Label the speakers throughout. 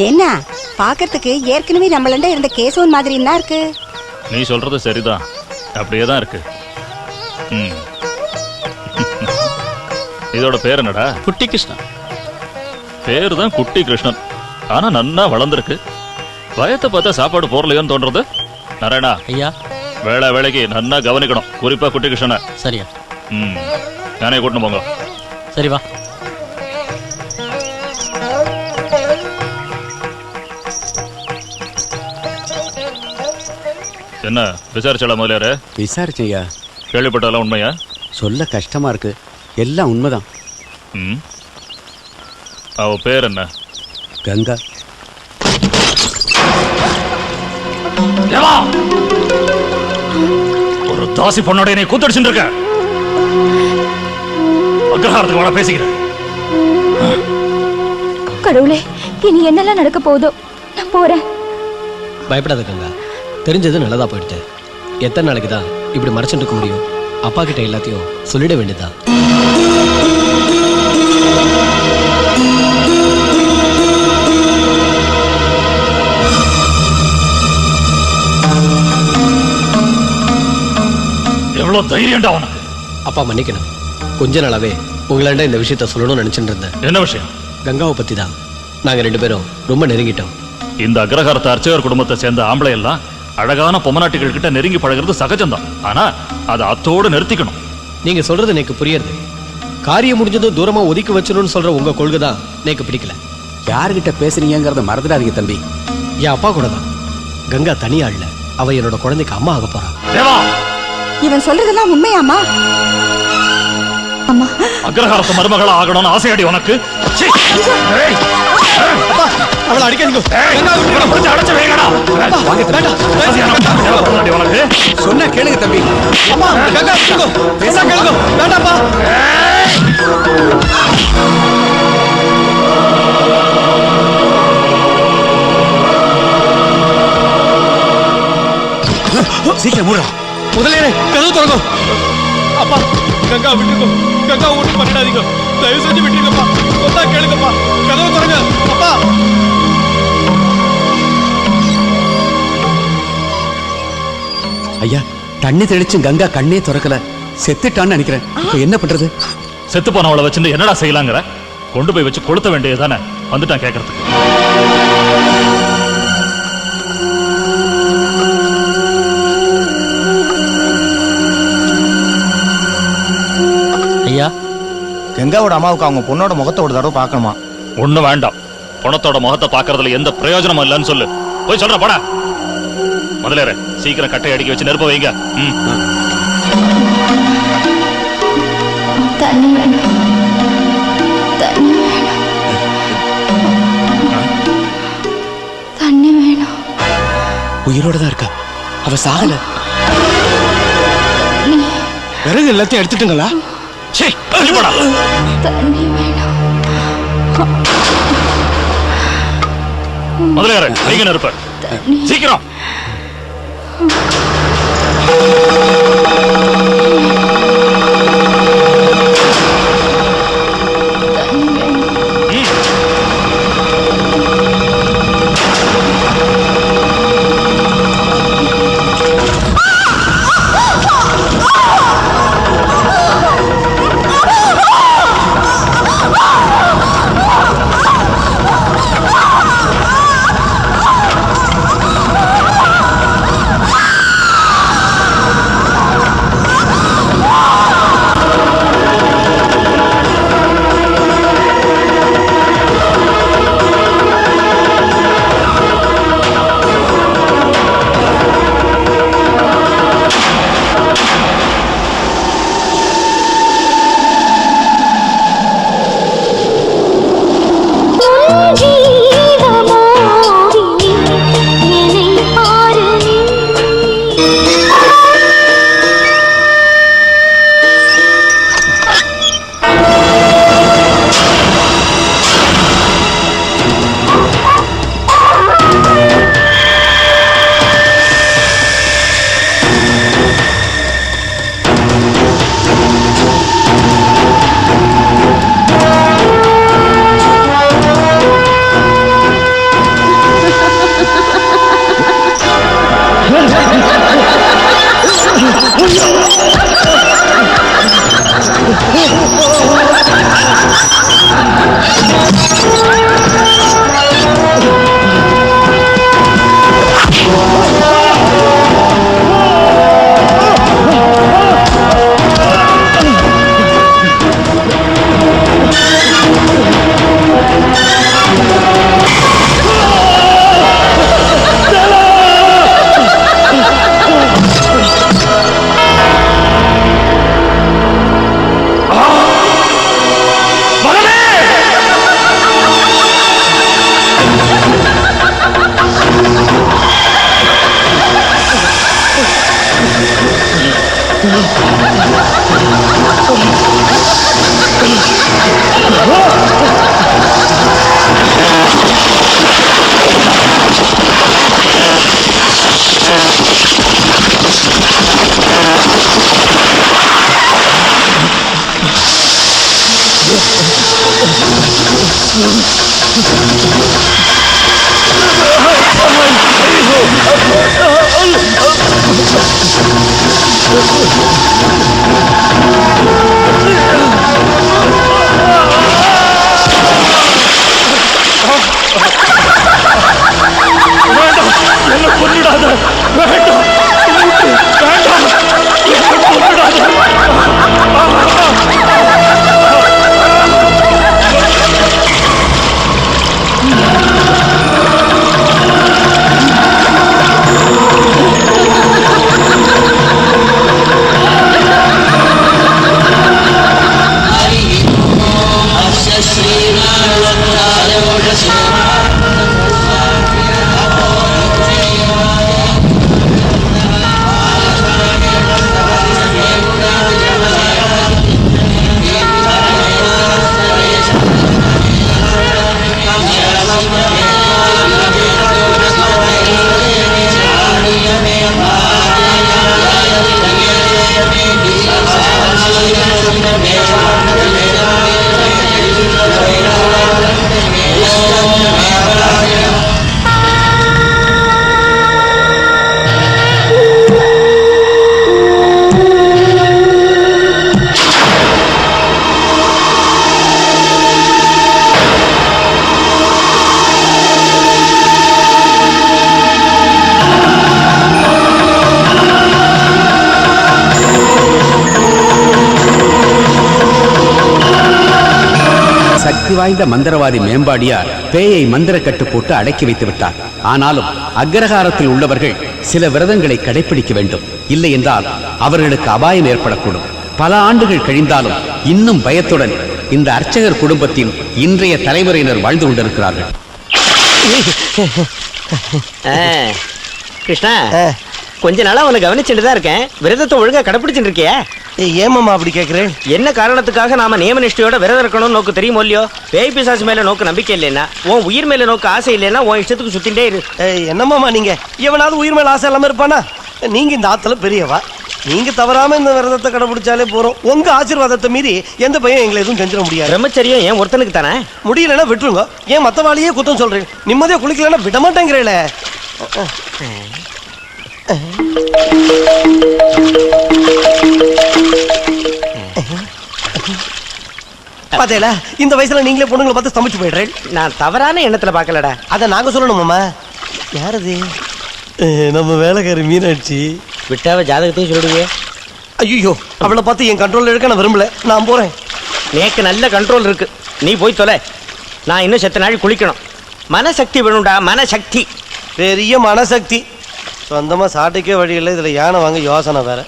Speaker 1: என்ன பாக்கிறதுக்கு ஏற்கனவே நம்மளண்ட இருந்த கேசவன் மாதிரி என்ன இருக்கு?
Speaker 2: நீ சொல்றது சரிதான், அப்படியே தான் இருக்கு. இதோட பேர் என்னடா?
Speaker 3: குட்டி கிருஷ்ணன்.
Speaker 2: பேரு தான் குட்டி கிருஷ்ணன், ஆனா நன்னா வளர்ந்துருக்கு. வயத்தை பார்த்தா சாப்பாடு போறலையோன்னு தோன்றது. நாராயணா
Speaker 3: ஐயா,
Speaker 2: வேலைக்கு நன்னா கவனிக்கணும், குறிப்பா குட்டி கிருஷ்ணனை.
Speaker 3: சரியா?
Speaker 2: நானே கூட்டணும் போங்க.
Speaker 3: சரி வா.
Speaker 2: என்ன விசாரிச்சல முதலியாரு?
Speaker 4: விசாரிச்சையா.
Speaker 2: கேள்விப்பட்டதெல்லாம் உண்மையா?
Speaker 4: சொல்ல கஷ்டமா இருக்கு, எல்லாம் உண்மைதான்.
Speaker 2: அவ பேர் என்ன?
Speaker 4: கங்கா.
Speaker 2: ஒரு தாசி பொண்ணோட என்னை கூத்தடிச்சுட்டு இருக்க. அக்ரஹாரத்துக்கு வர பேசிக்கிறேன்.
Speaker 5: கடவுளே, இனி என்னெல்லாம் நடக்க போதோ. நான் போறேன்.
Speaker 3: பயப்படாத கங்கா, தெரிஞ்சது நல்லதா போயிடுது. எத்தனை நாளைக்கு தான் இப்படி மறைச்சுட்டு இருக்க முடியும்? அப்பா கிட்ட எல்லாத்தையும் சொல்லிட வேண்டியதுதான்.
Speaker 2: எவ்வளவு தைரியம்டா உனக்கு?
Speaker 3: அப்பா மன்னிக்கணும், கொஞ்ச நாளாவே உங்களாண்ட இந்த விஷயத்த சொல்லணும்னு நினைச்சுட்டு இருந்தேன்.
Speaker 2: என்ன விஷயம்?
Speaker 3: கங்காவை பத்தி தான். நாங்க 2 பேரும் ரொம்ப நெருங்கிட்டோம்.
Speaker 2: இந்த அக்ரஹாரத்தை அர்ச்சகர் குடும்பத்தை சேர்ந்த ஆம்பளை எல்லாம் அழகான பொம்மநாட்டிகள் கிட்ட நெருங்கி பழகிறது சகஜம்தான். ஆனா அதை அத்தோடு நிறுத்திக்கணும்.
Speaker 3: நீங்க சொல்றது எனக்கு புரியுது. காரியம் முடிஞ்சதும் தூரமா ஒதுக்கி வச்சிடணும்னு சொல்ற உங்க கொள்கை தான் எனக்கு பிடிக்கல.
Speaker 4: யாருகிட்ட பேசுறீங்கிறத மறந்துடாதீங்க தம்பி.
Speaker 3: என் அப்பா கூட தான். கங்கா தனியா இல்ல, அவ என்னோட குழந்தைக்கு அம்மா ஆக போறா.
Speaker 2: தேவா,
Speaker 1: இவன் சொல்றதெல்லாம் உண்மையாமா?
Speaker 5: அம்மா,
Speaker 2: அக்ரஹாரத்து மருமகளா ஆகணும்னு ஆசையாடி உனக்கு?
Speaker 3: அவளை அடிக்காதீங்க.
Speaker 4: சொன்ன கேளுங்க தம்பி.
Speaker 3: வேண்டாப்பா.
Speaker 4: சீக்கிரம் மூடா.
Speaker 3: முதலே கதவு திறக்கும். அப்பா, கங்கா விட்டுருக்கோ. கங்கா ஒன்றும் பண்ணிடாதீங்க, தயவு செஞ்சு விட்டுருக்கப்பா. சொன்னா கேளுங்கப்பா, கதவு திறங்க. அப்பா,
Speaker 4: ஐயா, தண்ணி தெளிச்சும் கங்கா கண்ணே திறக்கல, செத்துட்டான்னு நினைக்கிறேன். இப்ப என்ன பண்றது?
Speaker 2: செத்து போனவளை வச்சிருந்து என்னடா செய்யலாங்கிற? கொண்டு போய் வச்சு கொளுத்த வேண்டியதுதானே. வந்துட்டான் கேட்கறதுக்கு.
Speaker 3: ஐயா,
Speaker 6: கங்காவோட அம்மாவுக்கு அவங்க பொண்ணோட முகத்தை ஒரு தடவை பார்க்கணுமா?
Speaker 2: ஒண்ணு வேண்டாம். பணத்தோட முகத்தை பாக்குறதுல எந்த பிரயோஜனமும் இல்லைன்னு சொல்லு. போய் சொல்ற போடா. முதல்ல சீக்கிரம் கட்டை அடிக்க வச்சு நெருப்ப வைங்க.
Speaker 5: தண்ணி வேணும், தண்ணி வேணும், தண்ணி வேணும்.
Speaker 4: உயிரோட தான் இருக்கா, அவ சாகல.
Speaker 3: விறகு எல்லாத்தையும் எடுத்துட்டுங்களா?
Speaker 5: தண்ணி வேணும்.
Speaker 2: முதல்ல வைங்க நெருப்ப சீக்கிரம்.
Speaker 4: சக்தி வாய்ந்த மந்திரவாதி மேம்பாடியார் பேயை மந்திர கட்டு போட்டு அடக்கி வைத்து விட்டார். ஆனாலும் அக்ரஹாரத்தில் உள்ளவர்கள் சில விரதங்களை கடைபிடிக்க வேண்டும். இல்லை என்றால் அவர்களுக்கு அபாயம் ஏற்படக்கூடும். பல ஆண்டுகள் கழிந்தாலும் இன்னும் பயத்துடன் இந்த அர்ச்சகர் குடும்பத்தின் இன்றைய தலைமுறையினர் வாழ்ந்து கொண்டிருக்கிறார்கள்.
Speaker 7: கிருஷ்ணா, கொஞ்ச நாளா உன்னை கவனிச்சுட்டு தான் இருக்கேன். விரதத்தை ஒழுங்கா கடைப்பிடிச்சுட்டு இருக்கியா?
Speaker 6: ஏமாமா அப்படி கேக்குறேன்?
Speaker 7: என்ன காரணத்துக்காக நாம நியமனிஷ்டையோட விரதம் இருக்கணும்னு நோக்கு தெரியுமோ இல்லையோ? பேய் பிசாசு மேல நோக்கு நம்பிக்கை இல்லைன்னா, உன் உயிர் மேல நோக்கு ஆசை இல்லைன்னா உன் இஷ்டத்துக்கு சுத்திட்டே இரு.
Speaker 6: என்னமாமா நீங்க? எவனாவது உயிர் மேல ஆசை இல்லாம இருப்பானா? நீங்க இந்த ஆத்துல பெரியவா, நீங்க தவறாம இந்த விரதத்தை கடைபிடிச்சாலே போறோம். உங்க ஆசீர்வாதத்தை மீறி எந்த பையன் எங்களை எதுவும் செஞ்சிட முடியாது.
Speaker 7: பிரம்மச்சரியம் ஏன் ஒருத்தனுக்கு தானே?
Speaker 6: முடியலன்னா விட்டுருங்க. ஏன் மத்தவாளியே குத்தம் சொல்றேன்? நிம்மதியா குளிக்கலன்னா விட மாட்டேங்கிறேல. பாத்தேல, இந்த வயசுல நீங்களே பொண்ணுங்களை பார்த்து சமைச்சு போயிடுறேன்.
Speaker 7: நான் தவறான எண்ணத்துல பாக்கலடா.
Speaker 6: அத நாங்க சொல்லணுமாமா? யாரது? நம்ம வேலைக்காரி மீனாட்சி.
Speaker 7: விட்டாவ ஜாதகத்தையும் சொல்லிடுவே.
Speaker 6: ஐயோ, அவளை பார்த்து என் கண்ட்ரோல் எடுக்க நான் விரும்பல. நான் போறேன்.
Speaker 7: நேக்கு நல்ல கண்ட்ரோல் இருக்கு, நீ போய் தொலை. நான் இன்னும் செத்த நாள் குளிக்கணும். மனசக்தி வேணும்டா, மனசக்தி.
Speaker 6: பெரிய மனசக்தி. சொந்தமா சாட்டுக்கே வழி இல்லை, இதுல யானை வாங்க யோசனை வேற.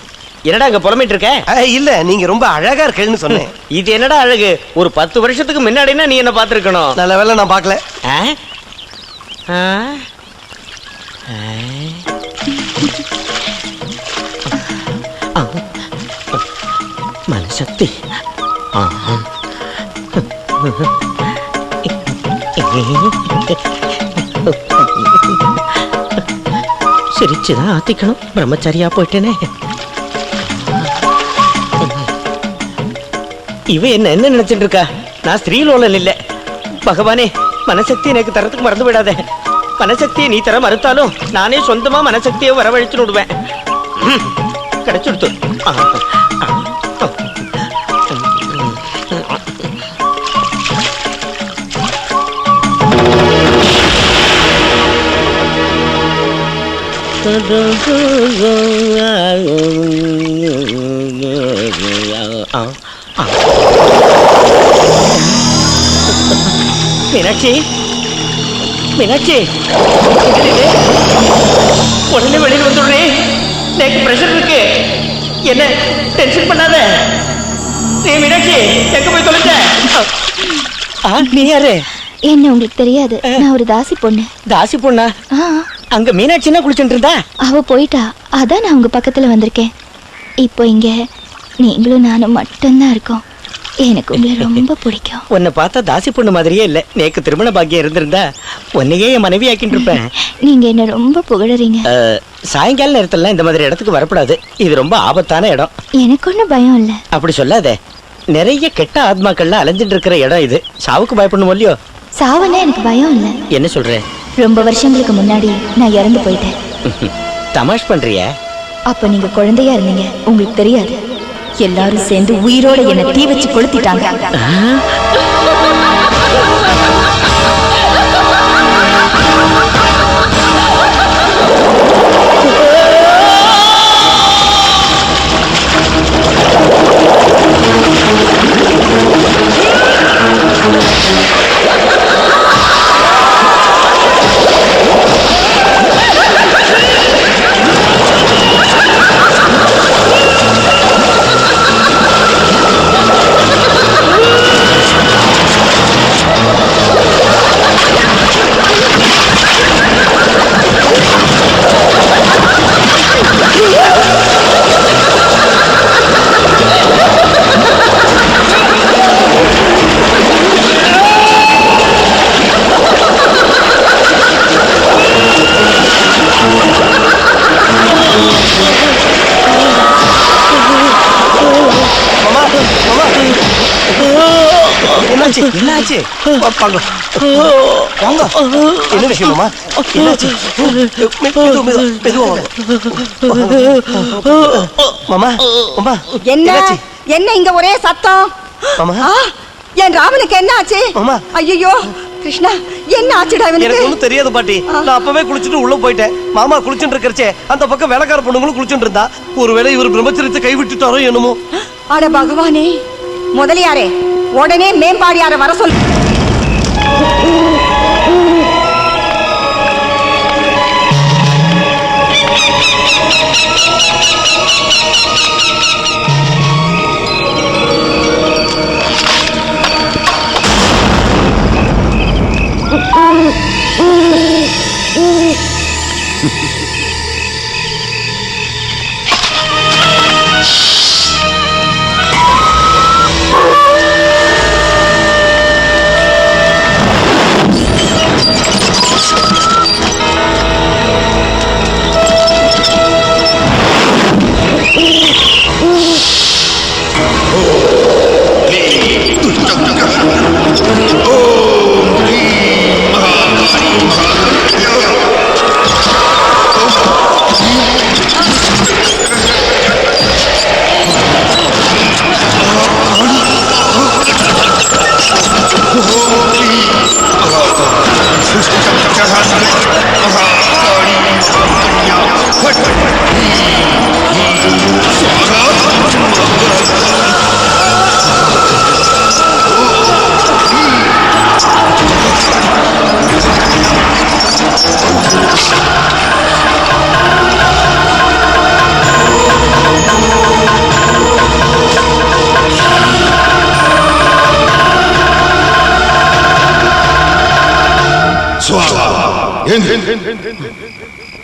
Speaker 7: என்னடா இங்க புலம்பிட்டு இருக்க?
Speaker 6: இல்ல, நீங்க ரொம்ப அழகா இருக்கேன்னு சொன்னேன்.
Speaker 7: இது என்னடா அழகு? ஒரு 10 வருஷத்துக்கு முன்னாடினா நீ என்ன பாத்துருக்கணும்.
Speaker 6: நல்ல வேலை நான் பார்க்கல.
Speaker 7: மனசக்தி. சிரிச்சுதான் ஆத்திக்கணும். பிரம்மச்சாரியா போயிட்டேனே. இவ என்ன நினைச்சிட்டு இருக்கா? நான் ஸ்ரீலோலன் இல்ல. பகவானே, மனசக்தி எனக்கு தரத்துக்கு மறந்து விடாத. மனசக்தியை நீ தர மறுத்தாலும் நானே சொந்தமா மனசக்தியை வரவழைச்சு விடுவேன். கிடைச்சுடுத்து. மீனாட்சி, மீனாட்சி, உடனே வெளியில் வந்துடுறேன். எனக்கு பிரஷர் இருக்கு. என்ன டென்ஷன் பண்ணாத. நீ மீனாட்சி எங்க போய் தொலைச்ச? நீ யாரு?
Speaker 5: என்ன உங்களுக்கு தெரியாது? நான் ஒரு தாசி பொண்ணு.
Speaker 7: தாசி பொண்ணா? அங்க மீனாட்சி என்ன குளிச்சுட்டு இருந்தா?
Speaker 5: அவ போயிட்டா, அதான் நான் உங்க பக்கத்துல வந்திருக்கேன். இப்போ இங்க நீங்களும் நானும் மட்டும்தான் இருக்கோம். எனக்கு உங்களை ரொம்ப பிடிக்கும்.
Speaker 7: உன்னை பார்த்தா தாசி பொண்ணு மாதிரியே இல்ல. நேக்கு திருமண பாக்கியம் இருந்திருந்தா உன்னையே என் மனைவி ஆக்கிட்டு இருப்பேன்.
Speaker 5: நீங்க என்ன ரொம்ப புகழறீங்க.
Speaker 7: சாயங்கால நேரத்துல இந்த மாதிரி இடத்துக்கு வரக்கூடாது. இது ரொம்ப ஆபத்தான இடம்.
Speaker 5: எனக்கு ஒன்றும் பயம் இல்லை.
Speaker 7: அப்படி சொல்லாதே. நிறைய கெட்ட ஆத்மாக்கள்லாம் அலைஞ்சிட்டு இருக்கிற இடம் இது. சாவுக்கு பயப்படணும் இல்லையோ?
Speaker 5: சாவனா எனக்கு பயம் இல்லை.
Speaker 7: என்ன சொல்ற?
Speaker 5: ரொம்ப வருஷங்களுக்கு முன்னாடி நான் இறந்து போயிட்டேன்.
Speaker 7: தமாஷ் பண்றிய?
Speaker 5: அப்ப நீங்க குழந்தையா இருந்தீங்க, உங்களுக்கு தெரியாது. எல்லாரும் சேர்ந்து உயிரோட என்ன தீ வச்சு கொளுத்திட்டாங்க.
Speaker 6: என்னாச்சு? வாங்க வாங்க. என்ன விஷயமா? என்னாச்சு? மெதுவா மாமா. மாமா
Speaker 1: என்ன என்ன இங்க ஒரே சத்தம்?
Speaker 6: மாமா
Speaker 1: என் ராமனுக்கு என்ன ஆச்சு?
Speaker 6: மாமா.
Speaker 1: ஐயோ கிருஷ்ணா, என்ன ஆச்சுடா
Speaker 6: எனக்கு
Speaker 1: இவனுக்கு?
Speaker 6: ஒண்ணும் தெரியாது பாட்டி. நான் அப்பவே குளிச்சுட்டு உள்ள போயிட்டேன். மாமா குளிச்சுட்டு இருக்கறச்சே அந்த பக்கம் வேலைக்கார பொண்ணுங்களும் குளிச்சுட்டு இருந்தா. ஒருவேளை இவர் பிரம்மச்சரியத்தை கைவிட்டுட்டாரோ என்னமோ.
Speaker 1: அட பகவானே, முதலியாரே உடனே மேம்பாடியார வர சொல்.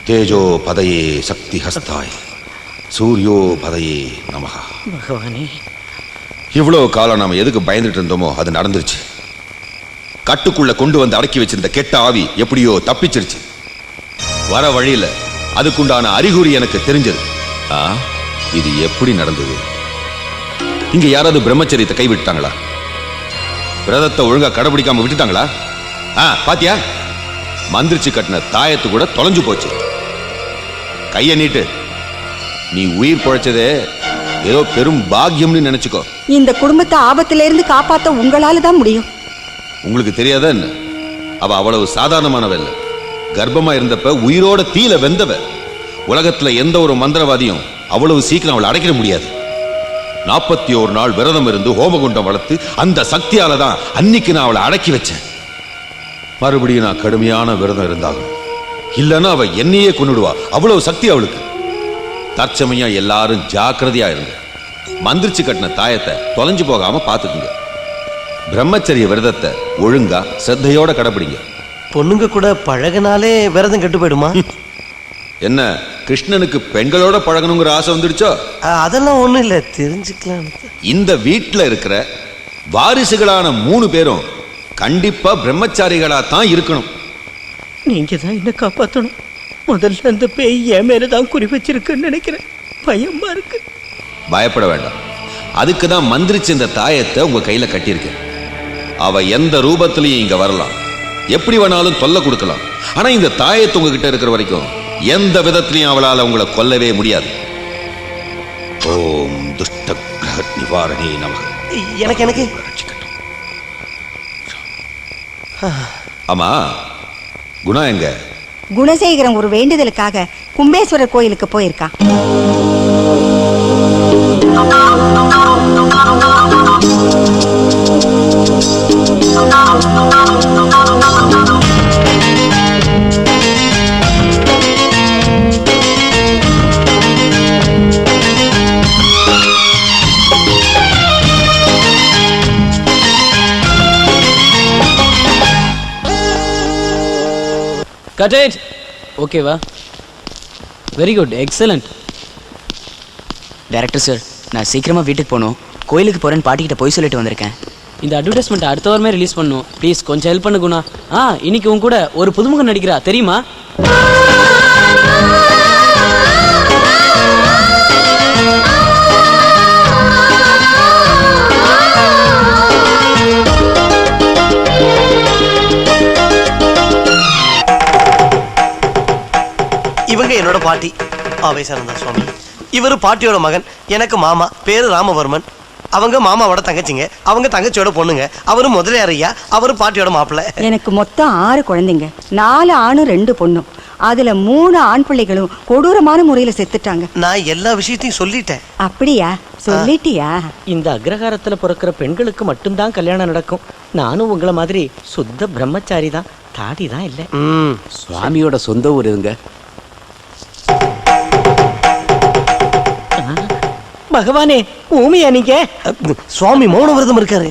Speaker 8: तेजो पदये शक्ति हस्ताय सूर्यो पदये நமஹ.
Speaker 7: பகவானே,
Speaker 8: இவ்வளவு காலம் நாம எதுக்கு பயந்துட்டு இருந்தோமோ அது நடந்துருச்சு. கட்டுக்குள்ள கொண்டு வந்து அடக்கி வச்சிருந்த கெட்ட ஆவி எப்படியோ தப்பிச்சிருச்சு. வர வழியில அதுக்குண்டான அறிகுறி எனக்கு தெரிஞ்சது. இது எப்படி நடந்தது? இங்க யாராவது பிரம்மச்சரியத்தை கைவிட்டாங்களா? விரதத்தை ஒழுங்கா கடைபிடிக்காம விட்டுட்டாங்களா? பாத்தியா, மந்திரிச்சு கட்டின தாயத்து கூட தொலைஞ்சு போச்சு. கைய நீட்டு. நீ உயிர் பொழைச்சதே ஏதோ பெரும் பாக்கியம்னு நினைச்சுக்கோ.
Speaker 1: இந்த குடும்பத்தை ஆபத்தில இருந்து காப்பாத்த உங்களால தான் முடியும்.
Speaker 8: உங்களுக்கு தெரியாதா என்ன? அவ அவ்வளவு சாதாரணமானவ இல்ல. கர்ப்பமா இருந்தப்ப உயிரோட தீல வெந்தவ. உலகத்துல எந்த ஒரு மந்திரவாதியும் அவ்வளவு சீக்கிரம் அவளை அடைக்கிற முடியாது. 41 நாள் விரதம் இருந்து ஹோமகுண்டம் வளர்த்து அந்த சக்தியால தான் அன்னைக்கு நான் அவளை அடக்கி வச்சேன். மறுபடியும் நான் கடுமையான விரதம் இருந்தாலும் இல்லைன்னா அவ என்னையே கொன்னுடுவா. அவ்வளவு சக்தி அவளுக்கு. தற்சமயம் எல்லாரும் ஜாக்கிரதையா இருங்க. மந்திரிச்சு கட்டின தாயத்தை தொலைஞ்சு போகாம பாத்துக்குங்க. பிரம்மச்சரிய விரதத்தை ஒழுங்கா சிரத்தையோட கடைபிடிங்க.
Speaker 6: பொண்ணுங்க கூட பழகினாலே விரதம் கெட்டு போயிடுமா?
Speaker 8: என்ன கிருஷ்ணனுக்கு பெண்களோட பழகணுங்கிற ஆசை வந்துடுச்சோ?
Speaker 6: அதெல்லாம் ஒண்ணும் இல்ல, தெரிஞ்சுக்கலாம்.
Speaker 8: இந்த வீட்டுல இருக்கிற வாரிசுகளான 3 பேரும் கண்டிப்பா பிரம்மச்சாரிகளா தான் இருக்கணும்.
Speaker 7: நீங்க தான் என்ன காப்பாத்தணும். முதல்ல அந்த பேய் என் மேலதான் குறி வச்சிருக்குன்னு நினைக்கிறேன். பயமா இருக்கு.
Speaker 8: பயப்பட வேண்டாம். அதுக்கு தான் மந்திரிச்சு இந்த தாயத்தை உங்க கையில கட்டியிருக்கேன். அவ எந்த ரூபத்திலையும் இங்க வரலாம், எப்படி வேணாலும் தொல்லை கொடுக்கலாம். ஆனா இந்த தாயத்தை உங்ககிட்ட இருக்கிற வரைக்கும் எந்த விதத்திலையும் அவளால உங்களை கொல்லவே முடியாது. ஓம் துஷ்ட கிரக நிவாரணே நமக.
Speaker 6: எனக்கு
Speaker 8: ஆமா, குணா எங்க?
Speaker 1: குணசேகரன் ஒரு வேண்டுதலுக்காக கும்பேஸ்வரர் கோயிலுக்கு போயிருக்கான்.
Speaker 9: Cut it. ஓகேவா? Very good, excellent.
Speaker 10: Director sir, நான் சீக்கிரமா வீட்டுக்கு போகணும். கோயிலுக்கு போறேன்னு பாட்டிக்கிட்ட போய் சொல்லிட்டு வந்திருக்கேன்.
Speaker 9: இந்த அட்வர்டைஸ்மெண்ட் அடுத்த வாரமே ரிலீஸ் பண்ணணும். ப்ளீஸ் கொஞ்சம் ஹெல்ப் பண்ணு குணா. இன்னைக்கு உன் கூட ஒரு புதுமுகம் நடிக்கிறா, தெரியுமா?
Speaker 6: இவங்க என்னோட பாட்டி ஆவேசானந்தா சுவாமி. இவரு பாட்டியோட மகன், எனக்கு மாமா, பேரு ராமவர்மன். அவங்க மாமாவோட தங்கச்சிங்க, அவங்க தங்கச்சியோட பொண்ணுங்க. அவரு முதலியார் ஐயா, அவரு பாட்டியோட மாப்பிள்ளை.
Speaker 1: எனக்கு மொத்தம் 6 குழந்தைங்க, 4 ஆணும் 2 பொண்ணும். அதுல 3 ஆண் பிள்ளைகளும் கொடூரமான முறையில செத்துட்டாங்க.
Speaker 6: நான் எல்லா விஷயத்தையும் சொல்லிட்டேன்.
Speaker 1: அப்படியா? சொல்லிட்டியா?
Speaker 7: இந்த அக்ரஹாரத்துல பிறக்கிற பெண்களுக்கு மட்டும்தான் கல்யாணம் நடக்கும். நானும் உங்களை மாதிரி சுத்த பிரம்மச்சாரி தான், தாடி தான் இல்லை.
Speaker 4: சுவாமியோட சொந்த ஊர் இருங்க.
Speaker 7: பகவானே, ஊமையா நீங்க?
Speaker 6: சுவாமி மௌன விரதம் இருக்காரு.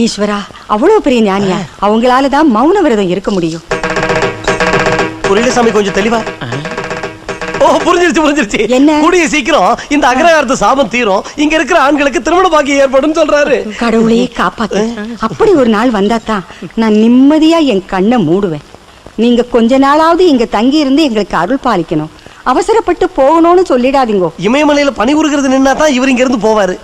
Speaker 1: ஈஸ்வரா, அவ்வளவு பெரிய ஞானியா? அவங்களாலதான் மௌன விரதம் இருக்க முடியும்.
Speaker 6: புரியல சாமி, கொஞ்சம் தெளிவா. புரிஞ்சிருச்சு.
Speaker 1: என்ன?
Speaker 6: கூடிய சீக்கிரம் இந்த அக்ரஹாரத்து சாபம் தீரும், இங்க இருக்கிற ஆண்களுக்கு திருமண பாக்கியம் ஏற்படும் சொல்றாரு.
Speaker 1: கடவுளே காப்பாத்து. அப்படி ஒரு நாள் வந்தாதான் நான் நிம்மதியா என் கண்ணை மூடுவேன். நீங்க கொஞ்ச நாளாவது இங்க தங்கி இருந்து எங்களுக்கு அருள் பாலிக்கணும். அவசரப்பட்டு போகணும்னு சொல்லிடாதீங்க.
Speaker 6: இமயமலையில பனி உருகிறது நின்னா தான் இவர் இங்க இருந்து போவாரு.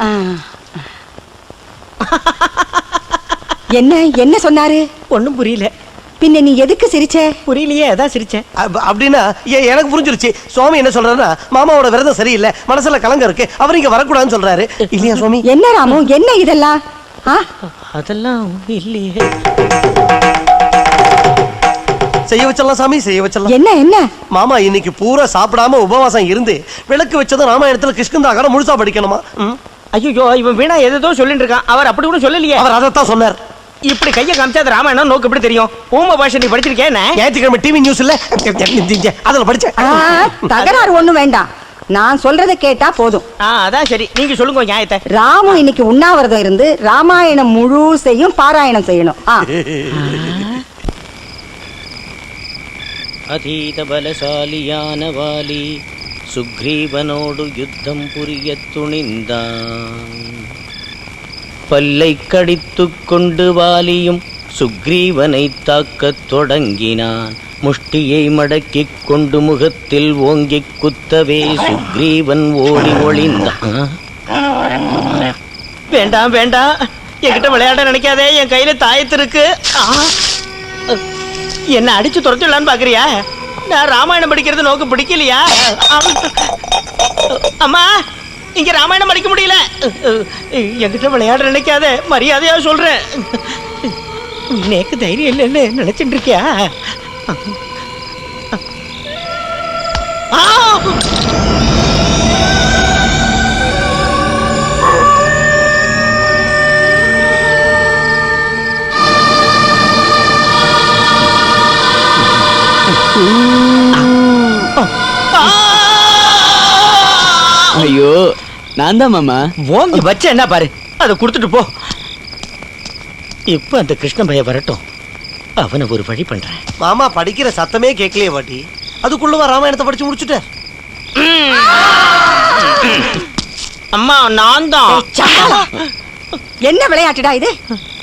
Speaker 1: என்ன சொன்னாரு?
Speaker 7: ஒண்ணும் புரியல.
Speaker 1: பின்ன நீ எதுக்கு சிரிச்ச?
Speaker 7: புரியலையே, அதான் சிரிச்சேன்.
Speaker 6: அப்படின்னா எனக்கு புரிஞ்சிருச்சு. சுவாமி என்ன சொல்றாருன்னா, மாமாவோட விரதம் சரியில்லை, மனசுல கலங்க இருக்கு, அவர் இங்க வரக்கூடாதுன்னு சொல்றாரு. இல்லையா சுவாமி?
Speaker 1: என்ன ராமு, என்ன இதெல்லாம்?
Speaker 7: அதெல்லாம் இல்லையே.
Speaker 6: செய்ய வச்சலாம் சாமி, செய்ய வச்சலாம்.
Speaker 1: என்ன?
Speaker 6: மாமா இன்னைக்கு பூரா சாப்பிடாம உபவாசம் இருந்து விளக்கு வச்சதும் ராமாயணத்துல கிருஷ்ணந்தாகரம் முழுசா படிக்கணுமா?
Speaker 7: ஐயோ, இவன் வீணா எதோ சொல்லிட்டு இருக்கான். அவர் அப்படி கூட சொல்லலையே.
Speaker 6: அவர் அதைத்தான் சொன்னார்.
Speaker 7: இப்படி கையை காமிச்சா அது ராமாயணம் நோக்கு எப்படி தெரியும்? ஊம பாஷை நீ படிச்சிருக்கேன்.
Speaker 6: ஞாயிற்றுக்கிழமை டிவி நியூஸ் இல்ல, அதுல படிச்சேன்.
Speaker 1: தகராறு ஒண்ணும் வேண்டாம், நான் சொல்றதை கேட்டா போதும்.
Speaker 7: அதான் சரி, நீங்க சொல்லுங்க நியாயத்தை.
Speaker 1: ராமு இன்னைக்கு உண்ணாவிரதம் இருந்து ராமாயணம் முழுசையும் பாராயணம் செய்யணும்.
Speaker 7: அதீத பலசாலியான வாலி சுக்ரீவனோடு யுத்தம் புரிய துணிந்தான். பல்லை கடித்து கொண்டு வாலியும் சுக்ரீவனை தாக்கத் தொடங்கினான். முஷ்டியை மடக்கிக் கொண்டு முகத்தில் ஓங்கிக் குத்தவே சுக்ரீவன் ஓடி ஒளிந்தான். வேண்டாம் வேண்டாம், என்கிட்ட விளையாட நினைக்காதே, என் கையில தாயத்து இருக்கு. என்ன அடிச்சு துரத்திடலான்னு பாக்குறியா? நான் ராமாயணம் படிக்கிறது நோக்கு பிடிக்கலையா? அம்மா, இங்க ராமாயணம் படிக்க முடியல. என்கிட்ட விளையாட நினைக்காத, மரியாதையா சொல்றேன். நேக்கு தைரியம் இல்லைன்னு நினைச்சிட்டு இருக்கியா?
Speaker 9: ஐயோ, நான் தான் மாமா.
Speaker 7: ஓங்கி வச்ச என்ன பாரு, அதை கொடுத்துட்டு போ. இப்ப அந்த கிருஷ்ண பைய வரட்டும், அவனை ஒரு வழி பண்றேன்.
Speaker 6: மாமா படிக்கிற சத்தமே கேட்கலையே பாட்டி, அதுக்குள்ளவா ராமாயணத்தை படிச்சு முடிச்சுட்ட?
Speaker 7: அம்மா நான் தான்.
Speaker 1: சண்டாளா! என்ன விளையாட்டுடா இது?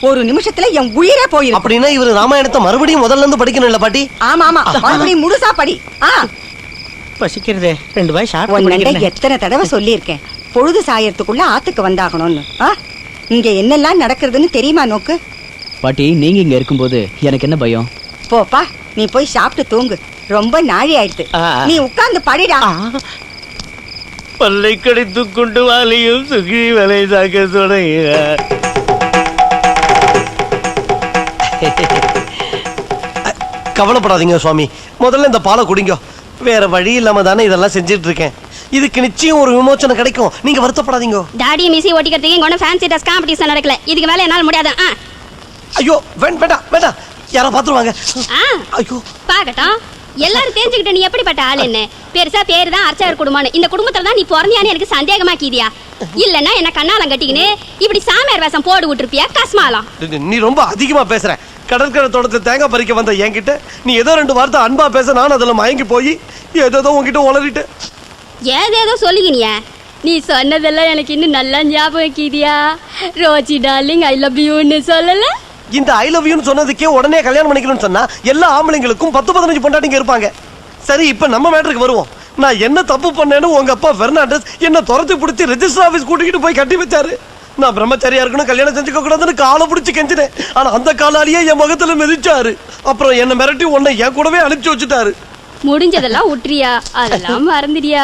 Speaker 1: ஒரு நிமிஷத்துல என் உயிரே போயிருக்கு.
Speaker 6: அப்படின்னா இவரு ராமாயணத்தை மறுபடியும் முதல்ல இருந்து படிக்கணும் இல்ல பாட்டி?
Speaker 1: ஆமா ஆமா, மறுபடியும் முழுசா படி.
Speaker 7: பசிக்கிறதே, 2 வாய்
Speaker 1: உன்கிட்ட
Speaker 7: சாப்பிட்டு
Speaker 1: எத்தனை தடவை சொல்லியிருக்கேன், பொழுது சாயறதுக்குள்ள ஆத்துக்கு வந்தாகணும்னு. இங்க என்னெல்லாம் நடக்கிறதுன்னு தெரியுமா நோக்கு?
Speaker 10: பாட்டி நீங்க இங்க இருக்கும்போது எனக்கு என்ன பயம்?
Speaker 1: போப்பா, நீ போய் சாப்பிட்டு தூங்கு. ரொம்ப நாழி ஆயிடுத்து. நீ உட்கார்ந்து படிடா.
Speaker 7: பல்லை கடித்து கொண்டு வாலியும் சுகி வலை சாக்க தொடங்கினார்.
Speaker 6: கவலைப்படாதீங்க சுவாமி, முதல்ல இந்த பாலை குடிங்க. வேற வழி இல்லாம தானே இதெல்லாம் செஞ்சுட்டு இருக்கேன். இதுக்கு நிச்சயம் ஒரு விமோச்சனம் கிடைக்கும். நீங்க வருத்தப்படாதீங்க.
Speaker 11: டாடி மிஸி ஓட்டிக்கிறதுக்கு இங்க ஒன்றும் ஃபேன்சி ட்ரெஸ் காம்படிஷன் நடக்கல. இதுக்கு மேல என்னால முடியாது.
Speaker 6: ஐயோ வேண்டாம் வேண்டாம், யாரா பாத்துருவாங்க. ஐயோ
Speaker 11: பாக்கட்டும், எல்லாரும் தெரிஞ்சுக்கிட்ட நீ எப்படிப்பட்ட ஆளு என்ன. பெருசா பேரு தான் அர்ச்சகர் குடும்பம்னு. இந்த குடும்பத்துல தான் நீ பிறந்தியான்னு எனக்கு சந்தேகமாக்கிதியா? இல்லன்னா என்ன கண்ணாலம் கட்டிக்கின்னு இப்படி சாமியார் வேஷம் போடு விட்டுருப்பியா கஸ்மாலாம்?
Speaker 6: நீ ரொம்ப அதிகமா பேசுற. கடற்கரை தோட்டத்துல தேங்காய் பறிக்க வந்த என்கிட்ட நீ ஏதோ 2 வார்த்தை அன்பா பேச, நான் அதுல மயங்கி போய் ஏதோ உங்ககிட்ட உளறிட்டு
Speaker 11: ஏதேதோ சொல்லிக்கினியா? நீ சொன்னதெல்லாம் எனக்கு இன்னும் நல்லா ஞாபகம் வைக்கிதியா? ரோஜி டார்லிங் ஐ லவ் யூன்னு சொல்லல?
Speaker 6: இந்த ஐ லவ் யூன்னு சொன்னதுக்கே உடனே கல்யாணம் பண்ணிக்கணும்னு சொன்னா எல்லா ஆம்பளைங்களுக்கும் 10-15 பொண்டாட்டிங்க இருப்பாங்க. சரி, இப்ப நம்ம மேட்டருக்கு வருவோம். நான் என்ன தப்பு பண்ணேன்னு உங்க அப்பா பெர்னாண்டஸ் என்ன துரத்தி பிடிச்சி ரெஜிஸ்டர் ஆபீஸ் கூட்டிக்கிட்டு போய் கட்டி வச்சாரு. நான் பிரம்மச்சாரியா இருக்கணும், கல்யாணம் செஞ்சுக்க கூடாதுன்னு காலை பிடிச்சி கெஞ்சினேன். ஆனா அந்த காலாலேயே என் முகத்துல மிதிச்சாரு. அப்புறம் என்ன மிரட்டி உன்னை என் கூடவே அனுப்பிச்சு வச்சுட்டாரு.
Speaker 11: முடிஞ்சதெல்லாம் உட்றியா, அதெல்லாம் மறந்துடியா?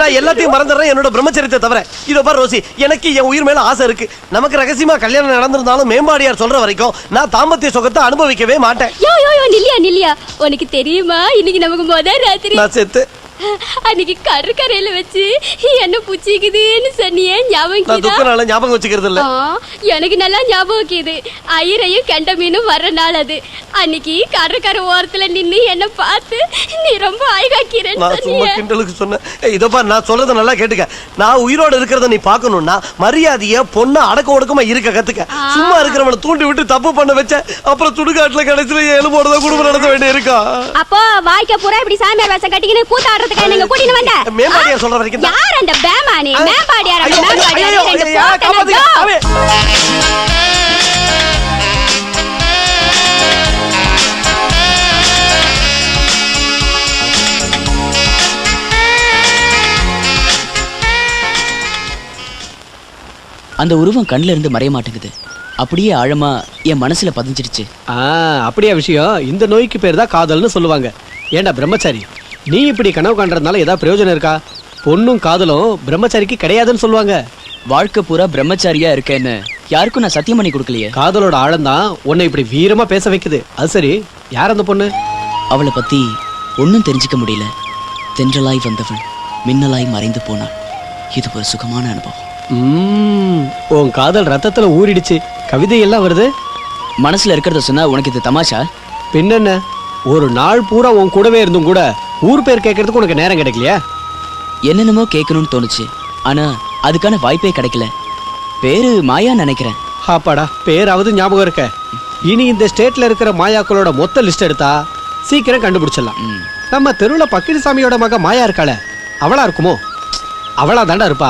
Speaker 6: நான் எல்லாத்தையும் மறந்துடுறேன், என்னோட பிரம்மச்சரியத்தை தவிர. இதோ பாரு ரோசி, எனக்கு என் உயிர் மேல ஆசை இருக்கு. நமக்கு ரகசியமா கல்யாணம் நடந்திருந்தாலும் மேம்பாடியார் சொல்ற வரைக்கும் நான் தாம்பத்திய சுகத்தை அனுபவிக்கவே மாட்டேன்.
Speaker 11: யோ யோ யோ, நில்லியா, உனக்கு தெரியுமா இன்னைக்கு நமக்கு முதல் ராத்திரி?
Speaker 6: நான் செத்து
Speaker 11: அன்னைக்கு கடற்கரையில வச்சு என்ன புச்சிக்குதுன்னு சொன்னியே,
Speaker 6: ஞாபகம் வச்சுக்கிறது இல்ல.
Speaker 11: எனக்கு நல்லா ஞாபகம் வைக்குது. ஐயரையும் கெண்ட மீனும் வர்ற நாள் அது. அன்னைக்கு கடற்கரை ஓரத்துல நின்னு என்ன பார்த்து நீ ரொம்ப
Speaker 6: கிண்டலுக்கு சொன்னேன். இதோ பாரு, நான் சொல்றத நல்லா கேட்டுக்க. நான் உயிரோட இருக்கிறத நீ பாக்கணும்னா மரியாதைய பொண்ணு அடக்க ஒடுக்கமா இருக்க கத்துக்க. சும்மா இருக்கிறவனை தூண்டி விட்டு தப்பு பண்ண வச்ச அப்புறம் சுடுகாட்டுல கடைசியில எலும்போட குடும்பம் நடத்த வேண்டிய இருக்கா?
Speaker 11: அப்போ வாய்க்க பூரா இப்படி சாமியார் வேஷம் கட்டிக்கின்னு கூத்தாடுறதுக்கு நீங்க கூட்டிட்டு வந்த
Speaker 6: மேம்பாடியார் சொல்ற வரைக்கும்
Speaker 11: யார் அந்த பேமானி? மேம்பாடியார் அந்த மேம்பாடியார் ரெண்டு
Speaker 10: அந்த உருவம் கண்ணுல இருந்து மறைய மாட்டேங்குது. அப்படியே ஆழமா என் மனசுல பதிஞ்சிடுச்சு.
Speaker 3: அப்படியே விஷயம். இந்த நோய்க்கு பேர் தான் காதல்னு சொல்லுவாங்க. ஏண்டா பிரம்மச்சாரி, நீ இப்படி கனவு காண்றதுனால ஏதாவது பிரயோஜனம் இருக்கா? பொண்ணும் காதலும் பிரம்மச்சாரிக்கு கிடையாதுன்னு சொல்லுவாங்க.
Speaker 10: வாழ்க்கை பூரா பிரம்மச்சாரியா இருக்கேன்னு யாருக்கும் நான் சத்தியம் பண்ணி கொடுக்கலையே.
Speaker 3: காதலோட ஆழம்தான் உன்னை இப்படி வீரமா பேச வைக்குது. அது சரி, யார் அந்த பொண்ணு?
Speaker 10: அவளை பத்தி ஒன்னும் தெரிஞ்சுக்க முடியல. தென்றலாய் வந்தவள் மின்னலாய் மறைந்து போனாள். இது ஒரு சுகமான அனுபவம்.
Speaker 3: உன் காதல் ரத்தத்துல ஊறிடுச்சு. கவிதை எல்லாம் வருது.
Speaker 10: மனசுல இருக்கிறத சொன்னா உனக்கு இது தமாஷா?
Speaker 3: பின்னென்ன, ஒரு நாள் பூரா உன் கூடவே இருந்தும் கூட ஊர் பேர் கேட்கறதுக்கு உனக்கு நேரம் கிடைக்கலையா?
Speaker 10: என்னென்னமோ கேட்கணும்னு தோணுச்சு, ஆனா அதுக்கான வாய்ப்பே கிடைக்கல. பேரு மாயா நினைக்கிறேன்.
Speaker 3: அப்பாடா, பேராவது ஞாபகம் இருக்க. இனி இந்த ஸ்டேட்ல இருக்கிற மாயாக்களோட மொத்த லிஸ்ட் எடுத்தா சீக்கிரம் கண்டுபிடிச்சிடலாம். நம்ம தெருவுல பக்கிரிசாமியோட மக மாயா இருக்காள, அவளா இருக்குமோ? அவளா தாண்டா இருப்பா.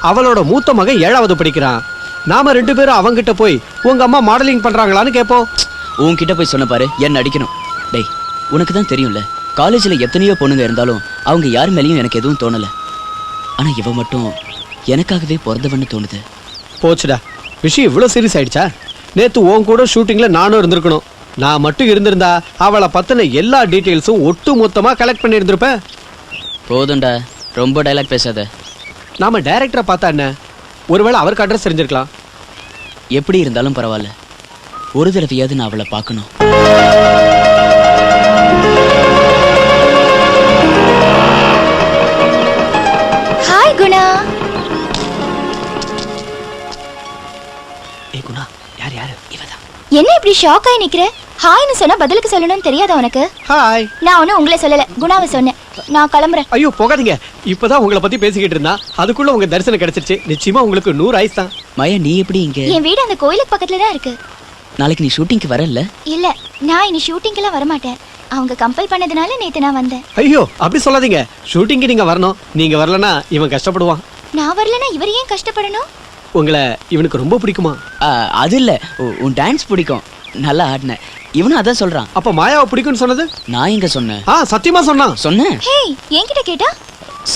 Speaker 3: அவளோட மூத்த மகன் 7வது படிக்கிறான். நாம 2 பேரும் அவங்கிட்ட போய் உங்க அம்மா மாடலிங் பண்றாங்களான்னு கேட்போம்.
Speaker 10: உன்கிட்ட போய் சொன்ன பாரு, என்ன அடிக்கணும். டேய், உனக்கு தான் தெரியும்ல, காலேஜில் எத்தனையோ பொண்ணுங்க இருந்தாலும் அவங்க யார் மேலேயும் எனக்கு எதுவும் தோணலை. ஆனால் இவ மட்டும் எனக்காகவே பிறந்தவன்னு தோணுது.
Speaker 3: போச்சுடா, விஷயம் இவ்வளோ சீரியஸ் ஆயிடுச்சா? நேற்று உன் கூட ஷூட்டிங்கில் நானும் இருந்திருக்கணும். நான் மட்டும் இருந்திருந்தா அவளை பற்றின எல்லா டீட்டெயில்ஸும் ஒட்டு மொத்தமாக கலெக்ட் பண்ணி இருந்திருப்பேன்.
Speaker 10: போதும்டா, ரொம்ப டைலாக் பேசாத.
Speaker 3: நாம டைரக்டரை பார்த்தா என்ன, ஒருவேளை அவருக்கு அட்ரஸ் தெரிஞ்சிருக்கலாம்.
Speaker 10: எப்படி இருந்தாலும் பரவாயில்ல, ஒரு தடவையாவது நான் அவளை பார்க்கணும்.
Speaker 5: ஹாய் குணா.
Speaker 10: குணா, யார் யாரு? இவதான்.
Speaker 5: என்ன இப்படி ஷாக் ஆகி நிக்கிற? ஹாய்னு சொன்னா பதிலுக்கு சொல்லணும்னு தெரியாதா உனக்கு?
Speaker 3: ஹாய்.
Speaker 5: நான் ஒன்னும் உங்களை சொல்லல, குணாவை சொன்னேன். நான் கிளம்புறேன்.
Speaker 3: ஐயோ போகாதீங்க, இப்பதான் உங்களை பத்தி பேசிக்கிட்டு இருந்தா அதுக்குள்ள உங்க தரிசனம் கிடைச்சிருச்சு. நிச்சயமா உங்களுக்கு 100 ஆயுஸ் தான்.
Speaker 10: மாயா, நீ எப்படி இங்க?
Speaker 5: என் வீடு அந்த கோயிலுக்கு பக்கத்துல தான் இருக்கு.
Speaker 10: நாளைக்கு நீ ஷூட்டிங்க்கு வரல?
Speaker 5: இல்ல, நான் இனி ஷூட்டிங்க்கெல்லாம் வரமாட்டேன். அவங்க கம்பல் பண்ணதுனால நேத்து நான் வந்தேன்.
Speaker 3: ஐயோ அப்படி சொல்லாதீங்க. ஷூட்டிங்க்கு நீங்க வரணும். நீங்க வரலனா இவன் கஷ்டப்படுவான்.
Speaker 5: நான் வரலனா இவர் ஏன் கஷ்டப்படணும்?
Speaker 3: உங்களை இவனுக்கு ரொம்ப பிடிக்குமா?
Speaker 10: அது இல்ல, உன் டான்ஸ் பிடிக்கும், நல்லா ஆடின. இவனும் அதான் சொல்றான்.
Speaker 3: அப்ப மாயாவை பிடிக்கும்னு சொன்னது?
Speaker 10: நான் எங்க சொன்னேன்?
Speaker 3: சத்தியமா சொன்னேன்.
Speaker 5: ஹே, என்கிட்ட கேட்டா?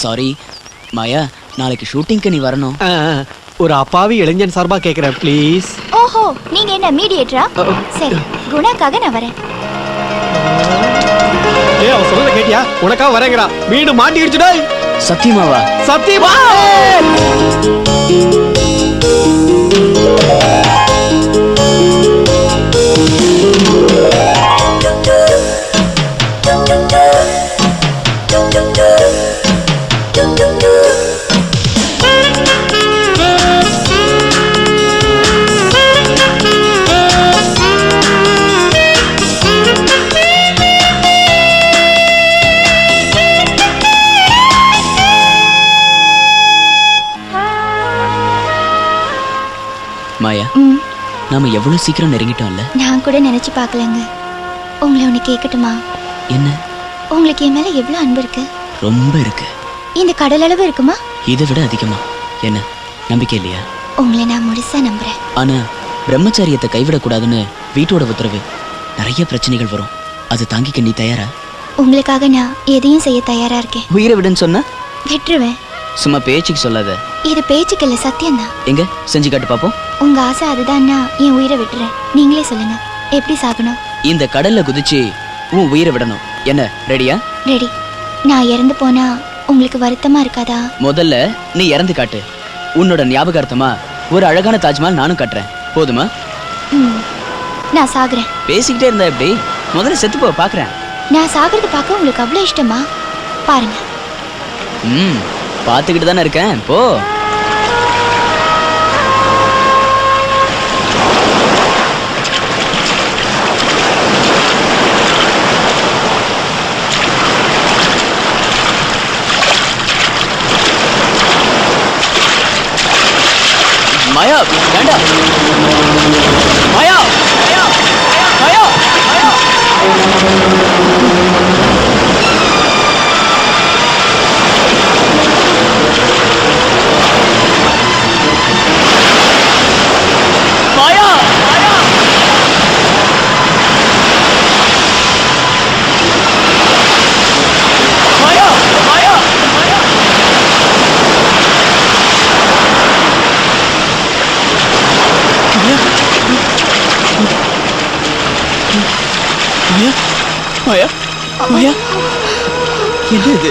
Speaker 10: சாரி மாயா, நாளைக்கு ஷூட்டிங்க்கு நீ வரணும்.
Speaker 3: ஒரு அப்பாவி இளைஞன் சார்பா கேக்குறேன் ப்ளீஸ்.
Speaker 5: ஓஹோ, நீங்க என்ன மீடியேட்டரா? சரி, குணாக்காக நான் வரேன்.
Speaker 3: ஏய், அவ சொல்றத கேட்டியா? உனக்காக வரேங்கறா. வீடு மாட்டிடுச்சுடா.
Speaker 10: சத்தியமாவா?
Speaker 3: சத்தியமா.
Speaker 10: மாயா, நாம எவ்வளவு சீக்கிரம் நெருங்கிட்டோம்ல.
Speaker 5: நான் கூட நினைச்சு பார்க்கலங்க. உங்களை ஒண்ணு கேட்கட்டுமா?
Speaker 10: என்ன?
Speaker 5: உங்களுக்கு என் மேல எவ்வளவு அன்பு இருக்கு?
Speaker 10: ரொம்ப இருக்கு.
Speaker 5: இந்த கடல் அளவு இருக்குமா?
Speaker 10: இதை விட அதிகமா. என்ன நம்பிக்கை இல்லையா?
Speaker 5: உங்களை நான் முழுசா நம்புறேன்.
Speaker 10: ஆனா பிரம்மச்சாரியத்தை கைவிடக்கூடாதுன்னு வீட்டோட உத்தரவு. நிறைய பிரச்சனைகள் வரும். அதை தாங்கிக்க நீ தயாரா?
Speaker 5: உங்களுக்காக நான் எதையும் செய்ய தயாரா இருக்கேன்.
Speaker 10: உயிரை விடுன்னு சொன்னா
Speaker 5: விட்டுருவேன்.
Speaker 10: சும்மா பேச்சுக்கு சொல்லாத.
Speaker 5: இது பேச்சுக்கு இல்ல, சத்தியம்தான்.
Speaker 10: எங்க செஞ்சு காட்டு பாப்போம்.
Speaker 5: உங்க ஆசை அதுதான்னா என் உயிரை விட்டுறேன். நீங்களே சொல்லுங்க, எப்படி சாகணும்?
Speaker 10: இந்த கடல்ல குதிச்சு உன் உயிரை விடணும். என்ன ரெடியா?
Speaker 5: ரெடி. நான் இறந்து போனா உங்களுக்கு வருத்தமா இருக்காதா?
Speaker 10: முதல்ல நீ இறந்து காட்டு. உன்னோட ஞாபகார்த்தமா ஒரு அழகான தாஜ்மஹால் நானும் கட்டுறேன். போதுமா?
Speaker 5: நான் சாகுறேன்.
Speaker 10: பேசிக்கிட்டே இருந்தா எப்படி? முதல்ல செத்து போ பாக்குறேன்.
Speaker 5: நான் சாகிறது பார்க்க உங்களுக்கு அவ்வளவு இஷ்டமா? பாருங்க.
Speaker 10: பாத்துக்கிட்டு தானே இருக்கேன். போ. மாயா வேண்டாம். மாயா மாயா மாயா மாயா. மாயா மாயா, என்ன இது?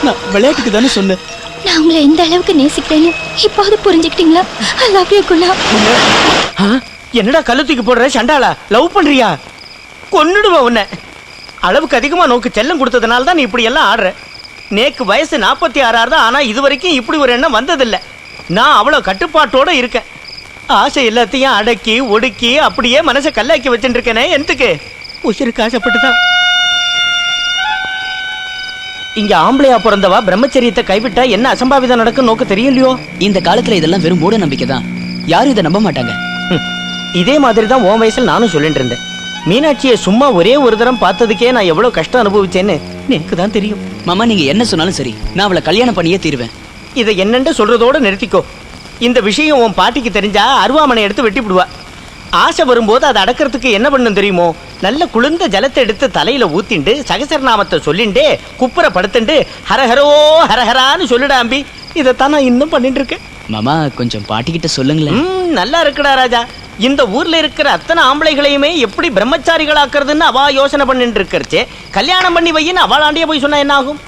Speaker 10: நான் விளையாட்டுக்கு தானே சொன்னேன்.
Speaker 5: நான் உங்களை எந்த அளவுக்கு நேசிக்கிறேன்னு இப்போது புரிஞ்சுக்கிட்டீங்களா? I love you Guna.
Speaker 7: என்னடா கழுத்துக்கு போடுற சண்டாளா? லவ் பண்றியா? கொன்னுடுவா உன்னை. அளவுக்கு அதிகமா நோக்கு செல்லம் கொடுத்ததுனால தான் நீ இப்படி எல்லாம் ஆடுற. நேக்கு வயசு 46 தான், ஆனா இது வரைக்கும் இப்படி ஒரு எண்ணம் வந்ததில்லை. நான் அவ்வளவு கட்டுப்பாட்டோட இருக்கேன். ஆசை எல்லாத்தையும் அடக்கி ஒடுக்கி அப்படியே மனசை கல்லாக்கி வச்சுட்டு இருக்கேனே. எதுக்கு? உசிருக்கு ஆசைப்பட்டுதான். இங்க ஆம்பளையா பிறந்தவா பிரம்மச்சரியத்தை கைவிட்டா என்ன அசம்பாவிதம் நடக்கும் நோக்கு தெரியலையோ?
Speaker 10: இந்த காலத்துல இதெல்லாம் வெறும் மூட நம்பிக்கை தான். யாரும் இதை நம்ப மாட்டாங்க.
Speaker 7: இதே மாதிரி தான் உன் வயசுல நானும் சொல்லிட்டு இருந்தேன். மீனாட்சியை சும்மா ஒரே ஒரு தரம் பார்த்ததுக்கே நான் எவ்வளவு கஷ்டம் அனுபவிச்சேன்னு எனக்கு தான் தெரியும்.
Speaker 10: மாமா, நீங்க என்ன சொன்னாலும் சரி, நான் அவளை கல்யாணம் பண்ணியே தீருவேன்.
Speaker 7: இதை என்னென்று சொல்றதோட நிறுத்திக்கோ. இந்த விஷயம் உன் பாட்டிக்கு தெரிஞ்சா அருவாமனை எடுத்து வெட்டி விடுவா. ஆசை வரும்போது அதை அடக்கிறதுக்கு என்ன பண்ணும் தெரியுமோ? நல்ல குளிர்ந்த ஜலத்தை எடுத்து தலையில ஊத்திண்டு சகசரநாமத்தை சொல்லிண்டே குப்புற படுத்துண்டு ஹரஹரோ ஹரஹரான்னு சொல்லிடாம்பி. இதைத்தான் நான் இன்னும் பண்ணிட்டு இருக்கேன்.
Speaker 10: மாமா, கொஞ்சம் பாட்டிக்கிட்ட சொல்லுங்களேன்.
Speaker 7: நல்லா இருக்குடா ராஜா. இந்த ஊர்ல இருக்கிற அத்தனை ஆம்பளைகளையுமே எப்படி பிரம்மச்சாரிகளாக்குறதுன்னு அவா யோசனை பண்ணிட்டு இருக்கிறச்சே, கல்யாணம் பண்ணி வையின்னு அவளாண்டியே போய் சொன்னா என்ன ஆகும்?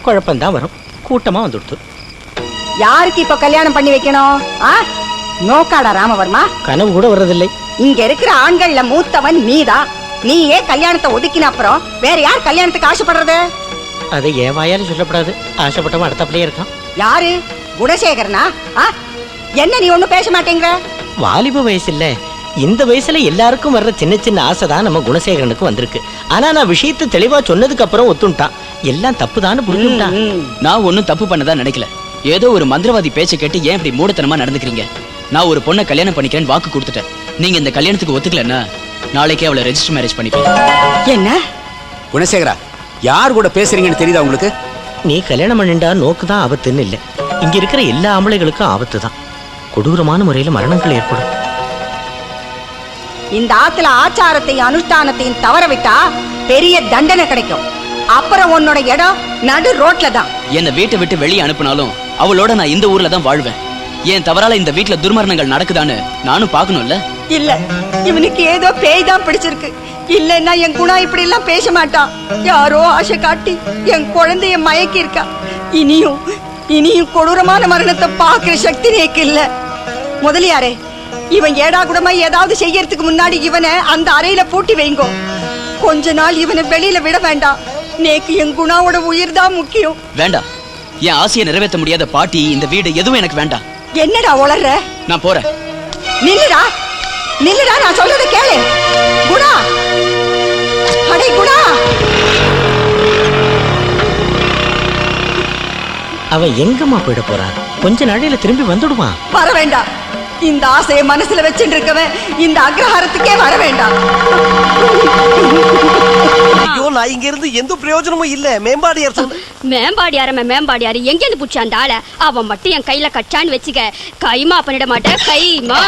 Speaker 7: குழப்பம்தான் வரும். கூட்டமா வந்துடுத்து.
Speaker 1: யாருக்கு இப்ப கல்யாணம் பண்ணி வைக்கணும்? நோக்காடா ராமவர்மா?
Speaker 7: கனவு கூட வர்றதில்லை.
Speaker 1: இங்க இருக்கிற ஆண்கள்ல மூத்தவன் நீதான். நீயே கல்யாணத்தை ஒதுக்கின அப்புறம் வேற யார் கல்யாணத்துக்கு ஆசைப்படுறது?
Speaker 7: அதை ஏன் வாயாலும் சொல்லப்படாது. ஆசைப்பட்டவன் அடுத்தப்படியே இருக்கான்.
Speaker 1: யாரு? குணசேகரனா? என்ன நீ ஒண்ணும் பேச மாட்டேங்கிற?
Speaker 7: வாலிப வயசு இல்ல, இந்த வயசுல எல்லாருக்கும் வர்ற சின்ன சின்ன ஆசை தான் நம்ம குணசேகரனுக்கு வந்திருக்கு. ஆனா நான் விஷயத்தை தெளிவா சொன்னதுக்கு அப்புறம் ஒத்துட்டான். எல்லாம் தப்புதான்னு புரிஞ்சுட்டான்.
Speaker 10: நான் ஒன்னும் தப்பு பண்ணதா நினைக்கல. ஏதோ ஒரு மந்திரவாதி பேச்சை கேட்டு ஏன் இப்படி மூடத்தனமா நடந்துக்கிறீங்க? நான் ஒரு பொண்ணை கல்யாணம் பண்ணிக்கிறேன்னு வாக்கு கொடுத்துட்டேன். நீங்க இந்த கல்யாணத்துக்கு ஒத்துக்கலன்னா நாளைக்கே அவளை ரெஜிஸ்டர் மேரேஜ் பண்ணிப்பேன்.
Speaker 1: என்ன
Speaker 4: குணசேகரா, யார் கூட பேசுறீங்கன்னு தெரியுதா உங்களுக்கு?
Speaker 7: நீ கல்யாணம் பண்ணிண்டா நோக்கு தான் ஆபத்துன்னு இல்லை, இங்க இருக்கிற எல்லா ஆம்பளைகளுக்கும் ஆபத்து தான். கொடூரமான முறையில் மரணங்கள் ஏற்படும்.
Speaker 1: இந்த ஆத்துல ஆச்சாரத்தையும் அனுஷ்டானத்தையும் தவற விட்டா பெரிய தண்டனை கிடைக்கும். அப்புறம் உன்னோட இடம் நடு ரோட்ல தான்.
Speaker 10: என்னை வீட்டை விட்டு வெளியே அனுப்புனாலும் அவளோட நான் இந்த ஊர்ல தான் வாழ்வேன். ஏன் தவறால இந்த வீட்டுல துர்மரணங்கள் நடக்குதான்னு நானும் பார்க்கணும்ல.
Speaker 1: இல்ல, இவனுக்கு ஏதோ பேய் தான் பிடிச்சிருக்கு. இல்லன்னா என் குணா இப்படி எல்லாம் பேச மாட்டான். யாரோ ஆசை காட்டி என் குழந்தைய மயக்கி இருக்கா. இனியும் கொடூரமான மரணத்தை பாக்குற சக்தி நேக்கு இல்ல. முதலியாரே, இவன் ஏடா கூடமா ஏதாவது செய்யறதுக்கு முன்னாடி இவனை அந்த அறையில பூட்டி வைங்கோ. கொஞ்ச நாள் இவனை வெளியில விட வேண்டாம். நேக்கு என் குணாவோட உயிர் தான் முக்கியம்.
Speaker 10: வேண்டாம், என் ஆசையை நிறைவேற்ற முடியாத பாட்டி இந்த வீடு எதுவும் எனக்கு வேண்டாம்.
Speaker 1: என்னடா உளர்ற?
Speaker 10: நான் போறேன்.
Speaker 1: நில்லுடா, நான் சொல்றத கேளு. குணா, அடே குணா.
Speaker 7: அவன் எங்கம்மா போயிட போறான்? கொஞ்ச நாளையில திரும்பி வந்துடுவான்.
Speaker 1: வர வேண்டாம். இந்த ஆசையை மனசுல வச்சுட்டு இருக்கவன் இந்த அக்ரஹாரத்துக்கே வர வேண்டாம்.
Speaker 6: ஐயோ, நான் இங்க இருந்து எந்த பிரயோஜனமும் இல்ல.
Speaker 11: மேம்பாடியாரு எங்க இருந்து புடிச்ச அந்த ஆளை? அவன் மட்டும் என் கையில கச்சான்னு வச்சுக்க, கைமா பண்ணிட மாட்டேன். கைமா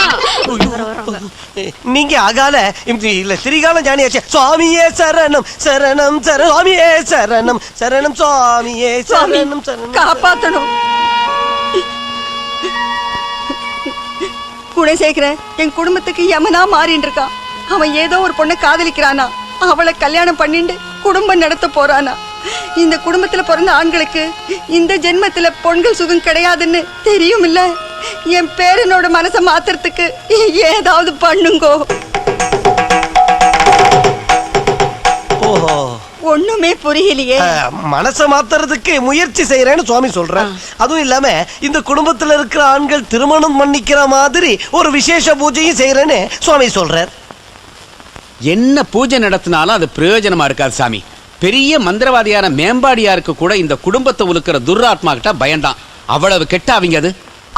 Speaker 6: நீங்க அகால இல்ல திரிகாலம் ஜானியாச்சு. சுவாமியே சரணம் சரணம் சரணம், சுவாமியே சரணம் சரணம், சுவாமியே சரணம் சரணம்.
Speaker 1: காப்பாத்தணும். குணசேகரன் என் குடும்பத்துக்கு யமனா மாறின்னு இருக்கான். அவன் ஏதோ ஒரு பொண்ணை காதலிக்கிறானா, அவளை கல்யாணம் பண்ணிட்டு குடும்பம் நடத்த போறானா. இந்த குடும்பத்துல பிறந்த ஆண்களுக்கு இந்த ஜென்மத்துல பொண்கள் சுகம் கிடையாதுன்னு தெரியும் இல்ல. என் பேரனோட மனசை மாத்துறதுக்கு ஏதாவது பண்ணுங்கோ.
Speaker 6: ஓஹோ,
Speaker 1: ஒண்ணுமே புரியலையே.
Speaker 6: மனசை மாத்துறதுக்கு முயற்சி செய்யறேன்னு சுவாமி சொல்றேன். அதுவும் இல்லாம இந்த குடும்பத்துல இருக்கிற ஆண்கள் திருமணம் பண்ணிக்கிற மாதிரி ஒரு விசேஷ பூஜையும் செய்யறேன்னு சுவாமி சொல்றார்.
Speaker 4: என்ன பூஜை நடத்தினாலும் அது பிரயோஜனமா இருக்காது சாமி. பெரிய மந்திரவாதியான மேம்பாடியாருக்கு கூட இந்த குடும்பத்தை உலுக்கிற துர்ராத்மா கிட்ட பயந்தான். அவ்வளவு கெட்ட அவங்க. அது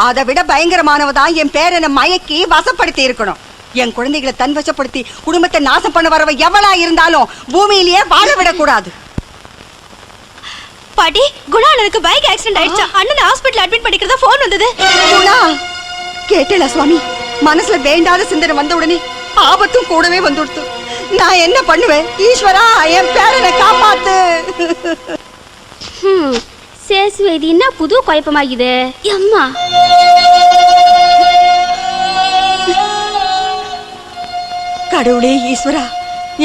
Speaker 1: அதை விட பயங்கரமானவதான் என் பேரனை மயக்கி வசப்படுத்தி இருக்கணும். என் குழந்தைகளை தன் வசப்படுத்தி குடும்பத்தை நாசம் பண்ண வரவ எவளா இருந்தாலும் பூமியிலேயே வாழ விடக்கூடாது.
Speaker 11: பாட்டி, குணா அண்ணனுக்கு பைக் ஆக்சிடென்ட் ஆயிடுச்சு. அண்ணன் ஹாஸ்பிடல் அட்மிட் பண்ணிக்கிறதா போன் வந்தது.
Speaker 1: குணா, கேட்டல சுவாமி, மனசுல வேண்டாத சிந்தனை வந்த உடனே ஆபத்தும் கூடவே வந்துடுத்து. நான் என்ன பண்ணுவேன்? ஈஸ்வரா, என் பேரனை காப்பாத்து.
Speaker 11: சேசுவே, இது என்ன புது குழப்பமாகுது அம்மா.
Speaker 1: கடவுளே ஈஸ்வரா,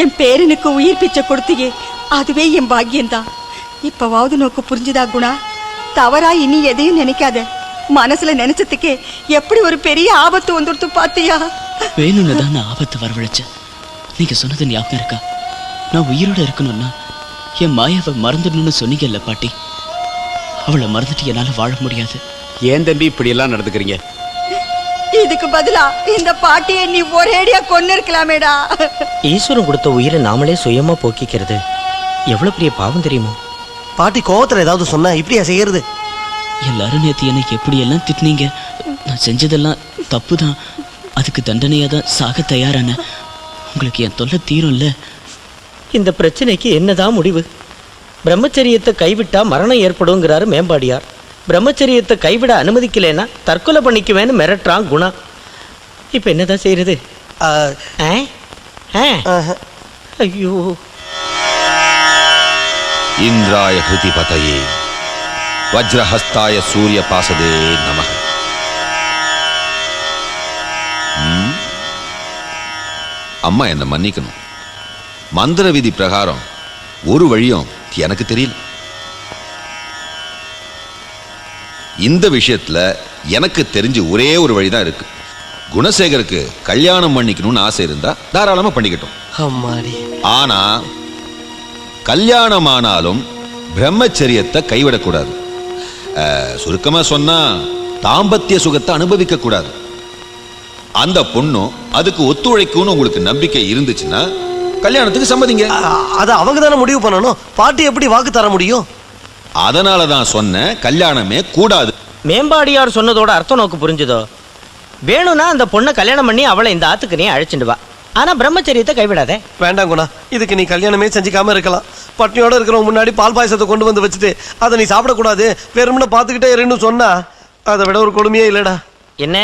Speaker 1: என் பேரனுக்கு உயிர் பிச்சை கொடுத்தியே, அதுவே என் பாக்கியம்தான். இப்பவாவது நோக்கு புரிஞ்சுதா குணா? தவறா இனி எதையும் நினைக்காத. மனசுல நினைச்சதுக்கே எப்படி ஒரு பெரிய ஆபத்து வந்துடுத்து பாத்தியா?
Speaker 10: வேணும்னு தான் நான் ஆபத்து வரவழைச்சேன். நீங்க சொன்னது ஞாபகம் இருக்கா? நான் உயிரோட இருக்கணும்னா என் மாயாவை மறந்துடணும்னு சொன்னீங்கல்ல பாட்டி. அவளை மறந்துட்டு என்னால வாழ முடியாது.
Speaker 4: ஏன் தம்பி இப்படி எல்லாம் நடந்துக்கிறீங்க?
Speaker 1: இதுக்கு பதிலா இந்த பாட்டியை நீ ஒரேடியா கொன்னு இருக்கலாமேடா.
Speaker 7: ஈஸ்வரன் கொடுத்த உயிரை நாமளே சுயமா போக்கிக்கிறது எவ்வளவு பெரிய பாவம் தெரியுமோ?
Speaker 6: பாட்டி கோவத்துல ஏதாவது சொன்னா இப்படியா செய்யறது?
Speaker 10: எல்லாரும் நேத்து என்னை எப்படி எல்லாம் திட்டினீங்க. நான் செஞ்சதெல்லாம் தப்பு தான். அதுக்கு தண்டனையா தான் சாக தயாரான. உங்களுக்கு என் தொல்லை தீரும்ல.
Speaker 7: இந்த பிரச்சனைக்கு என்னதான் முடிவு? பிரம்மச்சரியத்தை கைவிட்டா மரணம் ஏற்படுங்கிறாரு மேம்பாடியார். பிரம்மச்சரியத்தை கைவிட அனுமதிக்கலைன்னா தற்கொலை பண்ணிக்குவேன்னு மிரட்டுறான் குணா. இப்ப என்னதான் செய்யறது? ஐயோ.
Speaker 8: இந்திராய ஹிருதிபதயே வஜ்ரஹஸ்தாய சூரிய பாசதே நமஹ. அம்மா என்ன மன்னிக்கணும். மந்திர விதி பிரகாரம் ஒரு வழியும் எனக்கு தெரியல. இந்த விஷயத்துல எனக்கு தெரிஞ்சு ஒரே ஒரு வழிதான் இருக்கு. குணசேகருக்கு கல்யாணம் பண்ணிக்கணும்னு ஆசை இருந்தா தாராளமா பண்ணிக்கட்டும். ஆனா கல்யாணமானாலும் பிரம்மச்சரியத்தை கைவிடக்கூடாது. சுருக்கமா சொன்னா தாம்பத்திய சுகத்தை அனுபவிக்க கூடாது. அந்த பொண்ணும் அதுக்கு ஒத்துழைக்கும்னு உங்களுக்கு நம்பிக்கை இருந்துச்சுன்னா கல்யாணத்துக்கு சம்மதிங்க.
Speaker 6: அது அவங்க தானே முடிவு பண்ணணும். பாட்டி எப்படி வாக்கு தர முடியும்?
Speaker 8: அதனாலதான் சொன்ன கல்யாணமே கூடாது.
Speaker 7: மேம்பாடியார் சொன்னதோட அர்த்தம் நோக்கு புரிஞ்சுதோ? வேணும்னா அந்த பொண்ணை கல்யாணம் பண்ணி அவளை இந்த ஆத்துக்கு நீ அழைச்சிட்டு வா. ஆனா பிரம்மச்சரியத்தை கைவிடாதே.
Speaker 6: வேண்டாம் குணா, இதுக்கு நீ கல்யாணமே செஞ்சுக்காம இருக்கலாம். பட்னியோட இருக்கிறவங்க முன்னாடி பால் பாயசத்தை கொண்டு வந்து வச்சுட்டு அதை நீ சாப்பிடக்கூடாது வெறும்னு பார்த்துக்கிட்டே இருன்னு சொன்னா அதை விட ஒரு கொடுமையே இல்லடா.
Speaker 7: என்ன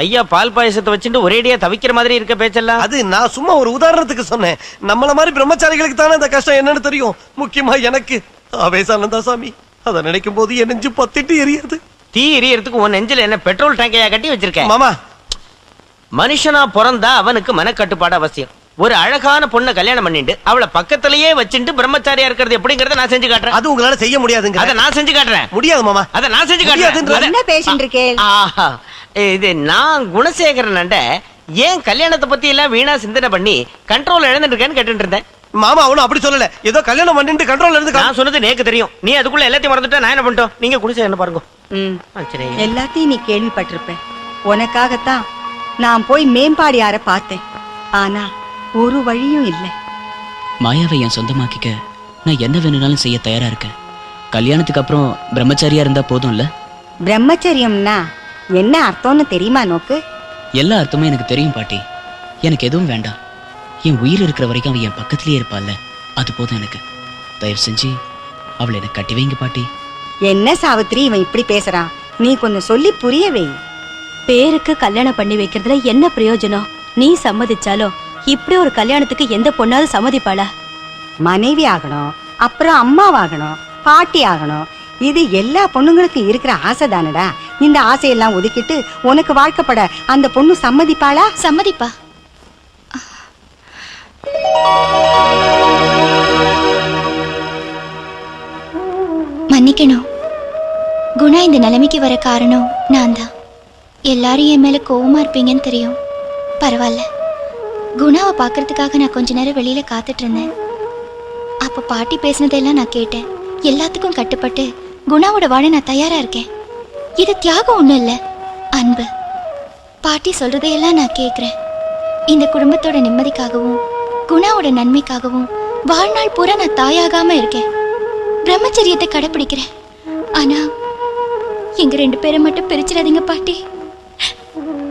Speaker 7: ஐயா பால் பாயசத்தை வச்சுட்டு ஒரேடியா தவிக்கிற மாதிரி இருக்க பேச்செல்லாம்?
Speaker 6: அது நான் சும்மா ஒரு உதாரணத்துக்கு சொன்னேன். நம்மள மாதிரி பிரம்மச்சாரிகளுக்கு தானே இந்த கஷ்டம் என்னன்னு தெரியும். முக்கியமா எனக்கு ஆவேசானந்தா சாமி. அதை நினைக்கும் போது என் நெஞ்சு பத்திட்டு எரியாது.
Speaker 7: தீ எரியறதுக்கு உன் நெஞ்சில என்ன பெட்ரோல் டேங்கையா கட்டி வச்சிருக்க?
Speaker 6: மாமா,
Speaker 7: மனுஷனா பிறந்தா அவனுக்கு மனக்கட்டுப்பாடு அவசியம். ஒரு அழகான பொண்ணை கல்யாணம் பண்ணிட்டு அவளை பக்கத்திலேயே வச்சுட்டு பிரம்மச்சாரியா இருக்கிறது எப்படிங்கறத நான் செஞ்சு காட்டுறேன்.
Speaker 6: அது உங்களால செய்ய முடியாதுங்க.
Speaker 7: அதை நான் செஞ்சு காட்டுறேன்.
Speaker 6: முடியாது மாமா.
Speaker 7: அதை நான் செஞ்சு காட்டுறேன்.
Speaker 1: என்ன பேசிட்டு இருக்கேன்?
Speaker 7: இது நான் குணசேகரன் ஏன் கல்யாணத்தை பத்தி எல்லாம் வீணா சிந்தனை பண்ணி கண்ட்ரோல் இழந்துட்டு இருக்கேன்னு கேட்டுட்டு இருந்தேன்.
Speaker 6: மாமா அவனும் அப்படி சொல்லல. ஏதோ கல்யாணம் பண்ணிட்டு கண்ட்ரோல் இருந்து
Speaker 7: நான் சொன்னது நேக்கு தெரியும். நீ அதுக்குள்ள எல்லாத்தையும் மறந்துட்டா நான் என்ன பண்ணிட்டோம்? நீங்க குணசேகரன் பாருங்க.
Speaker 1: எல்லாத்தையும் நீ கேள்விப்பட்டிருப்ப. உனக்காகத்தான் நான் போய் மேம்பாடியார பார்த்தேன். ஆனா ஒரு வழியும் இல்லை.
Speaker 10: மாயாவை என் சொந்தமாக்கிக்க நான் என்ன வேணும்னாலும் செய்ய தயாரா இருக்கேன். கல்யாணத்துக்கு அப்புறம் பிரம்மச்சாரியா இருந்தா போதும்ல?
Speaker 1: பிரம்மச்சரியம்னா என்ன அர்த்தம்னு தெரியுமா நோக்கு?
Speaker 10: எல்லா அர்த்தமும் எனக்கு தெரியும் பாட்டி. எனக்கு எதுவும் வேண்டாம். என் உயிர் இருக்கிற வரைக்கும் அவன் என் பக்கத்திலேயே இருப்பாள்ல, அது போதும் எனக்கு. தயவு செஞ்சு அவளை எனக்கு கட்டி வைங்க பாட்டி.
Speaker 1: என்ன சாவித்திரி இவன் இப்படி பேசுறான்? நீ கொஞ்சம் சொல்லி புரிய வை.
Speaker 5: பேருக்கு கல்யாணம் பண்ணி வைக்கிறதுல என்ன பிரயோஜனம்? நீ சம்மதிச்சாலும் இப்படி ஒரு கல்யாணத்துக்கு எந்த பொண்ணாவது சம்மதிப்பாளா?
Speaker 1: மனைவி ஆகணும், அப்புறம் அம்மாவாகணும், பாட்டி ஆகணும். இது எல்லா பொண்ணுங்களுக்கும் இருக்கிற ஆசை தானடா. இந்த ஆசையெல்லாம் ஒதுக்கிட்டு உனக்கு வாழ்க்கப்பட அந்த பொண்ணு சம்மதிப்பாளா?
Speaker 5: சம்மதிப்பா. மன்னிக்கணும் குணா, இந்த நிலைமைக்கு வர காரணம் நான் தான். எல்லாரும் என் மேல கோவமா இருப்பீங்கன்னு தெரியும். பரவாயில்ல, குணாவை பார்க்கறதுக்காக நான் கொஞ்ச நேரம் வெளியில காத்துட்டு இருந்தேன். அப்ப பாட்டி பேசினதெல்லாம் நான் கேட்டேன். எல்லாத்துக்கும் கட்டுப்பட்டு குணாவோட வாழ நான் தயாரா இருக்கேன். இது தியாகம் ஒண்ணும் இல்ல, அன்பு. பாட்டி சொல்றதையெல்லாம் நான் கேட்கிறேன். இந்த குடும்பத்தோட நிம்மதிக்காகவும் குணாவோட நன்மைக்காகவும் வாழ்நாள் பூரா நான் தாயாகாம இருக்கேன். பிரம்மச்சரியத்தை கடைபிடிக்கிறேன். ஆனா எங்க 2 பேரை மட்டும் பிரிச்சிடாதீங்க பாட்டி.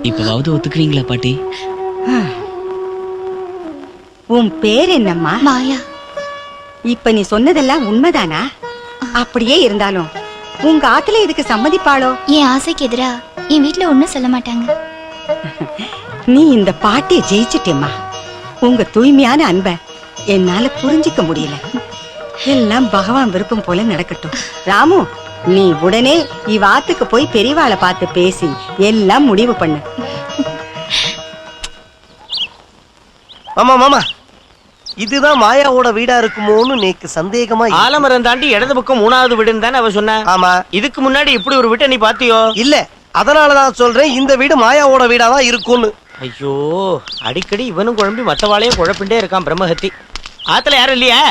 Speaker 10: இப்பவாவது ஒத்துக்கிறீங்களா பாட்டி?
Speaker 1: உன் பேர் என்னம்மா?
Speaker 5: மாயா.
Speaker 1: இப்ப நீ சொன்னதெல்லாம் உண்மைதானா? அப்படியே இருந்தாலும் உங்க ஆத்துல இதுக்கு சம்மதிப்பாளோ?
Speaker 5: என் ஆசைக்கு எதிரா என் வீட்டுல ஒண்ணும் சொல்ல மாட்டாங்க.
Speaker 1: நீ இந்த பாட்டியை ஜெயிச்சிட்டேம்மா. உங்க தூய்மையான அன்பை என்னால புரிஞ்சிக்க முடியல. எல்லாம் பகவான் விருப்பம் போல நடக்கட்டும். ராமு, நீ உடனே இவாத்துக்கு போய் பெரியவாளை பார்த்து பேசி எல்லாம் முடிவு பண்ணு.
Speaker 6: மாமா மாமா, இதுதான் மாயாவோட வீடா இருக்குமோன்னு நேக்கு சந்தேகமா.
Speaker 7: ஆலமரம் தாண்டி இடது பக்கம் 3வது வீடுன்னு தானே அவ சொன்ன?
Speaker 6: ஆமா.
Speaker 7: இதுக்கு முன்னாடி இப்படி ஒரு வீட்டை நீ பாத்தியோ?
Speaker 6: இல்ல, அதனாலதான் சொல்றேன் இந்த வீடு மாயாவோட வீடாதான் இருக்கும்னு.
Speaker 7: ஐயோ, அடிக்கடி இவனும் குழம்பி மத்தவாளையும் குழப்பிண்டே இருக்கான் பிரம்மஹத்தி. ஆத்துல யாரும் இல்லையா?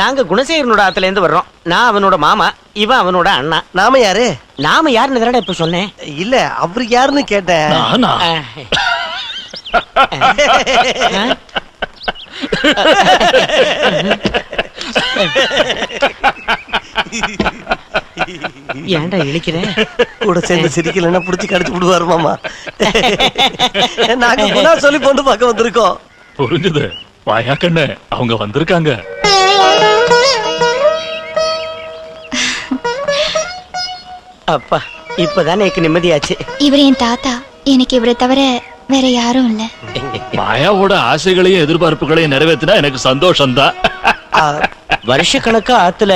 Speaker 7: நாங்க குணசேகரனோட ஆத்துல இருந்து வர்றோம். நான் அவனோட மாமா, இவன் அவனோட அண்ணா.
Speaker 6: நாம யாரு?
Speaker 7: நாம யாருன்னு தானடா இப்ப சொன்னேன்.
Speaker 6: இல்ல, அவரு யாருன்னு கேட்டேன்.
Speaker 7: ஏன்டா இழிக்கிறேன்?
Speaker 6: கூட சேர்ந்து சிரிக்கலன்னா புடிச்சு கடிச்சு விடுவாரு மாமா. நாங்க குணா சொல்லி பொண்ணு பார்க்க வந்திருக்கோம்.
Speaker 2: புரிஞ்சுது வாயா கண்ணு, அவங்க வந்திருக்காங்க.
Speaker 7: அப்பா, இப்பதான் எனக்கு நிம்மதியாச்சு.
Speaker 5: இவர் என் தாத்தா. எனக்கு இவரை தவிர வேற யாரும் இல்ல.
Speaker 2: மாயாவோட ஆசைகளையும் எதிர்பார்ப்புகளையும் நிறைவேற்றினா எனக்கு சந்தோஷம்தான்.
Speaker 7: வருஷக்கணக்கா ஆத்துல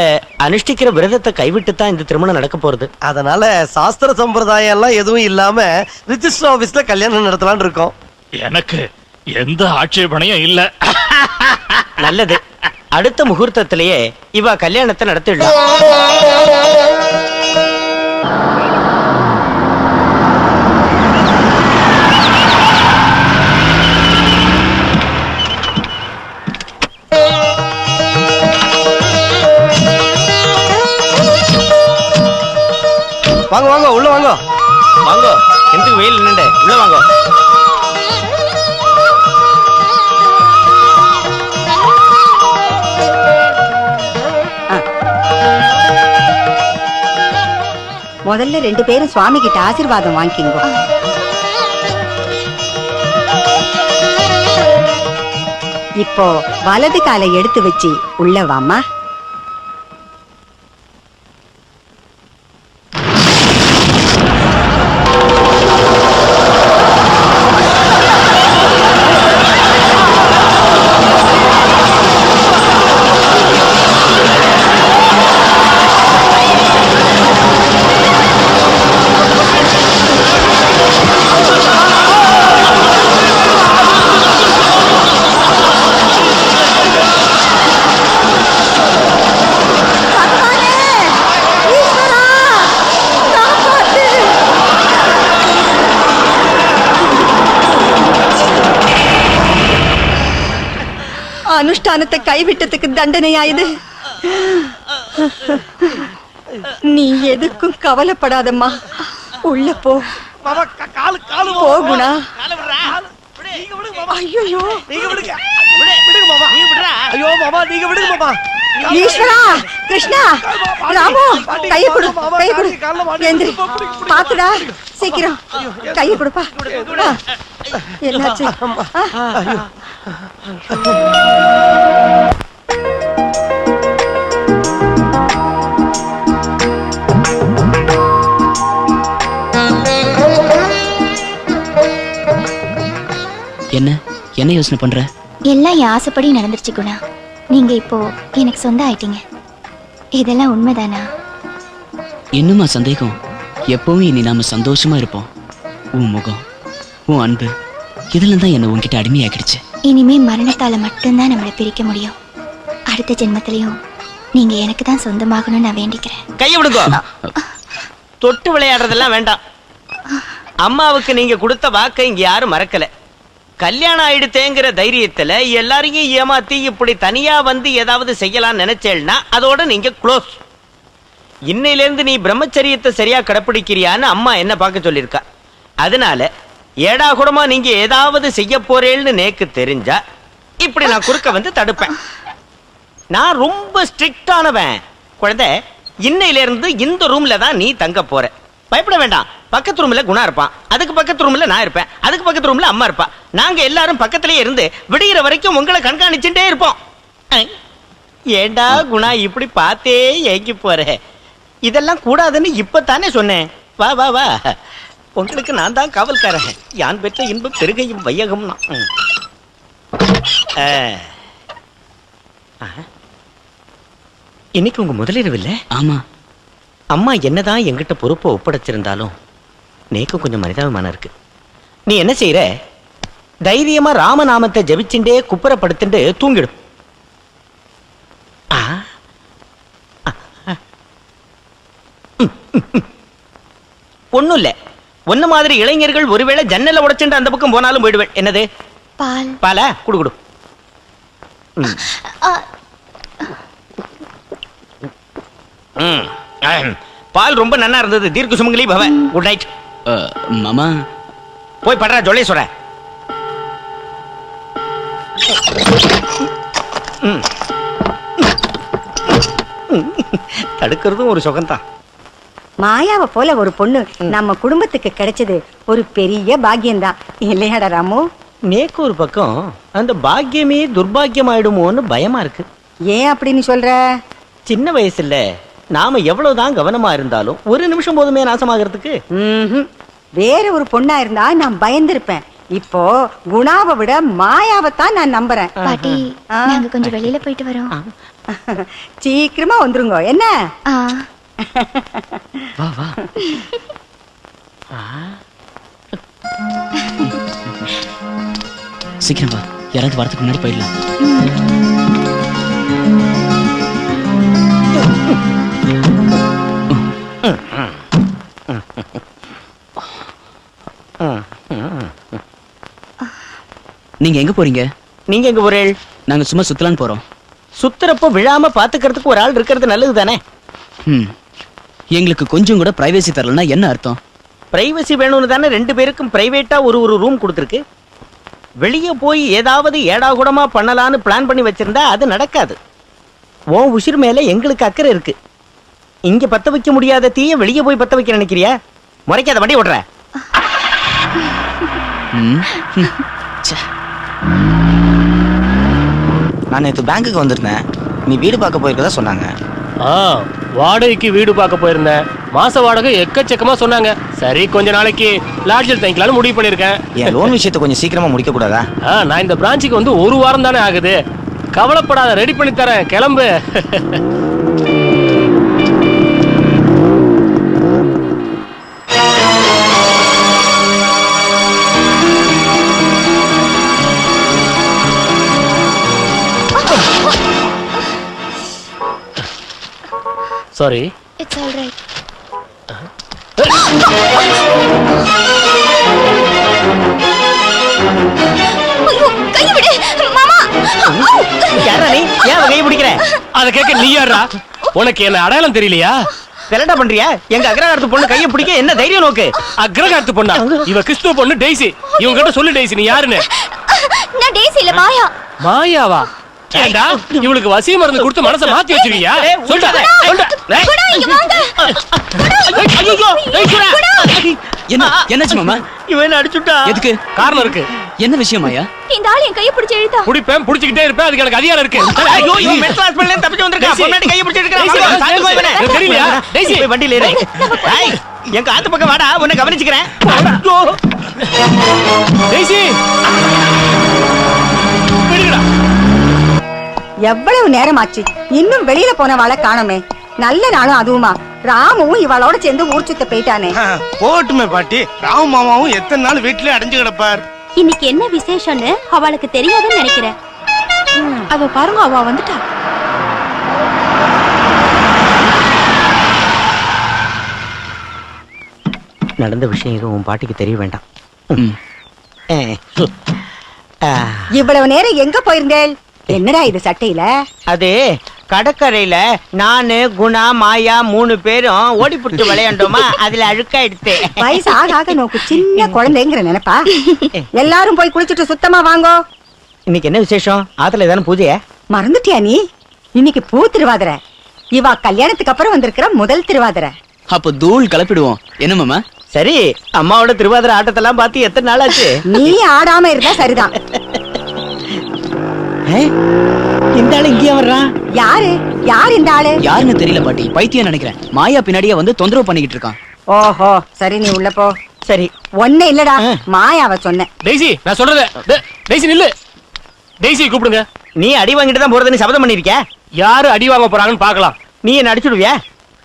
Speaker 7: அனுஷ்டிக்கிற விரதத்தை கைவிட்டு தான் இந்த திருமணம் நடக்க போறது.
Speaker 6: அதனால சாஸ்திர சம்பிரதாயம் எல்லாம் எதுவும் இல்லாம ரிஜிஸ்டர் ஆபீஸ்ல கல்யாணம் நடத்தலாம்னு இருக்கோம்.
Speaker 2: எனக்கு எந்த ஆட்சேபனையும் இல்ல.
Speaker 7: நல்லது. அடுத்த முகூர்த்தத்திலேயே இவ கல்யாணத்தை நடத்திடலாம்.
Speaker 6: வாங்க வாங்க, உள்ள வாங்க.
Speaker 7: வாங்க, எதுக்கு வெயில் நின்னுண்டு? உள்ள வாங்க.
Speaker 1: முதல்ல 2 பேரும் சுவாமி கிட்ட ஆசீர்வாதம் வாங்கிக்கோங்க. இப்போ வலது காலை எடுத்து வச்சு உள்ள வாமா. அனுஷ்டானத்தை கைவிட்டதுக்கு தண்டனையா இது? நீ எதுக்கும் கவலைப்படாதம்மா, உள்ள போ. போ குணா. ஐயோ ஈஸ்வரா, கிருஷ்ணா, ராமு, கையை கொடு, கையை கொடு. எந்திரி, பாத்துடா, சீக்கிரம் கையை கொடுப்பா. என்னாச்சு?
Speaker 10: என்ன என்ன யோசனை பண்ற?
Speaker 5: எல்லாம் என் ஆசைப்படி நடந்துருச்சு குணா. நீங்க இப்போ எனக்கு சொந்தம் ஆயிட்டீங்க. இதெல்லாம் உண்மைதானா?
Speaker 10: இன்னுமா சந்தேகம்? எப்பவும் இனி நாம சந்தோஷமா இருப்போம். உன் முகம், உன் அன்பு, இதெல்லாம் தான் என்ன உன்கிட்ட அடிமையாக்கிடுச்சு.
Speaker 5: இனிமே மரணத்தால மட்டும்தான் நம்மளை பிரிக்க முடியும். அடுத்த ஜென்மத்திலையும் நீங்க எனக்கு தான் சொந்தமாகணும்னு நான் வேண்டிக்கிறேன்.
Speaker 7: கையை விடுங்க. தொட்டு விளையாடுறதெல்லாம் வேண்டாம். அம்மாவுக்கு நீங்க கொடுத்த வாக்கை இங்க யாரும் மறக்கல. கல்யாணம் ஆயிடுத்தேங்கிற தைரியத்துல எல்லாரையும் ஏமாத்தி இப்படி தனியா வந்து ஏதாவது செய்யலாம் நினைச்சேன்னா அதோட நீங்க க்ளோஸ். இன்னையிலேருந்து நீ பிரம்மச்சரியத்தை சரியா கடைப்பிடிக்கிறியான்னு அம்மா என்ன பார்க்க சொல்லியிருக்கா. அதனால ஏடா கூடமா நீங்க ஏதாவது செய்ய போறேன்னு நேக்கு தெரிஞ்சா இப்படி நான் குறுக்க வந்து தடுப்பேன். நான் ரொம்ப ஸ்ட்ரிக்டானவன். குழந்தை, இன்னையிலிருந்து இந்த ரூம்ல தான் நீ தங்க போற. பயப்பட வேண்டாம். பக்கத்து ரூம்ல குணா இருப்பான், அதுக்கு பக்கத்து ரூம்ல நான் இருப்பேன், அதுக்கு பக்கத்து ரூம்ல அம்மா இருப்பா. நாங்க எல்லாரும் பக்கத்திலேயே இருந்து விடிகிற வரைக்கும் உங்களை கண்காணிச்சுட்டே இருப்போம். ஏண்டா குணா இப்படி பார்த்தே ஏங்கி போற? இதெல்லாம் கூடாதுன்னு இப்பத்தானே சொன்னேன். வா வா வா, உங்களுக்கு நான் தான் காவல்காரன். யான் பெற்ற இன்பம் பெருகையும் வையகம். இன்னைக்கு உங்க முதலிரவு இல்ல?
Speaker 10: ஆமா.
Speaker 7: அம்மா என்னதான் எங்கிட்ட பொறுப்பை ஒப்படைச்சிருந்தாலும் நேக்கும் கொஞ்சம் மனிதாபிமானம் இருக்கு. நீ என்ன செய்யற? தைரியமா ராமநாமத்தை ஜபிச்சுட்டே குப்புறப்படுத்திட்டு தூங்கிடும். ஒண்ணும் இல்ல. ஒன்னு மாதிரி இளைஞர்கள் ஒருவேளை ஜன்னல உடைச்சுட்டு அந்த பக்கம் போனாலும் போயிடுவேன். என்னது?
Speaker 5: பால்.
Speaker 7: பால குடு குடு. பால் ரொம்ப நன்னா இருந்தது. தீர்க்க சுமங்கலி பவ. Good night.
Speaker 10: மாமா
Speaker 7: போய் படுறா ஜொல்லே சொல்ற. தடுக்கிறதும் ஒரு சுகம்தான்.
Speaker 1: மாயாவை போல ஒரு பொண்ணு நம்ம குடும்பத்துக்கு கிடைச்சது ஒரு பெரிய பாக்கியம்தான் இல்லையாடா ராமு?
Speaker 7: நேக்கு ஒரு பக்கம் அந்த பாக்கியமே துர்பாக்கியம் ஆயிடுமோன்னு பயமா இருக்கு.
Speaker 1: ஏன் அப்படின்னு சொல்ற?
Speaker 7: சின்ன வயசுல நாம எவ்வளவுதான் கவனமா இருந்தாலும் ஒரு நிமிஷம் போதுமே நாசமாகிறதுக்கு.
Speaker 1: வேற ஒரு பொண்ணா இருந்தா நான் பயந்திருப்பேன். இப்போ குணாவை விட மாயாவைத்தான் நான் நம்புறேன்.
Speaker 5: பாட்டி, நாங்க கொஞ்சம் வெளியில போயிட்டு வரோம்.
Speaker 1: சீக்கிரமா வந்துருங்க. என்ன?
Speaker 10: வா வா. சீக்கிரம் வா, யாராவது வரதுக்கு முன்னாடி போயிடலாம். நீங்க எங்க போறீங்க?
Speaker 7: நீங்க எங்க போறீள்?
Speaker 10: நாங்க சும்மா சுத்தலான்னு போறோம்.
Speaker 7: சுத்துறப்ப விழாம பாத்துக்கிறதுக்கு ஒரு ஆள் இருக்கிறது நல்லது தானே?
Speaker 10: எங்களுக்கு கொஞ்சம் கூட பிரைவேசி தரலன்னா என்ன அர்த்தம்?
Speaker 7: பிரைவசி வேணும்னு தானே ரெண்டு பேருக்கும் பிரைவேட்டா ஒரு ஒரு ரூம் கொடுத்துருக்கு. வெளியே போய் ஏதாவது ஏடா கூடமா பண்ணலான்னு பிளான் பண்ணி வச்சிருந்தா அது நடக்காது. உன் உசிர் மேல எங்களுக்கு அக்கறை இருக்கு. இங்க பத்த வைக்க முடியாத தீய வெளியே போய் பத்த வைக்க நினைக்கிறியா? முறைக்காத வண்டி ஓடுற.
Speaker 12: நான் நேற்று பேங்க்குக்கு வந்திருந்தேன். நீ வீடு பார்க்க போயிருக்கதா சொன்னாங்க.
Speaker 7: வாடகைக்கு வீடு பார்க்க போயிருந்தேன். மாச வாடகை எக்கச்சக்கமா சொன்னாங்க. சரி கொஞ்ச நாளைக்கு லாட்ஜில் தங்கிக்கலாம்னு முடிவு பண்ணிருக்கேன்.
Speaker 12: என் லோன் விஷயத்தை கொஞ்சம் சீக்கிரமா முடிக்க கூடாதா?
Speaker 7: நான் இந்த பிரான்ச்சுக்கு வந்து 1 வாரம் தானே ஆகுது. கவலைப்படாத, ரெடி பண்ணி தரேன், கிளம்பு. சாரி.
Speaker 5: It's all right.
Speaker 11: கையை விடு மாமா.
Speaker 7: யாரா நீ? ஏன் கையை பிடிக்கிற? அத கேட்க நீ யாரா? உனக்கு என்ன அடையாளம் தெரியலையா?
Speaker 12: விளையாட பண்றியா? எங்க அக்ரஹாரத்து பொண்ணு கையை பிடிக்க என்ன தைரியம் நோக்கு?
Speaker 7: அக்ரஹாரத்து பொண்ணா? இவ கிறிஸ்துவ பொண்ணு டெய்சி. இவங்க கிட்ட சொல்லு டெய்சி நீ யாருன்னு.
Speaker 11: நான் டேசி இல்ல மாயா.
Speaker 7: மாயாவா? ஏண்டா இவளுக்கு வசி மருந்து கொடுத்து மனசை மாத்தி வச்சிருக்கியா? சொல்டா சொல்டா.
Speaker 11: குணா இங்க வாங்க.
Speaker 7: ஐயோ டேய் குணா.
Speaker 10: என்னாச்சு மாமா?
Speaker 12: இவன் அடிச்சுட்டா.
Speaker 10: எதுக்கு?
Speaker 7: காரணம் இருக்கு.
Speaker 10: என்ன விஷயமாயா?
Speaker 11: இந்த ஆள் என் கையை பிடிச்சு இழுத்தா.
Speaker 7: புடிப்பேன், புடிச்சிட்டே இருப்பேன். அதுக்கு எனக்கு அதிகாரம் இருக்கு.
Speaker 12: ஐயோ இவன் மென்டல் ஹாஸ்பிடல்ல தப்பிச்சு வந்திருக்கான். பொண்ணாடி கையை பிடிச்சு எடுக்கறான். சாத்து போய் இவனே.
Speaker 7: தெரியலையா? டேசி
Speaker 12: போய் வண்டியில ஏறு. டேய் எங்க ஆத்து பக்கம் வாடா, உன்னை கவனிச்சுக்கிறேன். ஐயோ
Speaker 7: டேசி விடுடா.
Speaker 1: எவ்வளவு நேரமாச்சு இன்னும் வெளியில போனவாளை காணோமே. நல்ல நாளும் அதுவுமா. ராமுவும் இவளோட சேர்ந்து ஊர் சுத்த போயிட்டானே.
Speaker 6: போட்டுமே பாட்டி, ராம மாமாவும் எத்தனை நாள் வீட்டுல அடைஞ்சு கிடப்பார்.
Speaker 11: இன்னைக்கு என்ன விசேஷம்னு அவளுக்கு தெரியாதுன்னு நினைக்கிறேன்.
Speaker 1: அவ பாருங்க, அவ வந்துட்டா.
Speaker 12: நடந்த விஷயம் எதுவும் உன் பாட்டிக்கு தெரிய வேண்டாம்.
Speaker 1: இவ்வளவு நேரம் எங்க போயிருந்தேள்? என்னடா இது சட்டையில?
Speaker 12: அது கடற்கரையில நானு குணா மாயா 3 பேரும் ஓடி புடிச்சு விளையாண்டோமா, அதுல அழுக்கா எடுத்து.
Speaker 1: வயசு ஆக ஆக நோக்கு சின்ன குழந்தைங்கிற நினைப்பா. எல்லாரும் போய் குளிச்சுட்டு சுத்தமா வாங்கோ.
Speaker 12: இன்னைக்கு என்ன விசேஷம்? ஆத்துல ஏதான பூஜையா?
Speaker 1: மறந்துட்டியா நீ? இன்னைக்கு பூ திருவாதிரை. இவா கல்யாணத்துக்கு அப்புறம் வந்திருக்கிற முதல் திருவாதிரை.
Speaker 10: அப்ப தூள் கலப்பிடுவோம். என்ன மாமா?
Speaker 12: சரி, அம்மாவோட திருவாதிரை ஆட்டத்தெல்லாம் பார்த்து எத்தனை நாள் ஆச்சு?
Speaker 1: நீ ஆடாம இருந்தா சரிதான்.
Speaker 12: இந்த ஆளு இங்கேயே வர்றான்.
Speaker 1: யாரு யார் இந்த ஆளு?
Speaker 10: யாருன்னு தெரியல பாட்டி, பைத்தியம் நினைக்கிறேன். மாயா பின்னாடியே வந்து தொந்தரவு பண்ணிக்கிட்டு இருக்கான்.
Speaker 1: ஓஹோ, சரி நீ உள்ள போ.
Speaker 12: சரி
Speaker 1: ஒண்ணே இல்லடா, மாயாவ சொன்னேன்.
Speaker 7: டெய்சி நான் சொல்றத டெய்சி நில்லு. டெய்சி கூப்பிடுங்க.
Speaker 12: நீ அடி வாங்கிட்டு தான் போறதுன்னு சபதம் பண்ணிருக்க.
Speaker 7: யாரு அடி வாங்க போறாங்கன்னு பாக்கலாம்.
Speaker 12: நீ என்ன அடிச்சுடுவியா?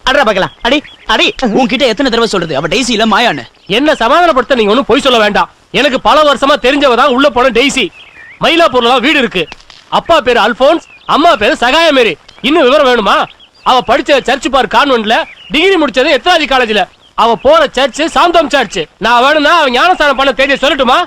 Speaker 12: அடடா பாக்கலாம். அடி அடி.
Speaker 10: உன்கிட்ட எத்தனை தடவை சொல்றது அவ டெய்சி இல்ல மாயான்னு?
Speaker 7: என்ன சமாதானப்படுத்த நீங்க ஒண்ணும் பொய் சொல்ல வேண்டாம். எனக்கு பல வருஷமா தெரிஞ்சவதான் உள்ள போன டெய்சி. மயிலாப்பூர்ல வீடு இருக்கு. அப்பா பேரு அல்போன்ஸ், அம்மா பேரு சகாயமேரி. இன்னும் விவரம் வேணுமா? அவ படிச்ச சர்ச் பார் கான்வென்ட்ல, டிகிரி முடிச்சது எத்ராஜி காலேஜ்ல. அவ போற சர்ச் சாந்தம் சர்ச். நான் வேணும்னா அவன் ஞானஸ்தானம் பண்ண தேதி சொல்லட்டுமா?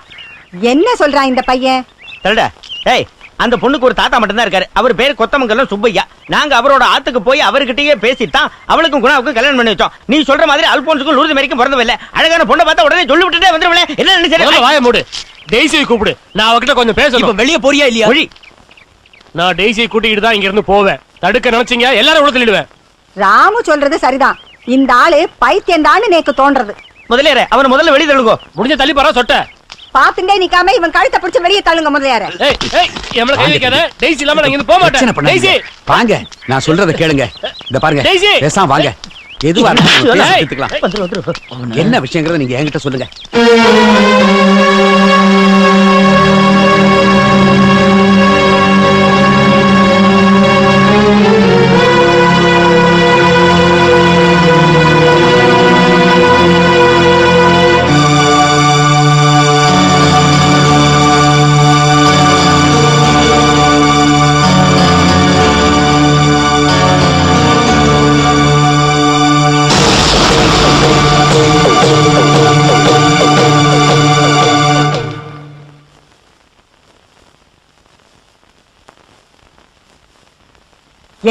Speaker 1: என்ன சொல்றான் இந்த பையன்?
Speaker 12: தரடா. டேய், அந்த பொண்ணுக்கு ஒரு தாத்தா மட்டும் தான் இருக்காரு. அவர் பேர் கொத்தமங்கலம் சுப்பையா. நாங்க அவரோட ஆத்துக்கு போய் அவர்கிட்டயே பேசித்தான் அவளுக்கும் குணாவுக்கும் கல்யாணம் பண்ணி வச்சோம். நீ சொல்ற மாதிரி அல்போன்ஸுக்கும் லூர்து மேரிக்கும் பிறந்தவில்லை. அழகான பொண்ணை பார்த்தா உடனே சொல்லி விட்டுட்டே வந்துருவல. என்ன நினைச்சேன்?
Speaker 7: வாய மூடு. டெய்சியை கூப்பிடு. நான் அவகிட்ட கொஞ்சம் பேசணும்.
Speaker 10: இப்ப வெளிய போறியா இல்லையா?
Speaker 12: மொழி.
Speaker 7: நான் டெய்சியை கூட்டிக்கிட்டு தான் இங்க இருந்து போவேன். தடுக்க நினைச்சீங்க எல்லாரும் உள்ள தள்ளிடுவேன்.
Speaker 1: ராமு சொல்றது சரிதான். இந்த ஆளு பைத்தியம் தான் எனக்கு தோன்றது.
Speaker 12: முதலியாரே, அவனை முதல்ல வெளியே தள்ளுங்க.
Speaker 7: முடிஞ்ச தள்ளி பாரா சொட்ட.
Speaker 1: பாத்துட்டே நிக்காம இவன் கழுத்தை பிடிச்சு வெளியே தள்ளுங்க முதலியார.
Speaker 7: ஏய் ஏய், எம்மள கை வைக்காத. டெய்சி இல்லாம நான் இங்க போக மாட்டேன். டெய்சி
Speaker 4: வாங்க, நான் சொல்றத கேளுங்க. இந்த பாருங்க,
Speaker 7: டெய்சி.
Speaker 4: பேசாம வாங்க. எதுவா இருந்தாலும்
Speaker 7: ஏய்.
Speaker 4: எடுத்துக்கலாம். என்ன விஷயங்கறத நீங்க என்கிட்ட சொல்லுங்க.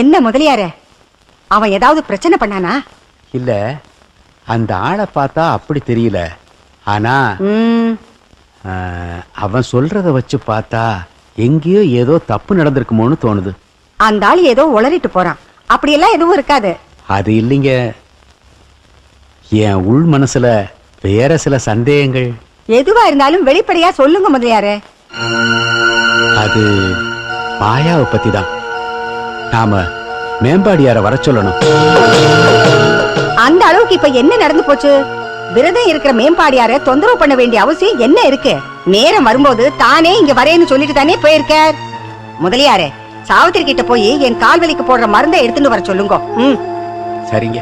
Speaker 1: என்ன முதலியார, அவன் ஏதாவது பிரச்சனை பண்ணானா?
Speaker 4: இல்ல, அந்த ஆளை பார்த்தா அப்படி தெரியல. ஆனா அவன் சொல்றத வச்சு பார்த்தா எங்கேயோ ஏதோ தப்பு நடந்திருக்குமோன்னு தோணுது.
Speaker 1: அந்த ஆள் ஏதோ உளறிட்டு போறான். அப்படியெல்லாம் எதுவும் இருக்காது.
Speaker 4: அது இல்லைங்க, என் உள் மனசுல வேற சில சந்தேகங்கள்.
Speaker 1: எதுவா இருந்தாலும் வெளிப்படையா சொல்லுங்க முதலியாரே.
Speaker 4: அது மாயாவை பத்தி தான். நாம மேம்பாடியார வர சொல்லணும்.
Speaker 1: அந்த அளவுக்கு இப்ப என்ன நடந்து போச்சு? விரதம் இருக்கிற மேம்பாடியார தொந்தரவு பண்ண வேண்டிய அவசியம் என்ன இருக்கு? நேரம் வரும்போது தானே இங்க வரேன்னு சொல்லிட்டு தானே போயிருக்கார். முதலியாரே, சாவித்திரி கிட்ட போய் என் கால் வலிக்கு போடுற மருந்தை எடுத்துட்டு வர சொல்லுங்க.
Speaker 4: சரிங்க.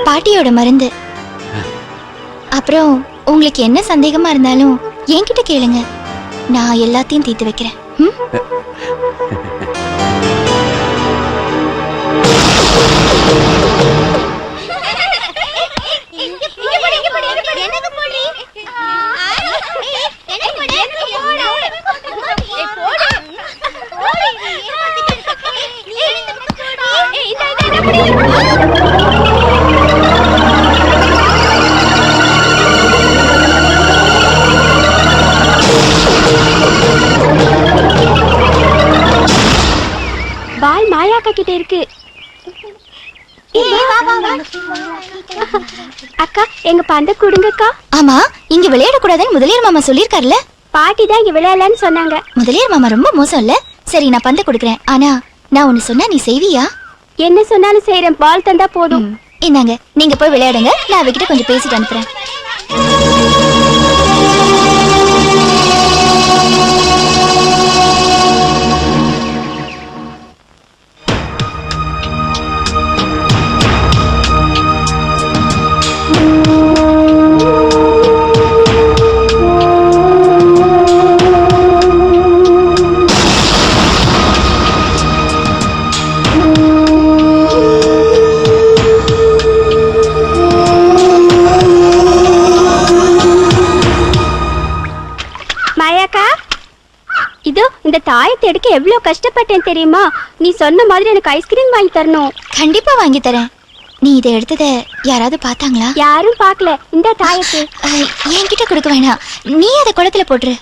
Speaker 5: பாட்டியோட மருந்து. அப்புறம் உங்களுக்கு என்ன சந்தேகமா இருந்தாலும் என்கிட்ட கேளுங்க, நான் எல்லாத்தையும் தீர்த்து வைக்கிறேன்.
Speaker 11: பால் மாயாக்கா கிட்ட இருக்கு. அக்கா, எங்க பந்த கொடுங்கக்கா.
Speaker 5: ஆமா, இங்க விளையாடக்கூடாதுன்னு முதலியார் மாமா சொல்லிருக்காருல்ல.
Speaker 11: பாட்டி தான் இங்க விளையாடலான்னு சொன்னாங்க.
Speaker 5: முதலியார் மாமா ரொம்ப மோசம் இல்ல. சரி, நான் பந்த கொடுக்குறேன். ஆனா நான் ஒண்ணு சொன்னா நீ செய்வியா?
Speaker 11: என்ன சொன்னாலும் செய்யறேன், பால் தந்தா போதும்.
Speaker 5: இந்தாங்க, நீங்க போய் விளையாடுங்க. நான் அவகிட்ட கொஞ்சம் பேசிட்டு அனுப்புறேன்.
Speaker 11: இந்த தாயத்தை எடுக்க எவ்வளவு கஷ்டப்பட்டேன் தெரியுமா? நீ சொன்ன மாதிரி எனக்கு ஐஸ்கிரீம் வாங்கி தரணும்.
Speaker 5: கண்டிப்பா வாங்கி தரேன். நீ இதை எடுத்தத யாராவது பார்த்தாங்களா?
Speaker 11: யாரும் பார்க்கல. இந்த தாயத்தை
Speaker 5: என்கிட்ட கொடுக்க வேணாம், நீ அதை குளத்துல போட்டுரு.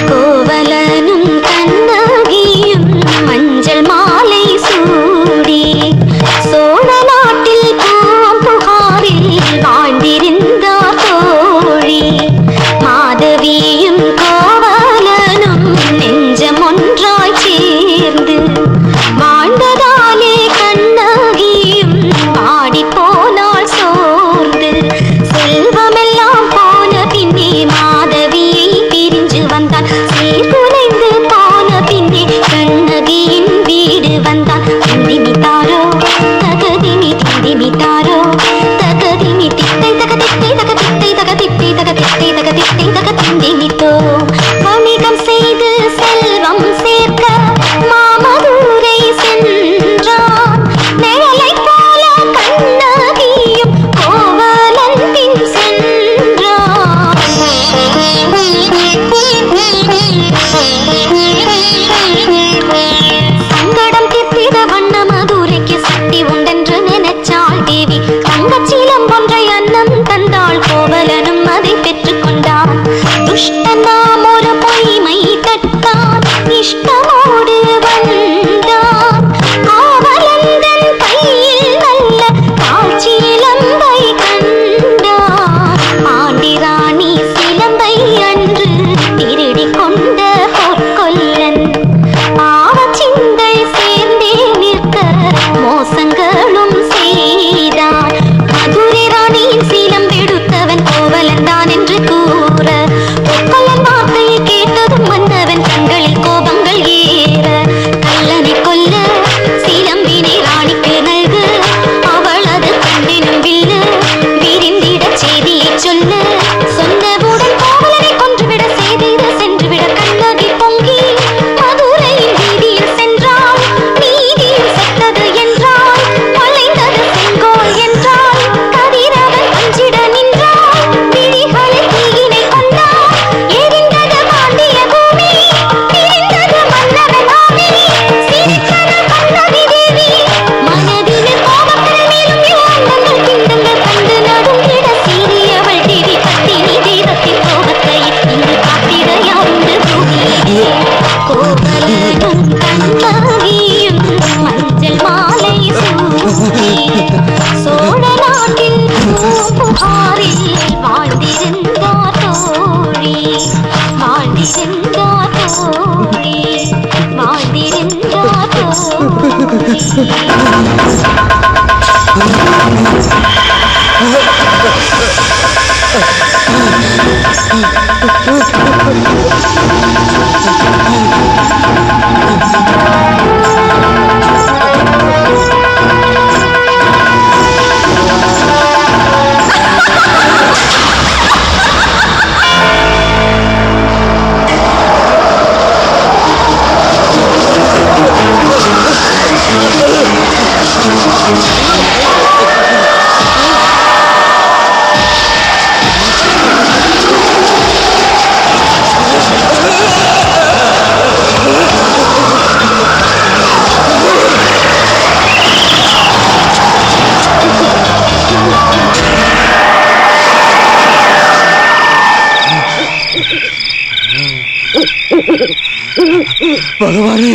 Speaker 13: கோவலனும் கண்ணகியும் மஞ்சள் மாலை சூடி சோழ நாட்டில் பூம்புகாரில் வாழ்ந்திருந்தார் தோழி. மாதவியும் கோவலனும் நெஞ்சம் ஒன்றாய் சேர்ந்து வாழ்ந்ததாலே கண்ணகியும் பாடி போனாள் சோர்ந்து.
Speaker 7: பகவானே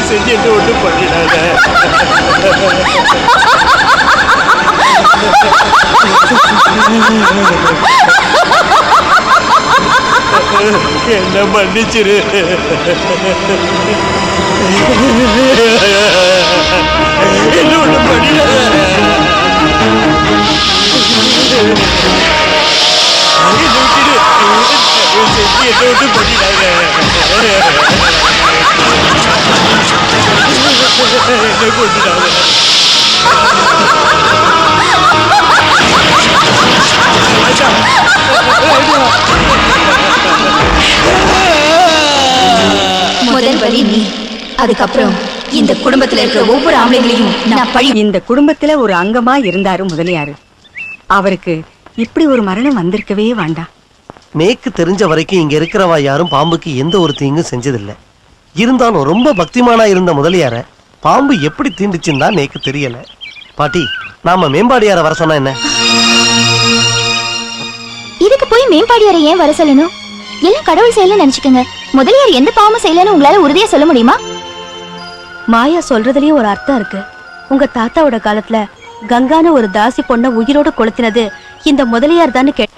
Speaker 7: செஞ்சு என்ன ஒன்றும் பண்ணிடாத. என்ன மன்னிச்சிரு. என்ன ஒன்றும் பண்ணிடாத. செஞ்சு என்ன ஒன்றும் பண்ணிடாத. என்ன கொண்டுடாத.
Speaker 1: முதல் வழி நீ, அதுக்கப்புறம் இந்த குடும்பத்துல இருக்கிற ஒவ்வொரு ஆம்பளைங்களையும் நான் பழி. இந்த குடும்பத்துல ஒரு அங்கமா இருந்தாரு முதலியாரு. அவருக்கு இப்படி ஒரு மரணம் வந்திருக்கவே வேண்டாம்.
Speaker 6: நேக்கு தெரிஞ்ச வரைக்கும் இங்க இருக்கிறவா யாரும் பாம்புக்கு எந்த ஒரு தீங்கும் செஞ்சதில்லை. இருந்தாலும் ரொம்ப பக்திமானா இருந்த முதலியார பாம்பு எப்படி தீண்டுச்சுன்னு தான் நேக்கு தெரியல. பாட்டி, நாம மேம்பாடியார வர சொன்னா என்ன?
Speaker 5: இதுக்கு போய் மேம்பாடியாரை ஏன் வர சொல்லணும்? எல்லாம் கடவுள் செயல்னு நினைச்சுக்கோங்க. முதலியார் எந்த பாவமும் செய்யலன்னு உங்களால உறுதியா சொல்ல முடியுமா?
Speaker 1: மாயா சொல்றதுலயும் ஒரு அர்த்தம் இருக்கு. உங்க தாத்தாவோட காலத்துல கங்கான ஒரு தாசி பொண்ண உயிரோட கொளுத்தினது இந்த முதலியார் தான்னு கேட்ட.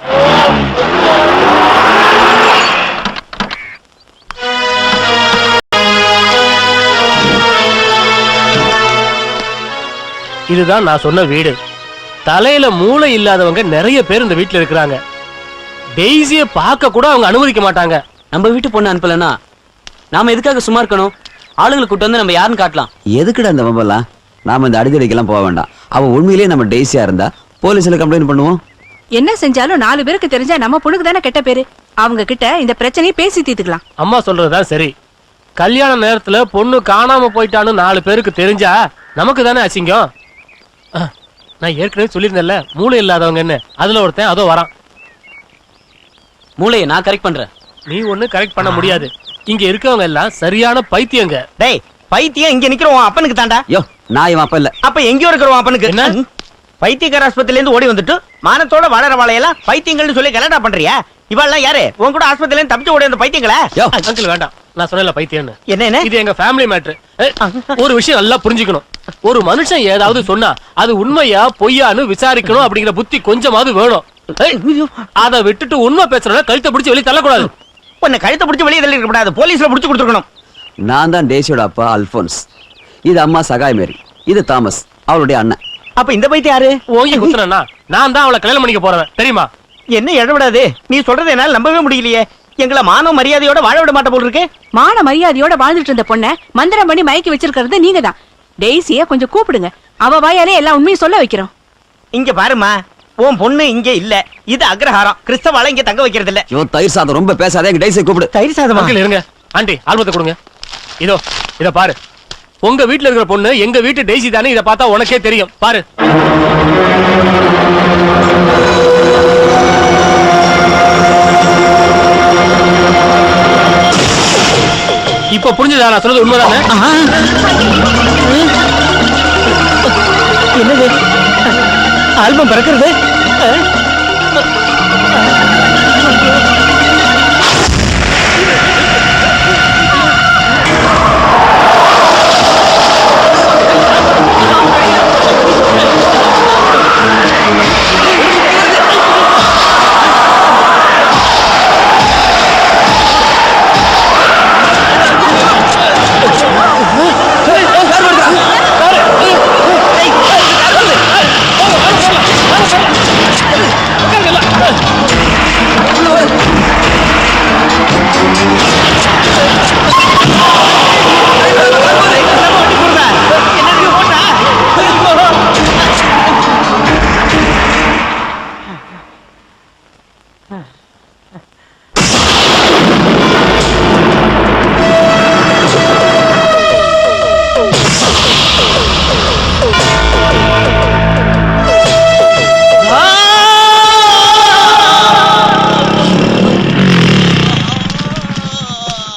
Speaker 7: இதுதான் நான் சொன்ன வீடு. தலையில மூளை இல்லாதவங்க நிறைய பேர் இந்த வீட்டுல இருக்கிறாங்க. டெய்ஸிய பார்க்க கூட அவங்க அனுமதிக்க மாட்டாங்க.
Speaker 9: நம்ம வீட்டு பொண்ணு அனுப்பலன்னா நாம எதுக்காக சும்மா இருக்கணும்? ஆளுங்களை கூட்டு வந்து நம்ம யாருன்னு காட்டலாம்.
Speaker 10: எதுக்குடா இந்த மொபைலாம்? நாம இந்த அடிதடிக்கெல்லாம் போக வேண்டாம். அவ உண்மையிலேயே நம்ம டெய்ஸியா இருந்தா போலீஸ்ல கம்ப்ளைண்ட் பண்ணுவோம்.
Speaker 1: என்ன செஞ்சாலும் 4 பேருக்கு தெரிஞ்சா நம்ம பொண்ணுக்கு தானே கெட்ட பேரு. அவங்க கிட்ட இந்த பிரச்சனையை பேசி தீர்த்துக்கலாம்.
Speaker 7: அம்மா சொல்றதுதான் சரி. கல்யாண நேரத்துல பொண்ணு காணாம போயிட்டான்னு 4 பேருக்கு தெரிஞ்சா நமக்கு தானே அசிங்கம். நான் ஏற்கனவே சொல்லியிருந்தேன்ல, மூளை இல்லாதவங்க என்ன, அதுல ஒருத்தன் அதோ வரான்.
Speaker 9: மூளையை நான் கரெக்ட் பண்றேன்.
Speaker 7: நீ ஒண்ணு கரெக்ட் பண்ண முடியாது. இங்க இருக்கவங்க எல்லாம் சரியான பைத்தியங்க.
Speaker 12: டேய், பைத்தியம் இங்க நிக்கிறோம் அப்பனுக்கு தாண்டா.
Speaker 10: யோ, நான் இவன் அப்ப இல்ல.
Speaker 12: அப்ப எங்கயோ இருக்கிறோம் அப்பனுக்கு
Speaker 7: என்ன?
Speaker 12: பைத்தியக்கார ஆஸ்பத்திரியில இருந்து ஓடி வந்துட்டு மானத்தோட வளர வாழையெல்லாம் பைத்தியங்கள்னு சொல்லி கல்யாணம் பண்றியா? இவெல்லாம் யாரு? உன் கூட ஆஸ்பத்திரியில இருந்து தப்பிச்சு ஓடி வந்த பைத்தியங்களா?
Speaker 10: யோ,
Speaker 7: அங்கிள் வேண்டாம். நான் சொன்னல பைத்தியம்னு.
Speaker 12: என்ன
Speaker 7: இது எங்க ஃபேமிலி மேட்டர். ஒரு விஷயம் நல்லா புரிஞ்சுக்கணும். ஒரு மனுஷன் ஏதாவது சொன்னா அது உண்மையா பொய்யான்னு விசாரிக்கணும் அப்படிங்கிற புத்தி கொஞ்சமாவது வேணும். அதை விட்டுட்டு உண்மை பேசுறத கழுத்தை பிடிச்சி வெளியே தள்ளக்கூடாது.
Speaker 12: உன்னை கழுத்தை பிடிச்சி வெளியே தள்ளி இருக்க கூடாது, போலீஸ்ல பிடிச்சு கொடுத்துருக்கணும்.
Speaker 10: நான் தான் டேசியோட அப்பா அல்போன்ஸ். இது அம்மா சகாய் மேரி. இது தாமஸ், அவளுடைய அண்ணன்.
Speaker 12: அப்ப இந்த பைத்தியம் யாரு?
Speaker 7: ஓங்கி குத்துறேன்னா நான் தான் அவளை கல்யாணம் பண்ணிக்க போறேன், தெரியுமா?
Speaker 12: என்ன இடவிடாது? நீ சொல்றது என்னால நம்பவே முடியலையே. எங்களை மான மரியாதையோட வாழ விட மாட்ட போல் இருக்கு.
Speaker 1: மான மரியாதையோட வாழ்ந்துட்டு இருந்த பொண்ண மந்திரம் பண்ணி மயக்கி வச்சிருக்கிறது நீங்க தான். டெய்ஸிய கொஞ்சம் கூப்பிடுங்க, அவ வாயாலே எல்லா உண்மையும் சொல்ல வைக்கிறோம்.
Speaker 12: இங்க பாருமா, உன் பொண்ணு இங்க இல்ல. இது அக்ரஹாரம். கிறிஸ்தவால இங்க தங்க வைக்கிறது இல்ல.
Speaker 10: இவன் தயிர் சாதம் ரொம்ப பேசாதே, எங்க டைஸை கூப்பிடு.
Speaker 12: தயிர் சாதமா?
Speaker 14: அங்கிள் இருங்க. ஆண்டி ஆல்பத்தை கொடுங்க. இத பாரு. உங்க வீட்ல இருக்கிற பொண்ணு எங்க வீட்டு டெய்ஸி தானே. இத பார்த்தா உனக்கே தெரியும். பாரு. இப்ப புரிஞ்சுதா நான் சொல்றது உண்மைதானே?
Speaker 12: என்னது ஆல்பம் பறக்கிறது?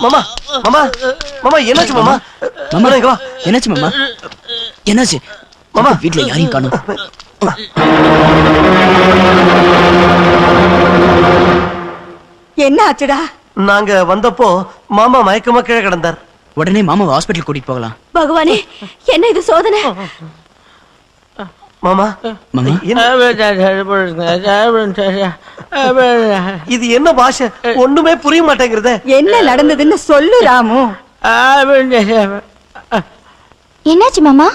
Speaker 6: மாமா மாமா மாமா என்னாச்சு மாமா?
Speaker 10: மாமா
Speaker 6: இங்க வா.
Speaker 10: என்னாச்சு மாமா? என்னாச்சு
Speaker 6: மாமா
Speaker 10: வீட்ல யாரையும் காணோம்.
Speaker 1: என்ன ஆச்சுடா?
Speaker 6: நாங்க வந்தப்போ மாமா மயக்கமா கீழே கிடந்தார்.
Speaker 10: உடனே மாமாவை ஹாஸ்பிட்டல் கூட்டிட்டு போகலாம்.
Speaker 11: பகவானே, என்ன இது சோதனை?
Speaker 6: மாமா
Speaker 10: மாமா
Speaker 6: இது என்ன பாஷை? ஒண்ணுமே புரிய மாட்டேங்கிறதே.
Speaker 1: என்ன நடந்ததுன்னு சொல்லு ராமு.
Speaker 5: என்னாச்சு மாமா?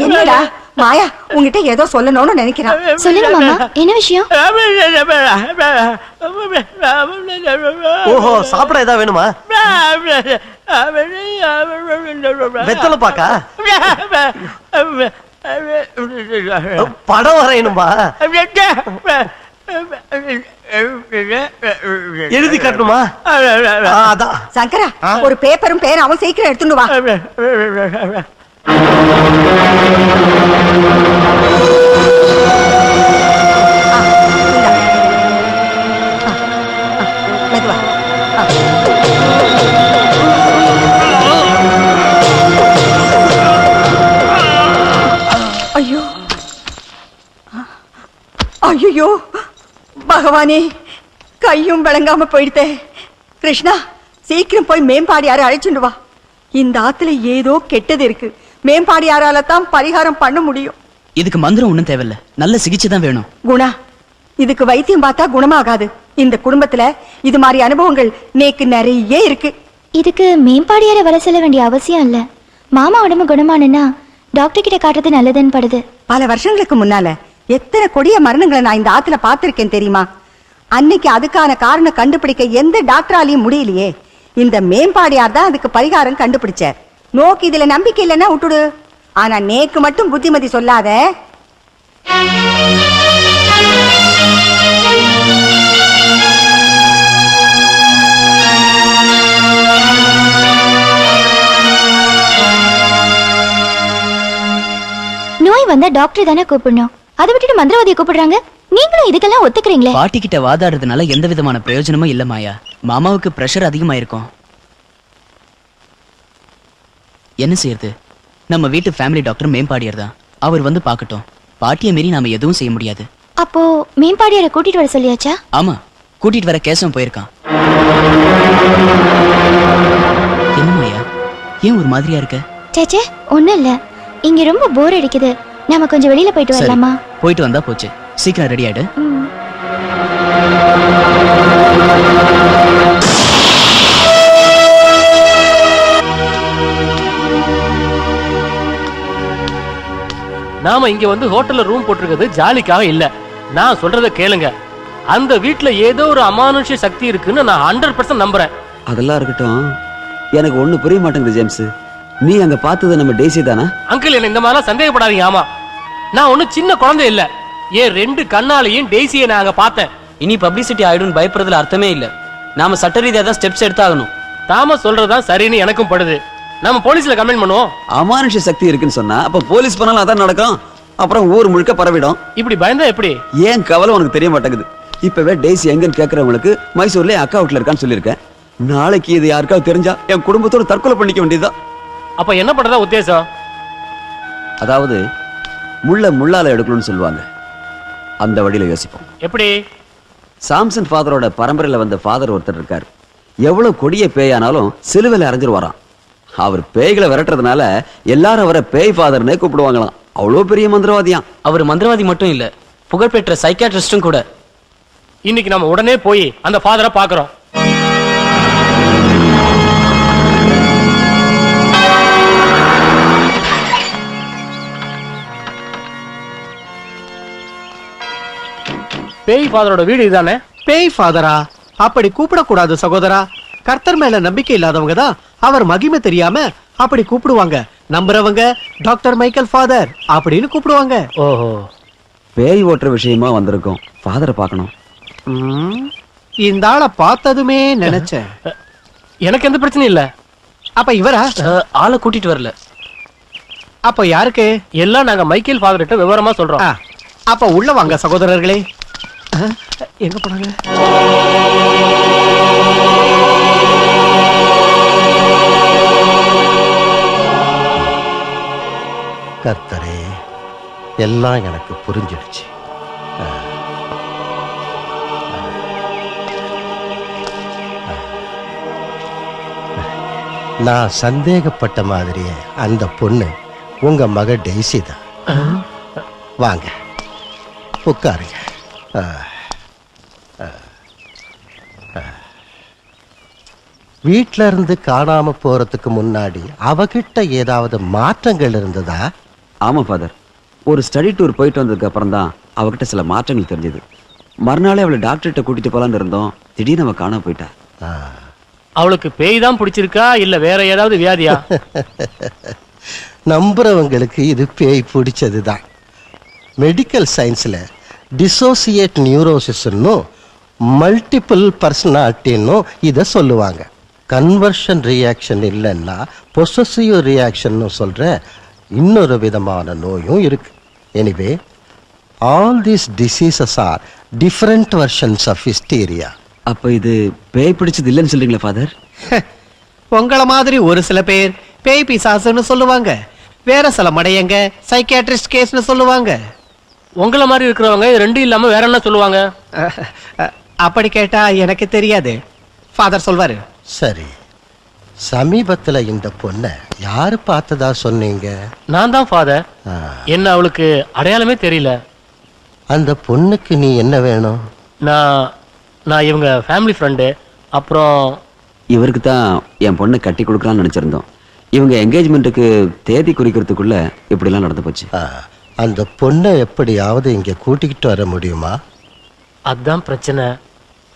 Speaker 1: என்னடா மாயா உங்ககிட்ட ஏதோ சொல்லணும்னு நினைக்கிறான்.
Speaker 5: சொல்லுங்க மாமா, என்ன விஷயம்?
Speaker 6: ஓஹோ, சாப்பிட ஏதாவது வேணுமா? வெத்தலை பாக்கா? படம் வரையணுமா? எழுதி காட்டணுமா? அதான்.
Speaker 1: சங்கரா, ஒரு பேப்பரும் பேனாவும் சீக்கிரம் எடுத்துட்டு வா. மெதுவா. ஐயோ ஐயோ பகவானே, கையும் விளங்காம போயிடுதே. கிருஷ்ணா, சீக்கிரம் போய் மேம்பாடியார அழைச்சுண்டு வா. இந்த ஆத்துல ஏதோ கெட்டது இருக்கு. மேம்பாடியாரால தான் பரிகாரம் பண்ண முடியும்.
Speaker 10: இதுக்கு மந்திரம் ஒண்ணும் தேவையில்ல, நல்ல சிகிச்சை தான் வேணும்.
Speaker 1: குணா, இதுக்கு வைத்தியம் பார்த்தா குணமாகாது. இந்த குடும்பத்துல இது மாதிரி அனுபவங்கள் நேக்கு நிறைய இருக்கு.
Speaker 5: இதுக்கு மேம்பாடியார வர செல்ல வேண்டிய அவசியம் இல்ல. மாமா உடம்பு குணமானுன்னா டாக்டர் கிட்ட காட்டுறது நல்லதுன்னு படுது.
Speaker 1: பல வருஷங்களுக்கு முன்னால எத்தனை கொடிய மரணங்களை நான் இந்த ஆத்துல பார்த்திருக்கேன் தெரியுமா? அன்னைக்கு அதுக்கான காரணம் கண்டுபிடிக்க எந்த டாக்டராலையும் முடியலையே. இந்த மேம்பாடியார் தான் அதுக்கு பரிகாரம் கண்டுபிடிச்சார். நோக்கு இதுல நம்பிக்கை இல்லைன்னா விட்டுடு. ஆனா நேக்கு மட்டும் புத்திமதி சொல்லாத.
Speaker 5: நோய் வந்தா டாக்டர் தானே கூப்பிடணும். அதை விட்டுட்டு மந்திரவாதியை கூப்பிடுறாங்க. நீங்களும் இதுக்கெல்லாம் ஒத்துக்கிறீங்களே?
Speaker 10: பாட்டி கிட்ட வாதாடுறதுனால எந்த விதமான பிரயோஜனமும் இல்ல மாயா. மாமாவுக்கு பிரஷர் அதிகமாயிருக்கும். என்ன செய்யறது? நம்ம வீட்டு ஃபேமிலி டாக்டர் மேம்பாடியார் தான். அவர் வந்து பார்க்கட்டும். பாட்டியை மீறி நாம எதுவும் செய்ய முடியாது.
Speaker 5: அப்போ மேம்பாடியாரை கூட்டிட்டு வர சொல்லியாச்சா?
Speaker 10: ஆமா, கூட்டிட்டு வர கேசவன் போயிருக்கான். என்ன மாயா, ஏன் ஒரு மாதிரியா இருக்க?
Speaker 5: சேச்சே, ஒண்ணும் இல்ல. இங்க ரொம்ப போர் அடிக்குது. நாம கொஞ்சம் வெளியில போயிட்டு வரலாமா?
Speaker 10: போயிட்டு வந்தா போச்சு. சீக்கிரம் ரெடி ஆயிடு.
Speaker 14: நாம இங்க வந்து ஹோட்டல்ல ரூம் போட்டிருக்கிறது ஜாலிக்காக இல்ல. நான் சொல்றத கேளுங்க. அந்த வீட்டுல ஏதோ ஒரு அமானுஷ்ய சக்தி இருக்குன்னு நான் 100% நம்புறேன்.
Speaker 10: அதெல்லாம் இருக்கட்டும், எனக்கு ஒண்ணு புரிய மாட்டேங்குது ஜேம்ஸ். நீ அங்க பார்த்தது நம்ம டெய்ஸி தானா?
Speaker 14: அங்கிள் என்ன இந்த மாதிரிலாம் சந்தேகப்படாதீங்க. ஆமா, நான் ஒன்னும் சின்ன குழந்தை இல்ல. ஏன் 2 கண்ணாலையும் டெய்ஸியை நான் அங்க பார்த்தேன்.
Speaker 9: இனி பப்ளிசிட்டி ஆயிடும் பயப்படுறதுல அர்த்தமே இல்ல. நாம சட்ட ரீதியா தான் ஸ்டெப்ஸ் எடுத்தாகணும்.
Speaker 14: தாமஸ் சொல்றதுதான் சரின்னு எனக்கும் படுது. நம்ம போலீஸ்ல கம்ப்ளைண்ட் பண்ணுவோம்.
Speaker 10: அமானுஷ சக்தி இருக்குன்னு சொன்னா அப்ப போலீஸ் பண்ணாலும் அதான் நடக்கும். அப்புறம் ஊர் முழுக்க பரவிடும்.
Speaker 14: இப்படி பயந்தா எப்படி?
Speaker 10: ஏன் கவலை உனக்கு தெரிய மாட்டேங்குது. இப்பவே டெய்ஸி எங்கன்னு கேட்கறவங்களுக்கு மைசூர்ல அக்கா வீட்டுல இருக்கான்னு சொல்லியிருக்கேன். நாளைக்கு இது யாருக்காவது தெரிஞ்சா என் குடும்பத்தோட தற்கொலை பண்ணிக்க வேண்டியதுதான்.
Speaker 14: அப்ப என்ன பண்றதா உத்தேசம்?
Speaker 10: அதாவது முள்ளால எடுக்கணும்னு சொல்லுவாங்க. அந்த வழியில யோசிப்போம்.
Speaker 14: எப்படி?
Speaker 10: சாம்சன் ஃபாதரோட பரம்பரையில வந்த ஃபாதர் ஒருத்தர் இருக்காரு. எவ்வளவு கொடிய பேயானாலும் சிலுவையில அரைஞ்சிருவாராம். அவர் பேய்களை விரட்டுறதுனால எல்லாரும் அவரை பேய் ஃபாதர்னே கூப்பிடுவாங்களாம். அவ்வளவு பெரிய மந்திரவாதியாம்.
Speaker 9: அவர் மந்திரவாதி மட்டும் இல்ல, புகழ்பெற்ற சைக்காட்ரிஸ்டும் கூட.
Speaker 14: இன்னைக்கு நம்ம உடனே போய் அந்த ஃபாதரை பார்க்கறோம். பேய் ஃபாதரோட வீடு இதுதானே?
Speaker 3: பேய் ஃபாதரா? அப்படி கூப்பிடக்கூடாது சகோதரா. கர்த்தர் மேல நம்பிக்கை இல்லாதவங்க தான் அவர் மகிமை தெரியாம அப்படி கூப்பிடுவாங்க. நம்புறவங்க டாக்டர் மைக்கேல் ஃபாதர் அப்படின்னு கூப்பிடுவாங்க.
Speaker 14: ஓஹோ,
Speaker 10: பேய் ஓட்டுற விஷயமா வந்திருக்கோம். ஃபாதரை பார்க்கணும்.
Speaker 3: இந்த ஆளை பார்த்ததுமே நினைச்சேன்.
Speaker 14: எனக்கு எந்த பிரச்சனையும் இல்ல.
Speaker 3: அப்ப இவரா?
Speaker 9: ஆளை கூட்டிட்டு வரல.
Speaker 3: அப்ப யாருக்கு?
Speaker 14: எல்லாம் நாங்க மைக்கேல் ஃபாதர் கிட்ட விவரமா சொல்றோம்.
Speaker 3: அப்ப உள்ள வாங்க சகோதரர்களே. எங்க போனாங்க?
Speaker 15: கர்த்தரே, எல்லாம் எனக்கு புரிஞ்சிடுச்சு. நான் சந்தேகப்பட்ட மாதிரியே அந்த பொண்ணு உங்க மக டெய்ஸி தான். வாங்க உட்காருங்க. வீட்ல இருந்து காணாம போறதுக்கு முன்னாடி அவகிட்ட ஏதாவது மாற்றங்கள் இருந்ததா?
Speaker 10: ஆமா ஃபாதர், ஒரு ஸ்டடி டூர் போயிட்டு வந்ததுக்கு அப்புறம் தான் அவகிட்ட சில மாற்றங்கள் தெரிஞ்சது. மறுநாளே அவளை டாக்டர்கிட்ட கூட்டிட்டு போலான்னு இருந்தோம். திடீர்னு அவ காணாம போயிட்டா.
Speaker 14: அவளுக்கு பேய் தான் பிடிச்சிருக்கா இல்ல வேற ஏதாவது வியாதியா?
Speaker 15: நம்புறவங்களுக்கு இது பேய் பிடிச்சதுதான். மெடிக்கல் சயின்ஸ்ல டிசோசியேட் நியூரோசிஸ்ன்னு மல்டிபிள் பர்சனாலிட்டின்னு இதை சொல்லுவாங்க. கன்வர்ஷன் ரியாக்ஷன் இல்லைன்னா பொசசிவ் ரியாக்ஷன் சொல்ற இன்னொரு விதமான நோயும் இருக்கு. Anyway all these diseases are different versions of hysteria.
Speaker 10: அப்ப இது பேய் பிடிச்சது இல்லைன்னு சொல்றீங்களா ஃபாதர்?
Speaker 3: உங்களை மாதிரி ஒரு சில பேர் பேய் பிசாசுன்னு சொல்லுவாங்க. வேற சில மடையங்க சைக்கியாட்ரிஸ்ட் கேஸ்னு சொல்லுவாங்க.
Speaker 14: உங்களை மாதிரி இருக்கிறவங்க ரெண்டு இல்லாம வேற என்ன சொல்லுவாங்க?
Speaker 3: அப்படி கேட்டா எனக்கு தெரியாது. ஃபாதர் சொல்வாரு.
Speaker 15: சரி, சமீபத்துல இந்த பொண்ணை யாரு பார்த்ததா சொன்னீங்க?
Speaker 14: நான் தான் ஃபாதர். என்ன அவளுக்கு அடையாளமே தெரியல.
Speaker 15: அந்த பொண்ணுக்கு நீ என்ன வேணும்?
Speaker 14: நான் இவங்க ஃபேமிலி ஃப்ரெண்டு. அப்புறம்
Speaker 10: இவருக்கு தான் என் பொண்ணை கட்டி கொடுக்கலாம்னு நினைச்சிருந்தோம். இவங்க என்கேஜ்மெண்ட்டுக்கு தேதி குறிக்கிறதுக்குள்ள இப்படிலாம் நடந்து போச்சு.
Speaker 15: அந்த பொண்ணை எப்படியாவது இங்க கூட்டிக்கிட்டு வர முடியுமா?
Speaker 14: அதுதான் பிரச்சனை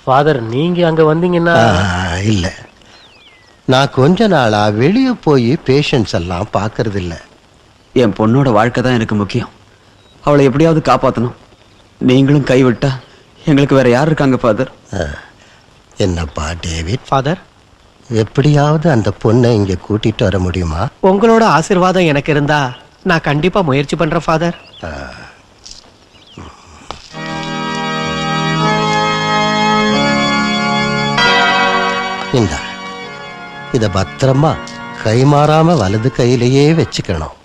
Speaker 14: ஃபாதர். நீங்க அங்க வந்தீங்கன்னா?
Speaker 15: இல்ல, நான் கொஞ்ச நாளா வெளியே போய் பேஷண்ட்ஸ் எல்லாம் பார்க்கறது இல்ல.
Speaker 10: என் பொண்ணோட வாழ்க்கை தான் எனக்கு முக்கியம். அவளை எப்படியாவது காப்பாற்றணும். நீங்களும் கைவிட்டா எங்களுக்கு வேற யார் இருக்காங்க ஃபாதர்?
Speaker 15: என்னப்பா டேவிட்?
Speaker 3: ஃபாதர்,
Speaker 15: எப்படியாவது அந்த பொண்ணை இங்க கூட்டிட்டு வர முடியுமா?
Speaker 3: உங்களோட ஆசீர்வாதம் எனக்கு இருந்தா நான் கண்டிப்பா முயற்சி பண்றேன் ஃபாதர்.
Speaker 15: இந்தா, இத பத்திரமா கை மாறாம வலது கையிலேயே வச்சுக்கணும்.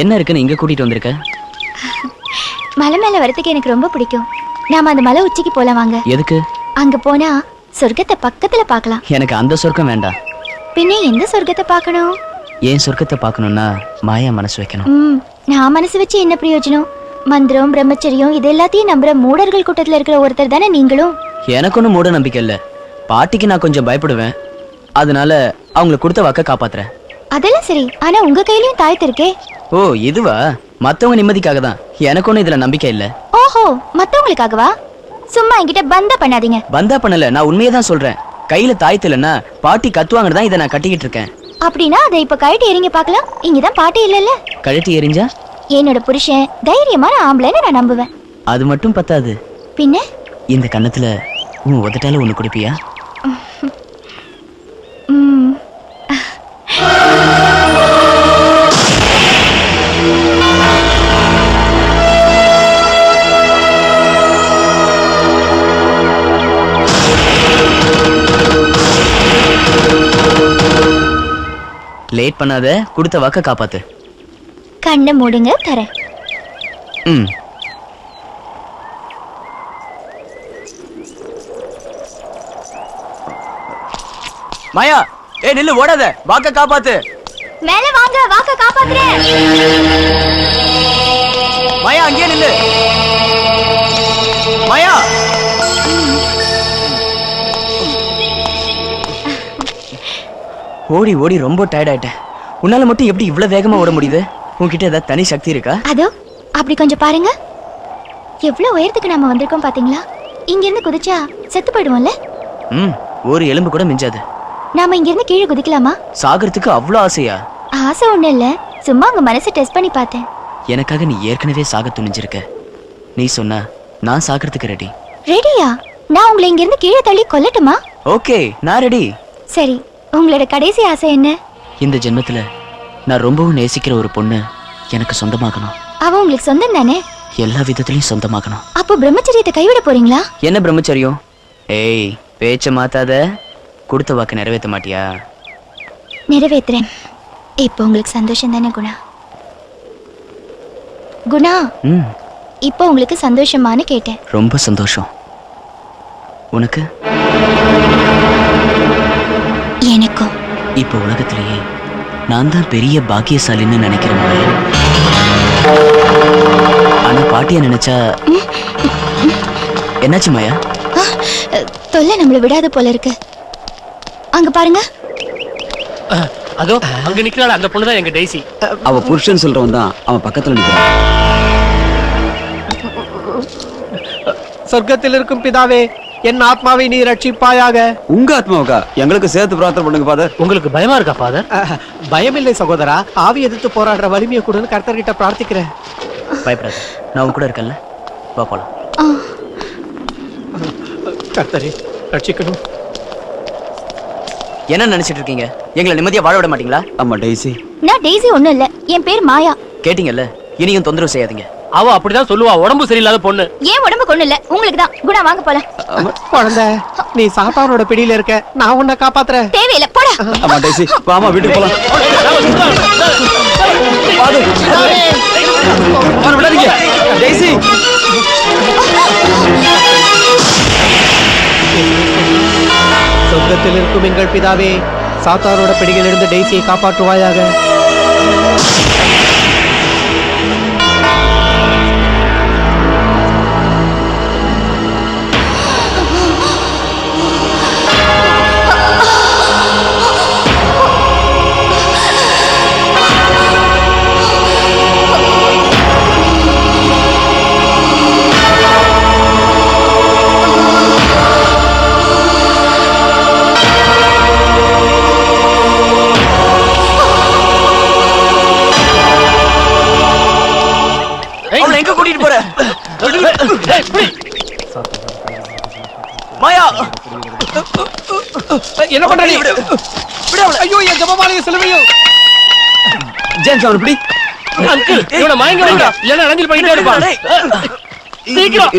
Speaker 10: என்ன இருக்குன்னு இங்க கூட்டிட்டு வந்திருக்க?
Speaker 5: மலை மேல வரதுக்கு எனக்கு ரொம்ப பிடிக்கும். நாம அந்த மலை உச்சிக்கு போலாம் வாங்க.
Speaker 10: எதுக்கு?
Speaker 5: அங்க போனா சொர்க்கத்தை பக்கத்துல பார்க்கலாம்.
Speaker 10: எனக்கு அந்த சொர்க்கம் வேண்டாம்.
Speaker 5: பின்ன எந்த சொர்க்கத்தை பார்க்கணும்?
Speaker 10: ஏன் சொர்க்கத்தை பார்க்கணும்னா மாயா மனசு வைக்கணும்.
Speaker 5: நான் மனசு வச்சு என்ன பிரயோஜனம்? மந்திரம் பிரம்மச்சரியம் இது எல்லாத்தையும் நம்புற மூடர்கள் கூட்டத்துல இருக்கிற ஒருத்தர் தானே நீங்களும்.
Speaker 10: எனக்கு ஒன்றும் மூட நம்பிக்கை இல்லை. பாட்டிக்கு நான் கொஞ்சம் பயப்படுவேன்.
Speaker 9: அதனால அவங்களுக்கு கொடுத்த வாக்க காப்பாத்துறேன்.
Speaker 5: அதெல்லாம் சரி, ஆனா உங்க கையிலயும் தாயத்து இருக்கே.
Speaker 9: ஓ இதுவா? மத்தவங்க நிம்மதிக்காக தான். எனக்கு ஒன்றும் இதுல நம்பிக்கை இல்ல.
Speaker 5: ஓஹோ, மத்தவங்களுக்காகவா? சும்மா என்கிட்ட பந்தா பண்ணாதீங்க.
Speaker 9: பந்தா பண்ணல, நான் உண்மையை தான் சொல்றேன். கையில தாயத்து இல்லைன்னா பாட்டி கத்துவாங்கன்னு தான் இதை நான் கட்டிக்கிட்டு இருக்கேன்.
Speaker 5: அப்படின்னா அதை இப்ப கழட்டி எறிங்க பார்க்கலாம். இங்கதான் பாட்டி இல்லல்ல.
Speaker 9: கழட்டி எறிஞ்சா
Speaker 5: என்னோட புருஷன் தைரியமான ஆம்பளைன்னு நான் நம்புவேன்.
Speaker 9: அது மட்டும் பத்தாது.
Speaker 5: பின்ன
Speaker 9: இந்த கன்னத்துல உன் உதட்டால ஒண்ணு கொடுப்பியா? லேட் பண்ணாத, கொடுத்த வாக்க காப்பாத்து.
Speaker 5: கண்ணை மூடுங்க, தரேன்.
Speaker 9: மாயா, ஏய் நில்லு, ஓடாத, வாக்க காப்பாத்து.
Speaker 5: மேல வாங்க, வாக்க காப்பாத்துறேன்.
Speaker 9: மாயா அங்கே நில்லு. மாயா ஓடி ஓடி ரொம்ப டயர்ட் ஆயிட்டேன். உன்னால மட்டும் எப்படி இவ்வளவு வேகமா ஓட முடியுது? உன்கிட்ட ஏதாவது தனி சக்தி இருக்கா?
Speaker 5: அதோ அப்படி கொஞ்சம் பாருங்க. எவ்வளவு உயரத்துக்கு நாம வந்திருக்கோம் பாத்தீங்களா? இங்க இருந்து குதிச்சா செத்து போயிடுவோம்ல.
Speaker 9: ஒரு எலும்பு கூட மிஞ்சாது.
Speaker 5: நாம இங்க இருந்து கீழே குதிக்கலாமா?
Speaker 9: சாகறதுக்கு அவ்வளவு ஆசையா?
Speaker 5: ஆசை ஒண்ணு இல்ல, சும்மா உங்க மனசை டெஸ்ட் பண்ணி பார்த்தேன்.
Speaker 9: எனக்காக நீ ஏற்கனவே சாக துணிஞ்சிருக்க. நீ சொன்னா நான் சாகறதுக்கு ரெடி.
Speaker 5: ரெடியா? நான் உங்களை இங்க இருந்து கீழே தள்ளி கொல்லட்டுமா?
Speaker 9: ஓகே, நான் ரெடி.
Speaker 5: சரி, உங்களோட கடைசி ஆசை என்ன?
Speaker 9: இந்த ஜென்மத்துல நான் ரொம்பவும் நேசிக்கிற ஒரு பொண்ணு எனக்கு சொந்தமாகணும்.
Speaker 5: அவ உங்களுக்கு சொந்தம் தானே?
Speaker 9: எல்லா விதத்திலையும் சொந்தமாகணும்.
Speaker 5: அப்போ பிரம்மச்சரியத்தை கைவிட போறீங்களா?
Speaker 9: என்ன பிரம்மச்சரியம்? ஏய், பேச்ச மாத்தாத. கொடுத்த வாக்கு நிறைவேற்ற மாட்டியா?
Speaker 5: நிறைவேத்துறேன். இப்போ உங்களுக்கு சந்தோஷம் தானே குணா? குணா, இப்போ உங்களுக்கு சந்தோஷமானு கேட்டேன்.
Speaker 9: ரொம்ப சந்தோஷம். உனக்கு?
Speaker 5: எனக்கும்.
Speaker 9: இப்போ உலகத்திலேயே நான் தான் பெரிய பாக்கியசாலின்னு நினைக்கிறேன். ஆனா பாட்டிய நினைச்சா என்னாச்சு மாயா?
Speaker 5: தொல்லை நம்மள விடாத போல இருக்கு. அங்க பாருங்க.
Speaker 14: அதோ அங்க நிக்கிறாள் அந்த பொண்ணு தான் எங்க டெய்சி.
Speaker 10: அவ புருஷன் சொல்றவன் தான் அவன் பக்கத்துல நிக்கிறான்.
Speaker 3: சொர்க்கத்தில் இருக்கும் பிதாவே, என் ஆத்மாவை நீ ரட்சிப்பாயாக.
Speaker 10: உங்க ஆத்மாவுக்கா? எங்களுக்கு சேர்த்து பிரார்த்தனை பண்ணுங்க ஃபாதர்.
Speaker 14: உங்களுக்கு பயமா இருக்கா ஃபாதர்?
Speaker 3: பயமில்லை சகோதரா, ஆவி எதிர்த்து போராடுற வலிமையை கொடுன்னு கர்த்தர்கிட்ட பிரார்த்திக்கிறேன்.
Speaker 9: பயப்படாத, நான் உன் கூட இருக்கேன்ல. வா போலாம்.
Speaker 3: கர்த்தரே ரட்சிக்கணும்.
Speaker 9: என்ன நினைச்சிட்டு இருக்கீங்க? எங்களை நிம்மதியா வாழ விட மாட்டீங்களா?
Speaker 10: ஆமா டெய்சி.
Speaker 5: நான் டெய்சி ஒண்ணும் இல்ல, என் பேர் மாயா.
Speaker 9: கேட்டீங்கல்ல, இனியும் தொந்தரவு செய்யாதீங்க.
Speaker 14: அவ அப்படிதான் சொல்லுவா, உடம்பு சரியில்லாத பொண்ணு.
Speaker 5: ஏன் உடம்பு கொண்டு இல்ல, உங்களுக்கு தான். குணா வாங்க போலாம்.
Speaker 3: குழந்தை, நீ சாத்தானோட பிடியில இருக்க, நான் உன்னை காப்பாத்துறேன்.
Speaker 5: தேவையில்ல, போடா.
Speaker 10: ஆமா டெய்சி, வாமா வீட்டுக்கு போலாம். விடாதீங்க டெய்சி.
Speaker 3: சொர்க்கத்தில் இருக்கும் எங்கள் பிதாவே, சாத்தானோட பிடியிலிருந்து டெய்சியை காப்பாற்றுவாயாக.
Speaker 9: எங்க கூட்டிட்டு போற? மாயா,
Speaker 3: என்ன பண்ற நீ? ஐயோ, என் ஜெபமாலையை சிலுவையும்.
Speaker 10: ஜேம்ஸ் அவன் இப்படி.
Speaker 14: அங்கிள், இவனை மயங்க வைங்க, இல்லைன்னா அணைஞ்சல் பண்ணிட்டே இருப்பான். சீக்கிரம்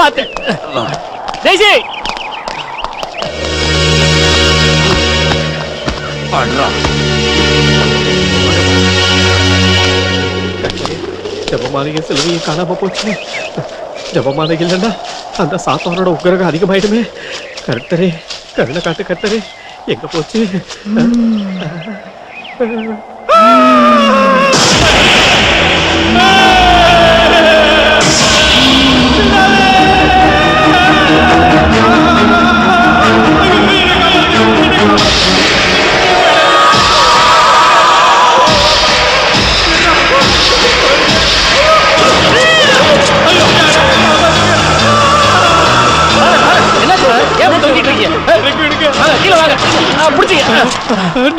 Speaker 14: பாத்து. டெய்சி
Speaker 3: ஜெபமாலையை சிலுவையும் காணாம போச்சு. ஜெபமாலை இல்லைன்னா அந்த சாத்தானோட உக்கிரகம் அதிகமாயிடுமே. கர்த்தரே கருணை காட்டு. கர்த்தரே, எங்க போச்சு?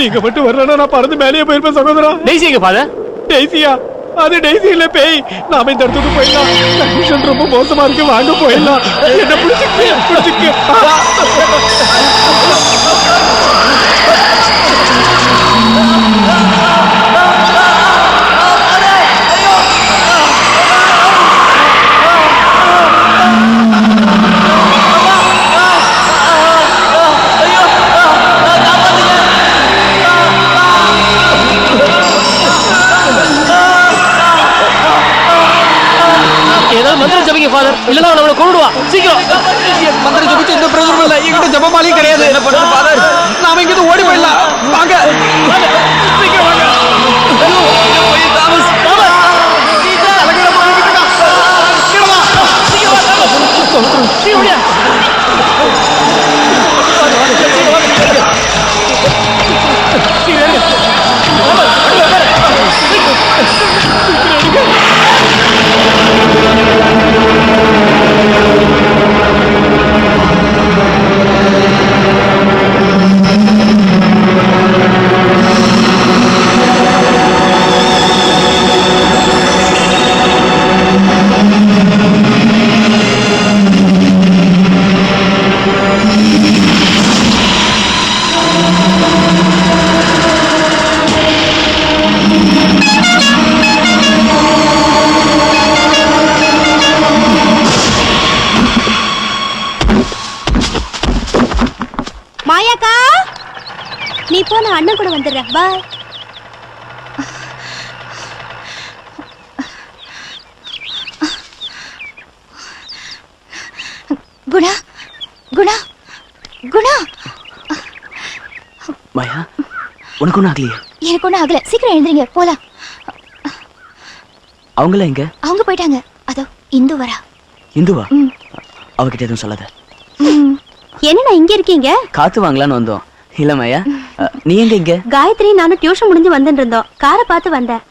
Speaker 3: நீங்க மட்டும் வரலன்னா நான் பறந்து மேலேயே போயிருப்பேன் சகோதரா.
Speaker 14: டெய்ஸி எங்க ஃபாதர்?
Speaker 3: டெய்ஸியா? அது டெய்ஸி இல்ல பேய். நாம இந்த இடத்துக்கு போயிடலாம். கண்டிஷன் ரொம்ப மோசமா இருக்கு, வாங்க போயிடலாம். என்ன பிடிச்சிக்கு.
Speaker 14: ஏதாவது மந்திரம் ஜபிங்க ஃபாதர், இல்லனா அவனை கொன்னுடுவா. சீக்கிரம்
Speaker 3: மந்திரம் ஜபிச்சு எந்த பிரயோஜனமும் இல்ல. என்கிட்ட ஜபமாலையும் கிடையாது. என்ன பண்றது ஃபாதர்? நாம இங்க இருந்து ஓடி போயிடலாம். வாங்க சீக்கிரம் வாங்க. போய் தாமஸ்
Speaker 11: மாயாக்கா, நீ போ, நான் அண்ணன் கூட வந்துடுறேன். பாய்.
Speaker 5: குணா குணா குணா.
Speaker 9: மாயா, உனக்கு ஒன்றும் ஆகலையே?
Speaker 5: எனக்கு ஒன்றும் ஆகல. சீக்கிரம் எழுந்துறீங்க, போலாம்.
Speaker 9: அவங்கள எங்க?
Speaker 5: அவங்க போயிட்டாங்க. அதோ இந்து வரா.
Speaker 9: இந்துவா? அவகிட்ட எதுவும் சொல்லாத.
Speaker 11: என்னண்ணா இங்க இருக்கீங்க?
Speaker 9: காத்து வாங்கலான்னு வந்தோம். இல்ல மாயா, நீ எங்க இங்க?
Speaker 11: காயத்ரி நானும் டியூஷன் முடிஞ்சு வந்துட்டு இருந்தோம். காரை பார்த்து வந்தேன்.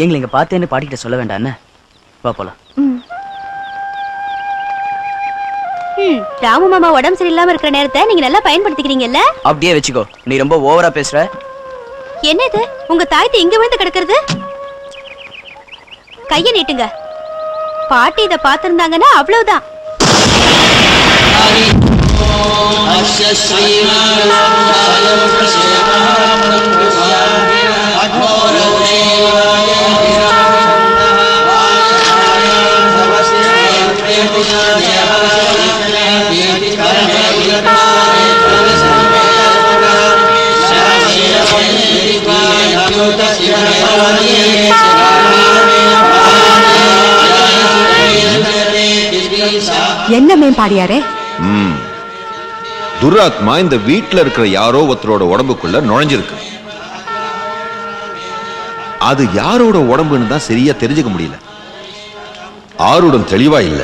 Speaker 9: எங்களை இங்க பார்த்தேன்னு பாட்டிக்கிட்ட சொல்ல வேண்டாம் என்ன? வா போலாம்.
Speaker 11: ராமு மாமா உடம்பு சரியில்லாம இருக்கிற நேரத்தை நீங்க நல்லா பயன்படுத்திக்கிறீங்கல்ல?
Speaker 9: அப்படியே வச்சுக்கோ. நீ ரொம்ப ஓவரா பேசுற.
Speaker 11: என்ன இது, உங்க தாய்த்து இங்க விழுந்து கிடக்குறது? கைய நீட்டுங்க. பாட்டி இத பாத்திருந்தாங்கன்னா அவ்வளவுதான்.
Speaker 1: என்ன மேம்பாடியாரே?
Speaker 8: துராத்மா இந்த வீட்டுல இருக்கிற யாரோ ஒருத்தரோட உடம்புக்குள்ள நுழைஞ்சிருக்கு. அது யாரோட உடம்புன்னு தான் சரியா தெரிஞ்சுக்க முடியல. ஆருடன் தெளிவா இல்ல.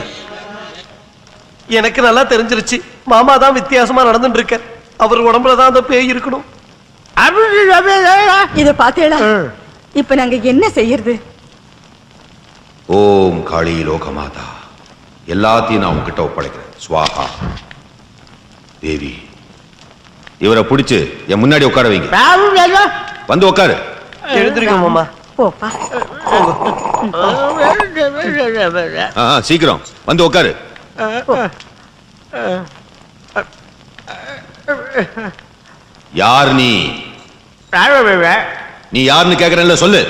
Speaker 6: எனக்கு நல்லா தெரிஞ்சிருச்சு. மாமா தான் வித்தியாசமா நடந்துட்டு இருக்க. அவர் உடம்புலதான் அந்த பேய் இருக்கணும்.
Speaker 1: இத பாத்தேடா. இப்ப நாங்க என்ன செய்யறது?
Speaker 8: ஓம் காளி லோகமாதா, எல்லாத்தையும் நான் உங்ககிட்ட ஒப்படைக்கிறேன். ஸ்வாஹா. தேவி, இவரை பிடிச்சு என் முன்னாடி உட்கார வைங்க. வந்து உட்காரு.
Speaker 6: எழுந்திருக்க மாமா.
Speaker 1: போப்பா.
Speaker 8: சீக்கிரம் வந்து உட்காரு. யார் நீ? நீ யாருன்னு கேக்குறேன்ல, சொல்லு.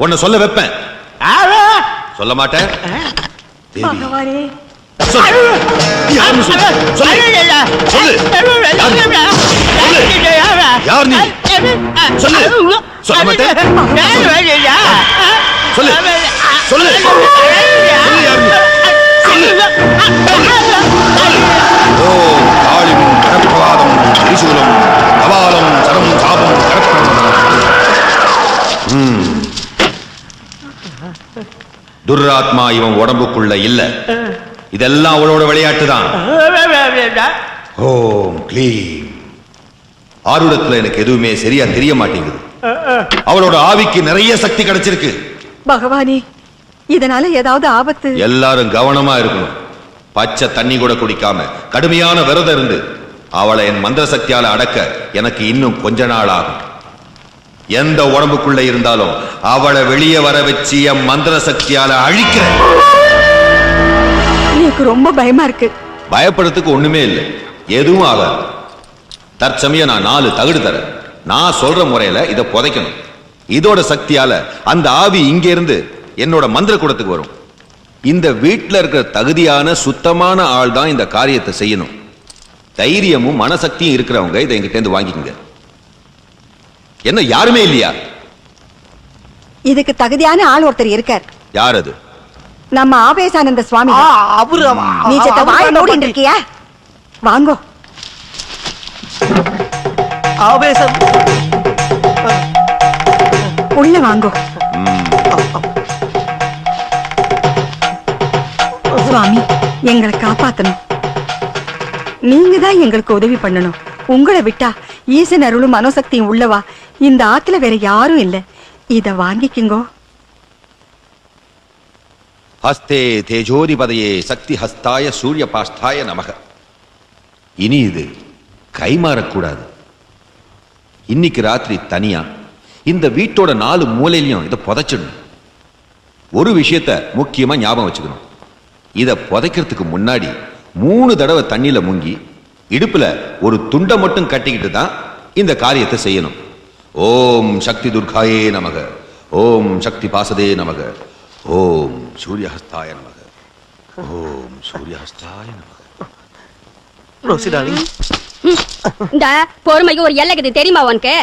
Speaker 8: உன்னை சொல்ல வைப்பேன். சொல்ல மாட்டேன்.
Speaker 1: பகவானே,
Speaker 8: யார் நீ? சொல்லு. சொல்ல மாட்டேன். சொல்லு. சொல்லு. ஓம் காளிம் கடப்பிரவாதம் திரிசூலம் கபாலம் சரம் சாபம் கடப்பிரம். துராத்மா இவன் உடம்புக்குள்ள இல்ல. இதெல்லாம் அவளோட விளையாட்டு தான். ஓம் க்ளீம். ஆருடத்துல எனக்கு எதுவுமே சரியா தெரிய மாட்டேங்குது. அவளோட ஆவிக்கு நிறைய சக்தி கிடைச்சிருக்கு.
Speaker 1: பகவானே, இதனால ஏதாவது ஆபத்து?
Speaker 8: எல்லாரும் கவனமா இருக்கணும். பச்சை தண்ணி கூட குடிக்காம கடுமையான விரதம் இருந்து அவளை என் மந்திர சக்தியால அடக்க எனக்கு இன்னும் கொஞ்ச நாள் ஆகும். எந்த உடம்புக்குள்ள இருந்தாலும் அவளை வெளியே வர வச்சு என் மந்திர சக்தியால அழிக்கிறேன்.
Speaker 1: எனக்கு ரொம்ப பயமா இருக்கு.
Speaker 8: பயப்படுறதுக்கு ஒண்ணுமே இல்லை, எதுவும் ஆகாது. தற்சமயம் நான் 4 தகடு தரேன். நான் சொல்ற முறையில இதை புதைக்கணும். இதோட சக்தியால அந்த ஆவி இங்க இருந்து என்னோட மந்திர கூடத்துக்கு வரும். இந்த வீட்டுல இருக்கிற தகுதியான சுத்தமான ஆள் தான் இந்த காரியத்தை செய்யணும். தைரியமும் மனசக்தியும் இருக்கிறவங்க இதை எங்கிட்ட இருந்து வாங்கிக்கங்க. என்ன யாருமே இல்லையா?
Speaker 1: இதுக்கு தகுதியான ஆள் ஒருத்தர் இருக்கார்.
Speaker 8: யார் அது?
Speaker 1: நம்ம ஆவேசானந்த சுவாமி. நீ செத்த வாய் மூடிட்டு இருக்கியா? வாங்கோ.
Speaker 6: ஆவேசம்
Speaker 1: உள்ள வாங்கோ. சுவாமி, எங்களை காப்பாத்தணும். நீங்க தான் எங்களுக்கு உதவி பண்ணணும். உங்களை விட்டா ஈசன் அருளும் மனோசக்தியும் உள்ளவா இந்த ஆத்துல வேற யாரும் இல்லை. இத வாங்கிக்கிங்கோ.
Speaker 8: ஹஸ்தே தேஜோதிபதையே சக்தி ஹஸ்தாய சூரிய பாஸ்தாய நமக. இனி இது கைமாறக்கூடாது. இன்னைக்கு ராத்திரி தனியா இந்த வீட்டோட 4 மூலையிலையும் இதை புதைச்சிடணும். ஒரு விஷயத்த முக்கியமா ஞாபகம் வச்சுக்கணும். இதை புதைக்கிறதுக்கு முன்னாடி 3 தடவை தண்ணியில முங்கி இடுப்புல ஒரு துண்டை மட்டும் கட்டிக்கிட்டு தான் இந்த காரியத்தை செய்யணும். ஓம் சக்தி துர்காயே நமக, ஓம் சக்தி பாசதே நமக, ஓம் சூரியஹஸ்தாய நமக, ஓம் சூரியஹஸ்தாய நமக.
Speaker 11: இந்த பொறுமைக்கு ஒரு எல்லைக்குது தெரியுமா உனக்கு?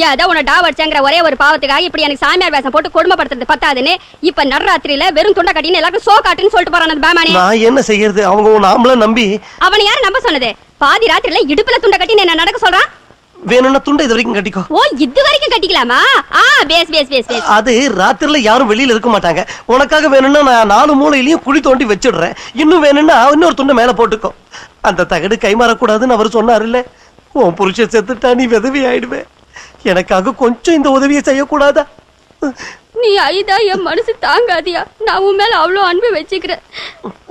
Speaker 11: ஏதோ உன டாவடிச்சாங்கிற ஒரே ஒரு பாவத்துக்காக இப்படி எனக்கு சாமியார் வேஷம் போட்டு கொடுமைப்படுத்துறது பத்தாதுன்னு இப்ப நடுராத்திரியில வெறும் துண்டை கட்டின்னு எல்லாருக்கும் சோ காட்டுன்னு சொல்லிட்டு போறான் அந்த பேமானி.
Speaker 6: நான் என்ன செய்யறது? அவங்க நாமள நம்பி.
Speaker 11: அவனை யாரு நம்ப சொன்னது? பாதி ராத்திரில இடுப்புல துண்டை கட்டி என்ன நடக்க சொல்றான்?
Speaker 6: வேணும்னா துண்டை இது வரைக்கும் கட்டிக்கோ.
Speaker 11: ஓ, இது வரைக்கும் கட்டிக்கலாமா? பேஸ் பேஸ் பேஸ் பேஸ்.
Speaker 6: அது ராத்திரில யாரும் வெளியில இருக்க மாட்டாங்க. உனக்காக வேணும்னா நான் 4 மூலையிலயும் குழி தோண்டி வச்சிடுறேன். இன்னும் வேணும்னா இன்னொரு துண்டை மேல போட்டுக்கோ. அந்த தகடு கைமாறக்கூடாதுன்னு அவர் சொன்னார் இல்ல. உன் புருஷன் செத்துட்டா நீ விதவி ஆயிடுவே. எனக்காக கொஞ்சம் இந்த உதவியை செய்யக்கூடாதா?
Speaker 11: நீ ஐதா என் மனசு தாங்காதியா? நான் உன் மேல அவ்வளவு அன்பு வச்சுக்கிறேன்.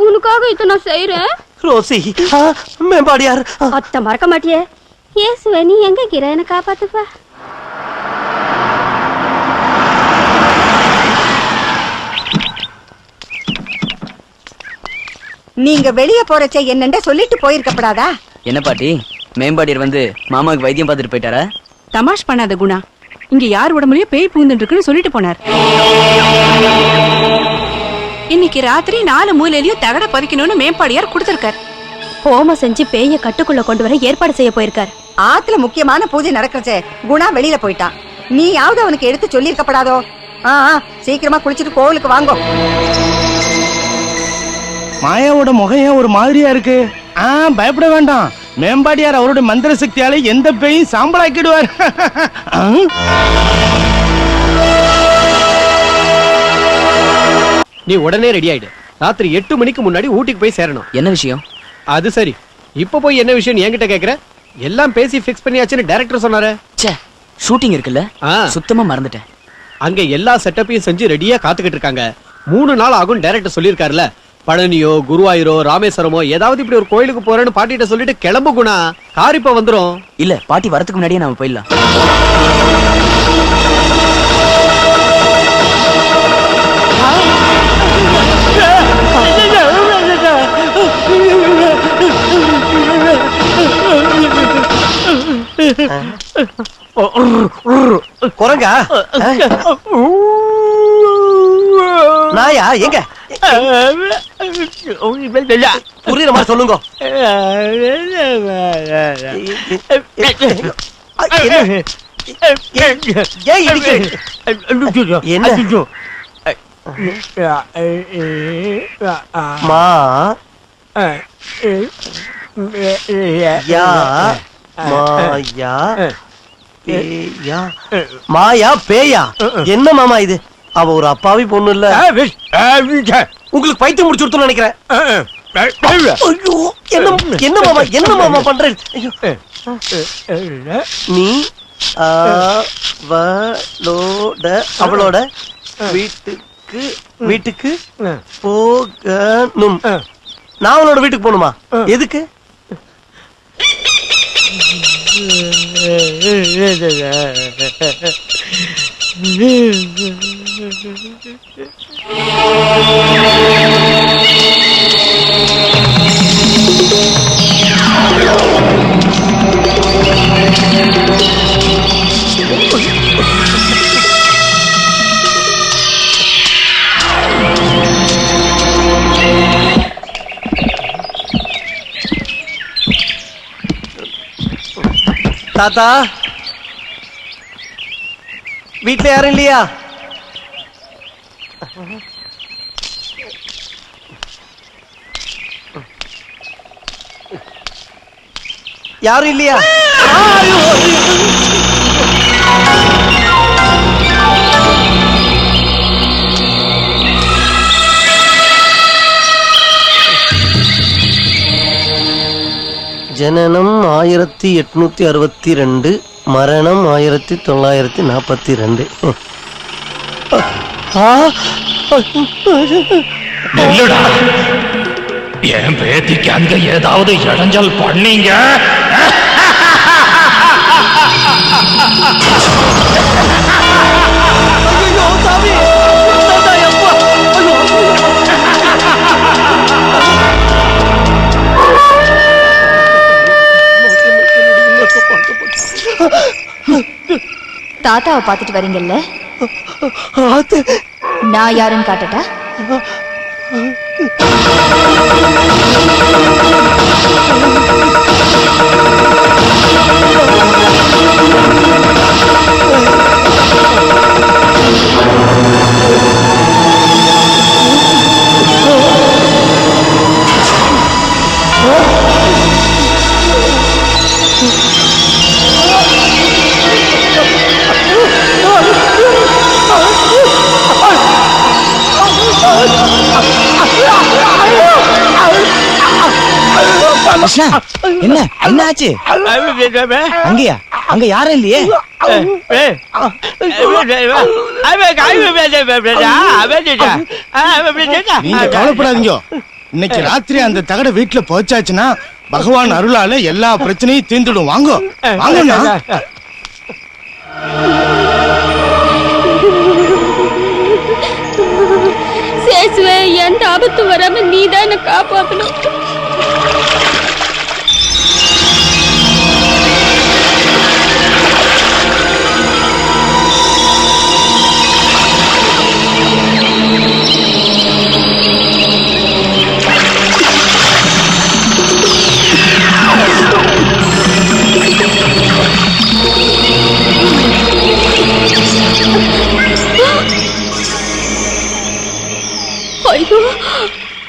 Speaker 11: உனக்காக இதை நான் செய்யறேன்.
Speaker 6: ரோசி மேம்பாடியார்
Speaker 11: அத்தை மறக்க மாட்டியே. ஏசுவே, நீ எங்க கிற என்ன காப்பாத்துப்பா.
Speaker 1: நீங்க வெளியே போறச்ச என்னண்ட சொல்லிட்டு போயிருக்கப்படாதா?
Speaker 9: என்ன பாட்டி, மேம்பாடியர் வந்து மாமாவுக்கு வைத்தியம் பார்த்துட்டு போயிட்டாரா?
Speaker 16: தமாஷ் பண்ணாத குணா. இங்க யார் உடம்புலயும் பேய் பூந்துட்டு இருக்குன்னு சொல்லிட்டு போனார். இன்னைக்கு ராத்திரி 4 மூலையிலயும் தகட பதிக்கணும்னு மேம்பாடியார் கொடுத்திருக்கார்.
Speaker 11: ஹோமம் செஞ்சு பேய கட்டுக்குள்ள கொண்டு வர ஏற்பாடு செய்ய போயிருக்கார்.
Speaker 1: ஆத்துல முக்கியமான பூஜை நடக்கிறச்சே குணா வெளியில போயிட்டான். நீயாவது அவனுக்கு எடுத்து சொல்லி இருக்கப்படாதோ? சீக்கிரமா குளிச்சுட்டு கோவிலுக்கு வாங்கோ.
Speaker 12: மாயாவோட முகம் ஏன் ஒரு மாதிரியா இருக்கு? பயப்பட வேண்டாம். மேம்பாடியார் அவருடைய மந்திர சக்தியால எந்த பேயும் சாம்பலாக்கிடுவார்.
Speaker 3: நீ உடனே ரெடி ஆயிடு. ராத்திரி 8 மணிக்கு முன்னாடி ஊட்டிக்கு போய் சேரணும்.
Speaker 9: என்ன விஷயம்?
Speaker 3: அது சரி, இப்ப போய் என்ன விஷயம் என்கிட்ட கேக்குற? எல்லாம் பேசி ஃபிக்ஸ் பண்ணியாச்சுன்னு டைரக்டர் சொன்னாரு.
Speaker 9: ஷூட்டிங் இருக்குல்ல, சுத்தமா மறந்துட்டேன்.
Speaker 3: அங்க எல்லா செட்டப்பையும் செஞ்சு ரெடியா காத்துக்கிட்டு இருக்காங்க. 3 நாள் ஆகும் டைரக்டர் சொல்லியிருக்காருல. பழனியோ குருவாயூரோ ராமேஸ்வரமோ ஏதாவது இப்படி ஒரு கோயிலுக்கு போறேன்னு பாட்டிட்ட சொல்லிட்டு கிளம்பு குணா. கார் இப்ப வந்துரும்.
Speaker 9: இல்ல, பாட்டி வரதுக்கு முன்னாடியே நாம போயிடலாம்.
Speaker 6: குரங்கா நாயா எங்க புரியுற மாதிரி சொல்லுங்க. மாயா பேயா? என்ன மாமா இது? அவ ஒரு அப்பாவி பொண்ணு இல்ல. உங்களுக்கு பைத்தியம் முடிச்சு கொடுத்து நினைக்கிறேன். என்ன மாமா என்ன மாமா பண்ற? நீ அவளோட வீட்டுக்கு போகணும். நான் அவளோட வீட்டுக்கு போகணுமா? எதுக்கு? தாத்தா வீட்டுல யாரும் இல்லையா? யாரும் இல்லையா? ஜனனம் 1862, மரணம் 1942.
Speaker 2: என் பேத்திக்கு அங்க ஏதாவது இடைஞ்சல் பண்ணீங்க
Speaker 5: தாத்தாவை பார்த்துட்டு வரீங்கல்ல, நான் யாருன்னு காட்டட்டா?
Speaker 7: என்ன என்ன ஆச்சு? அங்கயா? அங்க யாரும் இல்லையே.
Speaker 17: நீங்க கவலைப்படாதீங்க. இன்னைக்கு ராத்திரி அந்த தகட வீட்டுல போச்சாச்சுன்னா பகவான் அருளால எல்லா பிரச்சனையும் தீர்ந்துடும். வாங்க வாங்கண்ணா.
Speaker 11: சேசுவே, எந்த ஆபத்து வராம நீதான் என்ன காப்பாத்தணும்.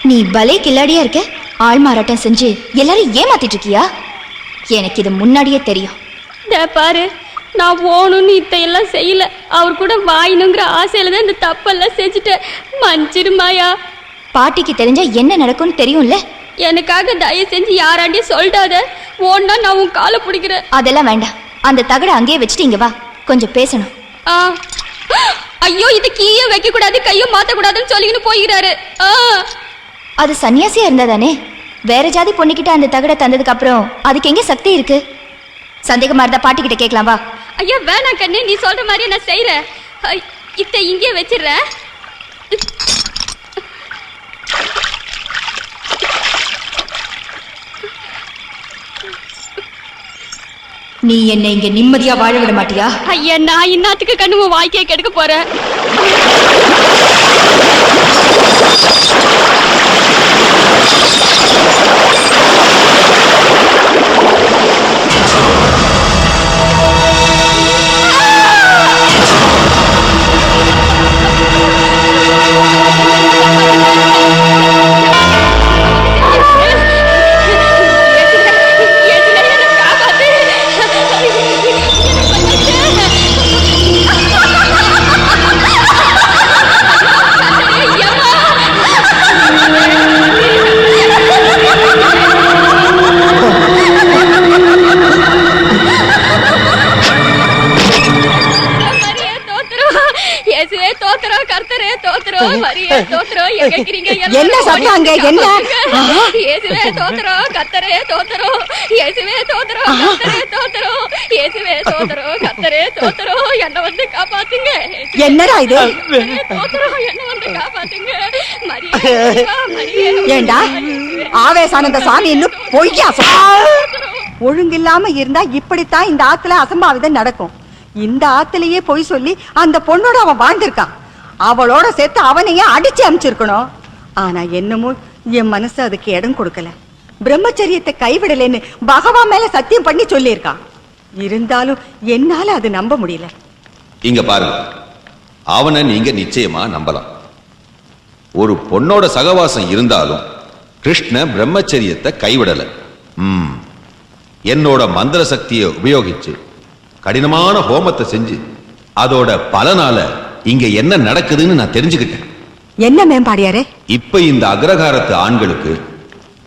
Speaker 5: நீ பலே கில்லாடியா இருக்க. ஆள் மாறாட்டம் செஞ்சு எல்லாரும் ஏமாத்திட்டு இருக்கியா? எனக்கு இது முன்னாடியே தெரியும்.
Speaker 11: பாரு, நான் ஓணும்னு இத்தையெல்லாம் செய்யல. அவர் கூட வாயினுங்கிற ஆசையில தான் இந்த தப்பெல்லாம் செஞ்சுட்டேன். மன்னிச்சிருமாயா.
Speaker 5: பாட்டிக்கு தெரிஞ்சா என்ன நடக்கும்னு தெரியும்ல.
Speaker 11: எனக்காக தயவு செஞ்சு யாராண்டியும் சொல்லிடாத. ஓன்னா நான் உன் காலை பிடிக்கிறேன்.
Speaker 5: அதெல்லாம் வேண்டாம். அந்த தகட அங்கேயே வச்சுட்டு இங்க வா, கொஞ்சம் பேசணும்.
Speaker 11: ஐயோ, இது கீழே வைக்க கூடாது, கையும் மாத்த கூடாதுன்னு சொல்லிக்கின்னு போயிறாரு.
Speaker 5: அது சன்னியாசியா இருந்தாதானே. வேற ஜாதி பொண்ணுகிட்ட அந்த தகட தந்ததுக்கு அப்புறம் அதுக்கு எங்க சக்தி இருக்கு? சந்தேகமா இருந்தா பாட்டி கிட்ட கேட்கலாம் வா.
Speaker 11: ஐயா வேணாம் கண்ணு, நீ சொல்ற மாதிரியே நான் செய்யறேன். இத்த இங்கே வச்சிடுறேன்.
Speaker 5: நீ என்ன இங்க நிம்மதியா வாழ விட மாட்டியா?
Speaker 11: ஐயா, நான் இன்னாத்துக்கு கண்ணு வாய்க்கே கெடுக்க போறேன். இயேசுவே தோத்திரம், கர்த்தரே தோத்திரம், மரியே தோத்திரம், எங்க இருக்கிறீங்க?
Speaker 1: என்ன சத்தம் அங்க? என்ன?
Speaker 11: இயேசுவே தோத்திரம், கர்த்தரே தோத்திரம், இயேசுவே தோத்திரம், கர்த்தரே தோத்திரம், இயேசுவே தோத்திரம், கர்த்தரே தோத்திரம், என்ன வந்து காப்பாத்துங்க.
Speaker 1: என்னடா இது?
Speaker 11: இயேசுவே தோத்திரம், என்ன வந்து காப்பாத்துங்க. மரியே, மரியே.
Speaker 1: ஏண்டா ஆவேசானந்த சாமி இன்னும் பொய்யா ஒழுங்கில்லாம இருந்தா இப்படித்தான் இந்த ஆத்துல அசம்பாவிதம் நடக்கும். இந்த ஆத்துலயே பொய் சொல்லி அந்த பொண்ணோட அவன் வாழ்ந்திருக்கான். அவளோட சேர்த்து அவனையே அடிச்சு அமிச்சிருக்கணும். ஆனா என்னமோ என் மனசு அதுக்கு இடம் கொடுக்கல. பிரம்மச்சரியத்தை கைவிடலன்னு பகவான் மேல சத்தியம் பண்ணி சொல்லியிருக்கான். இருந்தாலும் என்னால அது நம்ப முடியல.
Speaker 8: இங்க பாருங்க, அவனை நீங்க நிச்சயமா நம்பலாம். ஒரு பொண்ணோட சகவாசம் இருந்தாலும் கிருஷ்ண பிரம்மச்சரியத்தை கைவிடல. என்னோட மந்திர சக்தியை உபயோகிச்சு கடினமான ஹோமத்தை செஞ்சு அதோட பலனால இங்க என்ன நடக்குதுன்னு நான் தெரிஞ்சுக்கிட்டேன்.
Speaker 1: என்ன மேம்பாடியாரே?
Speaker 8: இப்ப இந்த அக்ரகாரத்து ஆண்களுக்கு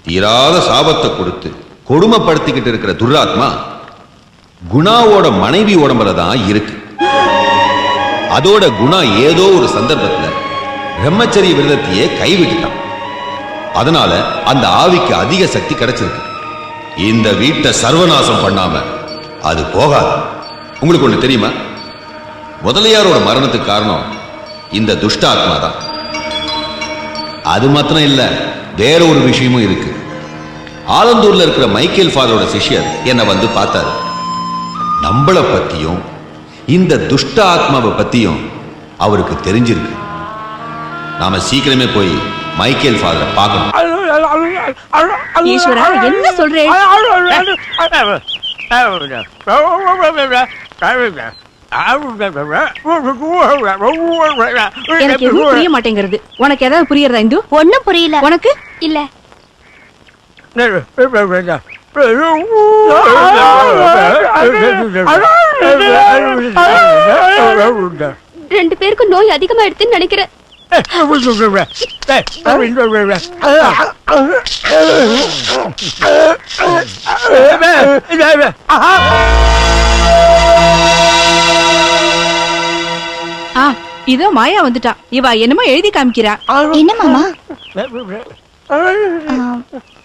Speaker 8: தீராத சாபத்தை கொடுத்து கொடுமைப்படுத்திக்கிட்டு இருக்கிற துர்ராத்மா குணாவோட மனைவி உடம்புல தான் இருக்கு. அதோட குணா ஏதோ ஒரு சந்தர்ப்பத்துல பிரம்மச்சரிய விரதத்தையே கைவிட்டுட்டான். அதனால அந்த ஆவிக்கு அதிக சக்தி கிடைச்சிருக்கு. இந்த வீட்டை சர்வநாசம் பண்ணாம அது போகாது. உங்களுக்கு ஒண்ணு தெரியுமா? முதலியாரோட மரணத்துக்கு காரணம் இந்த துஷ்ட ஆத்மா தான். அது மாத்திரம் இல்ல, வேற ஒரு விஷயமும் இருக்கு. ஆலந்தூர்ல இருக்கிற மைக்கேல் ஃபாதரோட சிஷ்யர் என்னை வந்து பார்த்தாரு. நம்மள பத்தியும் இந்த துஷ்ட ஆத்மாவை பத்தியும் அவருக்கு தெரிஞ்சிருக்கு. நாம சீக்கிரமே போய் மைக்கேல் ஃபாதரை பார்க்கணும்.
Speaker 16: ஈஸ்வரா, என்ன சொல்றேன்? எனக்கு எதுவும் புரிய மாட்டேங்கிறது. உனக்கு ஏதாவது புரியறதா? இந்து
Speaker 5: ஒண்ணும் புரியல.
Speaker 16: உனக்கு
Speaker 11: இல்ல. ரெண்டு பேருக்கும் நோய் அதிகமா எடுத்துன்னு நினைக்கிறேன்.
Speaker 16: இதோ மாயா வந்துட்டா. இவ என்னமோ எழுதி காமிக்கிறா.
Speaker 5: என்ன மாமா?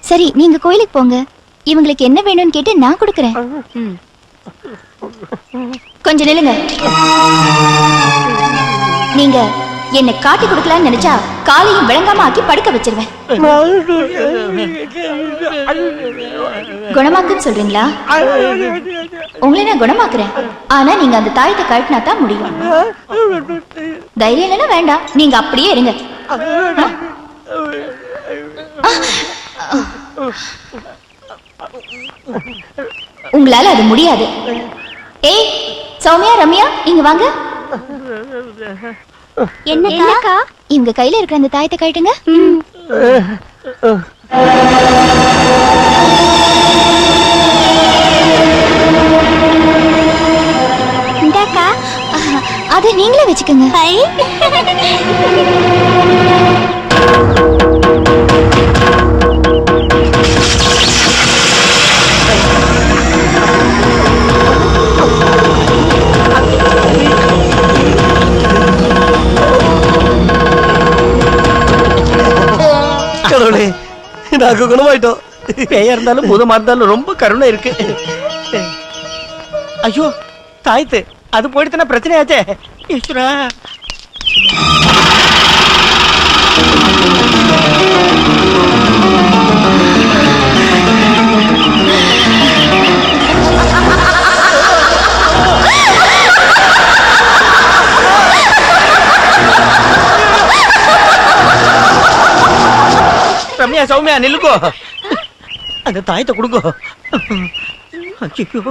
Speaker 5: சரி, நீங்க கோயிலுக்கு போங்க. இவங்களுக்கு என்ன வேணும்னு கேட்டு நான் கொடுக்கறேன். கொஞ்சம் நில்லுங்க. நீங்க என்ன காட்டி கொடுக்கலான்னு நினைச்சா காலையும் விளங்காம ஆக்கி படுக்க வச்சிருவேன். குணமாக்குன்னு சொல்றீங்களா? உங்களை நான் குணமாக்குறேன். ஆனா நீங்க அந்த தாயத்தை கழட்டினா தான் முடியும். தைரியம் இல்லைன்னா வேண்டாம், நீங்க அப்படியே இருங்க. உங்களால அது முடியாது. ஏய் சௌமியா, ரம்யா, இங்க வாங்க. என்னக்கா? இவங்க கையில இருக்கிற அந்த தாயத்தை கழட்டுங்க. இந்தாக்கா. அதை நீங்களே வச்சுக்கோங்க.
Speaker 6: கடவுளே, நாங்க குணமாயிட்டோம்.
Speaker 12: பேயா இருந்தாலும் பூதமா இருந்தாலும் ரொம்ப கருணை இருக்கு. ஐயோ தாய்த்து, அது போயிடுத்துனா பிரச்சனையாச்சே. ஈஸ்வரா, ரம்யா, சௌமியா, நில்லுக்கோ. அந்த தாயத்தை கொடுங்கோ. ஐயோ,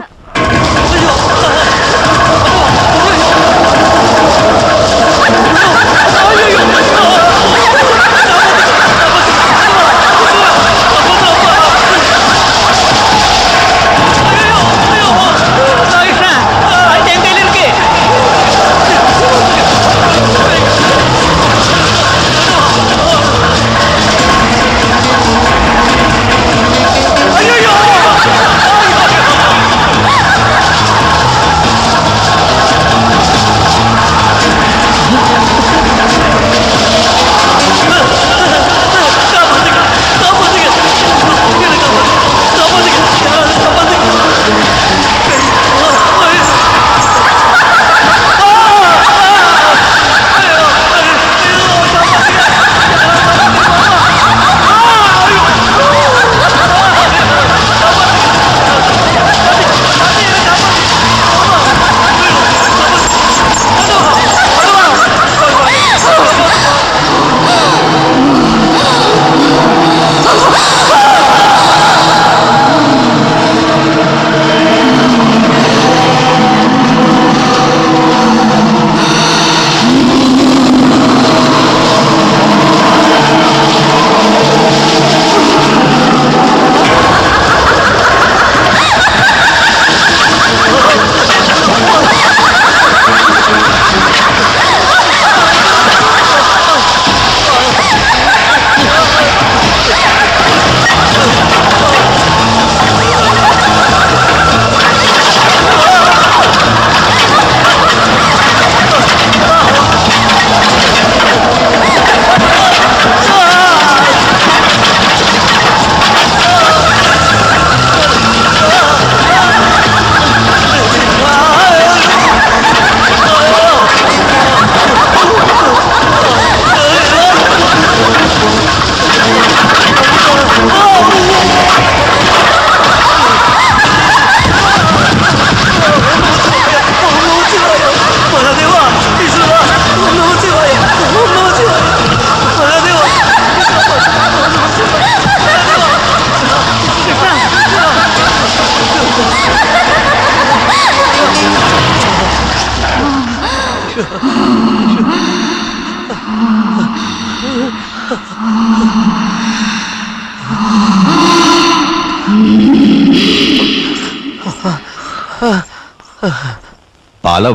Speaker 8: பல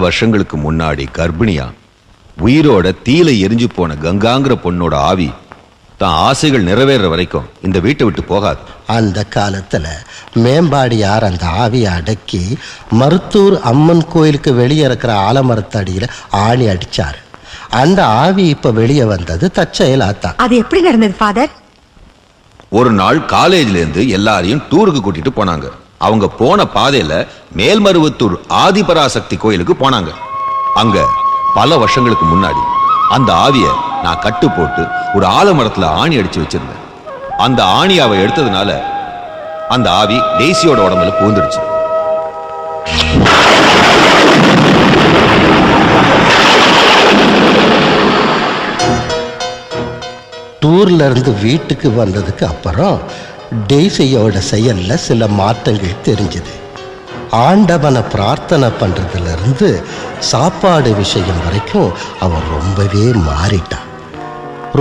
Speaker 8: வருஷங்களுக்கு முன்னாடி கர்ப்பிணியா உயிரோட தீல எரிஞ்சு போன கங்காங்கிற பொண்ணோட ஆவி தான் ஆசைகள் நிறைவேற வரைக்கும் இந்த வீட்டை விட்டு போகாது.
Speaker 15: அந்த காலத்துல மேம்பாடியார் அந்த ஆவியை அடக்கி மருத்தூர் அம்மன் கோயிலுக்கு வெளியே இருக்கிற ஆலமரத்தடியில ஆணி அடிச்சாரு. அந்த ஆவி இப்ப வெளியே வந்தது தற்செயலாத்தான்.
Speaker 1: அது எப்படி நடந்தது ஃபாதர்?
Speaker 8: ஒரு நாள் காலேஜ்ல இருந்து எல்லாரையும் டூருக்கு கூட்டிட்டு போனாங்க. அவங்க போன பாதையில மேல்மருவத்தூர் ஆதிபராசக்தி கோயிலுக்கு போனாங்க. அங்க பல வருஷங்களுக்கு முன்னாடி அந்த ஆவிய நான் கட்டு போட்டு ஒரு ஆலமரத்துல ஆணி அடிச்சு வச்சிருந்தேன். அந்த ஆணியாவை எடுத்ததுனால அந்த ஆவி டெய்சியோட உடம்புல பூந்துடுச்சு.
Speaker 15: டூர்ல இருந்து வீட்டுக்கு வந்ததுக்கு அப்புறம் டெய்சியோட செயல்ல சில மாற்றங்கள் தெரிஞ்சது. ஆண்டவனை பிரார்த்தனை பண்றதுல இருந்து சாப்பாடு விஷயம் வரைக்கும் அவன் ரொம்பவே மாறிட்டான்.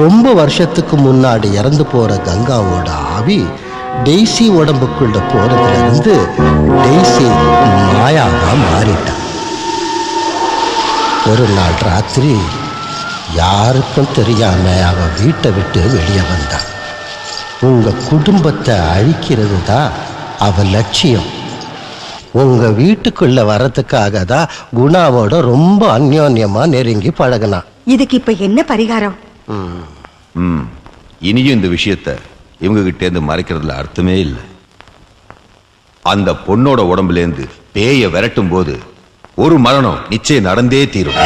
Speaker 15: ரொம்ப வருஷத்துக்கு முன்னாடி இறந்து போற கங்காவோட ஆவி டெய்சி உடம்புக்குள்ள போறதுல இருந்து டெய்சி மாயாவா மாறிட்டான். ஒரு நாள் ராத்திரி யாருக்கும் தெரியாம அவன் வீட்டை விட்டு வெளியே வந்தான். உங்க குடும்பத்தை அழிக்கிறது தான் அவ லட்சியம். உங்க வீட்டுக்குள்ள வரதுக்காக தான் குணாவோட ரொம்ப அந்யோன்யமா நெருங்கி பழகினான்.
Speaker 1: இதுக்கு இப்ப என்ன பரிகாரம்?
Speaker 8: இனியும் இந்த விஷயத்தை இவங்க கிட்ட இருந்து மறைக்கிறதுல அர்த்தமே இல்லை. அந்த பொண்ணோட உடம்புல இருந்து பேய விரட்டும் போது ஒரு மரணம் நிச்சயம் நடந்தே தீரும்.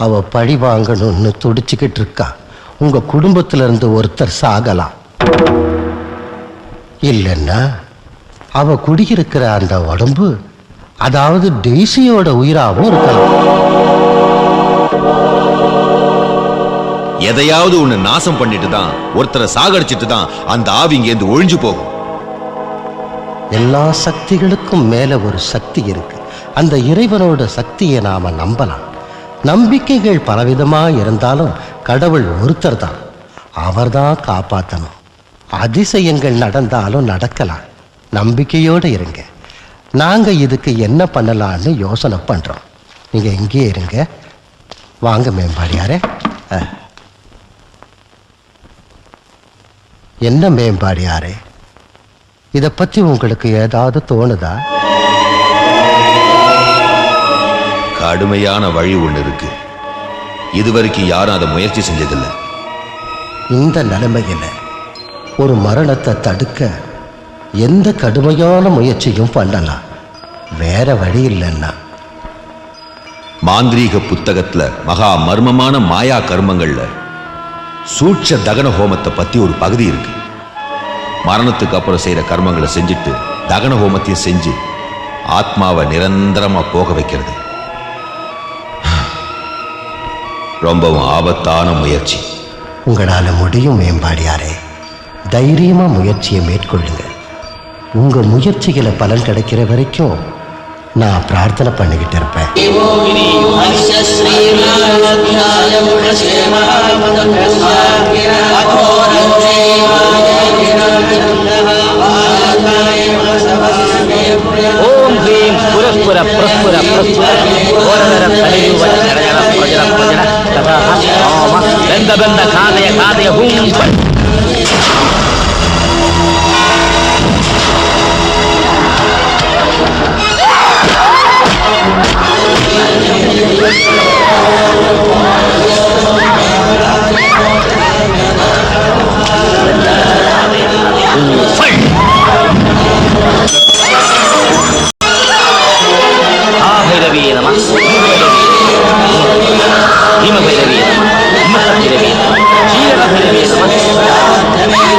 Speaker 15: அவ பழி வாங்கணும்னு துடிச்சுக்கிட்டு இருக்கா. உங்க குடும்பத்துல இருந்து ஒருத்தர் சாகலாம். இல்லைன்னா அவ குடியிருக்கிற அந்த உடம்பு, அதாவது டெய்சியோட உயிராவும் இருக்கலாம்.
Speaker 8: எதையாவது ஒண்ணு நாசம் பண்ணிட்டு தான், ஒருத்தரை சாகடிச்சிட்டு தான் அந்த ஆவி இங்கேருந்து ஒழிஞ்சு போகும்.
Speaker 15: எல்லா சக்திகளுக்கும் மேல ஒரு சக்தி இருக்கு. அந்த இறைவனோட சக்தியை நாம நம்பலாம். நம்பிக்கைகள் பலவிதமா இருந்தாலும் கடவுள் ஒருத்தர் தான். அவர் தான் காப்பாற்றணும். அதிசயங்கள் நடந்தாலும் நடக்கலாம். நம்பிக்கையோடு இருங்க. நாங்க இதுக்கு என்ன பண்ணலான்னு யோசனை பண்றோம். நீங்க இங்கே இருங்க. வாங்க மேம்பாடியாரே. என்ன மேம்பாடியாரே, இதை பத்தி உங்களுக்கு ஏதாவது தோணுதா?
Speaker 8: கடுமையான வழி ஒண்ணு இருக்கு. இதுவரைக்கும் யாரும் அதை முயற்சி செஞ்சதில்லை.
Speaker 15: இந்த நிலைமையில ஒரு மரணத்தை தடுக்க எந்த கடுமையான முயற்சியும் பண்ணலாம். வேற வழி இல்லைன்னா
Speaker 8: மாந்திரீக புத்தகத்துல மகா மர்மமான மாயா கர்மங்கள்ல சூட்ச தகன ஹோமத்தை பத்தி ஒரு பகுதி இருக்கு. மரணத்துக்கு அப்புறம் செய்யற கர்மங்களை செஞ்சுட்டு தகன ஹோமத்தையும் செஞ்சு ஆத்மாவை நிரந்தரமா போக வைக்கிறது. ரொம்பவும் ஆபத்தான முயற்சி.
Speaker 15: உங்களால முடியும் மேம்பாடியாரே. தைரியமா முயற்சியை மேற்கொள்ளுங்க. உங்க முயற்சிகளை பலன் கிடைக்கிற வரைக்கும் நான் பிரார்த்தனை பண்ணிக்கிட்டு இருப்பேன்.
Speaker 12: ஓம் ஹ்ரீம் புரஸ்புர பிரஸ்புர பிரஸ்புர ஓரதர கலியுக ஜடஜட பிரஜட பிரஜட ததா ஓம பெந்த பெந்த காதய காதய ஹூம் भैरवीय नमः हिम भैरवीय नमः हिम भैरवीय नमः शील भैरवीय नमः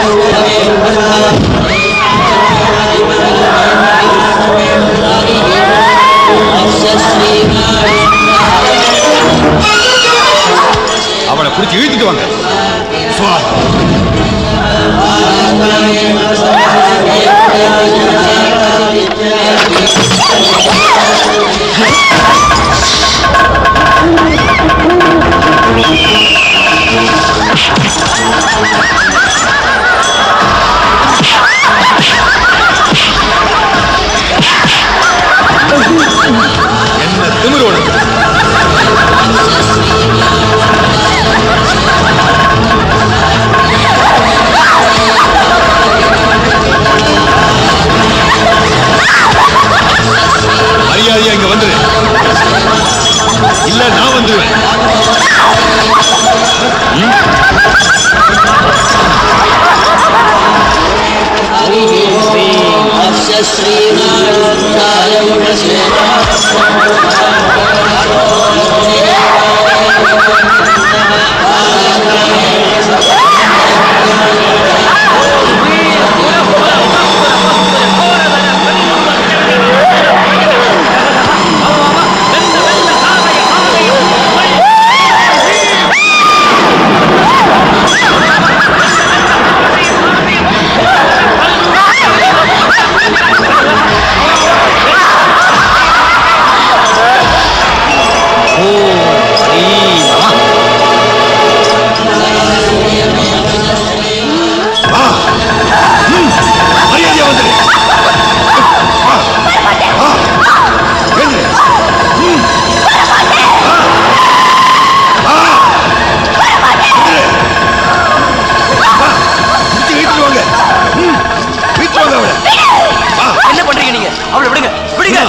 Speaker 6: என்ன பண்றீங்க நீங்க? அவளை விடுங்க, விடுங்க.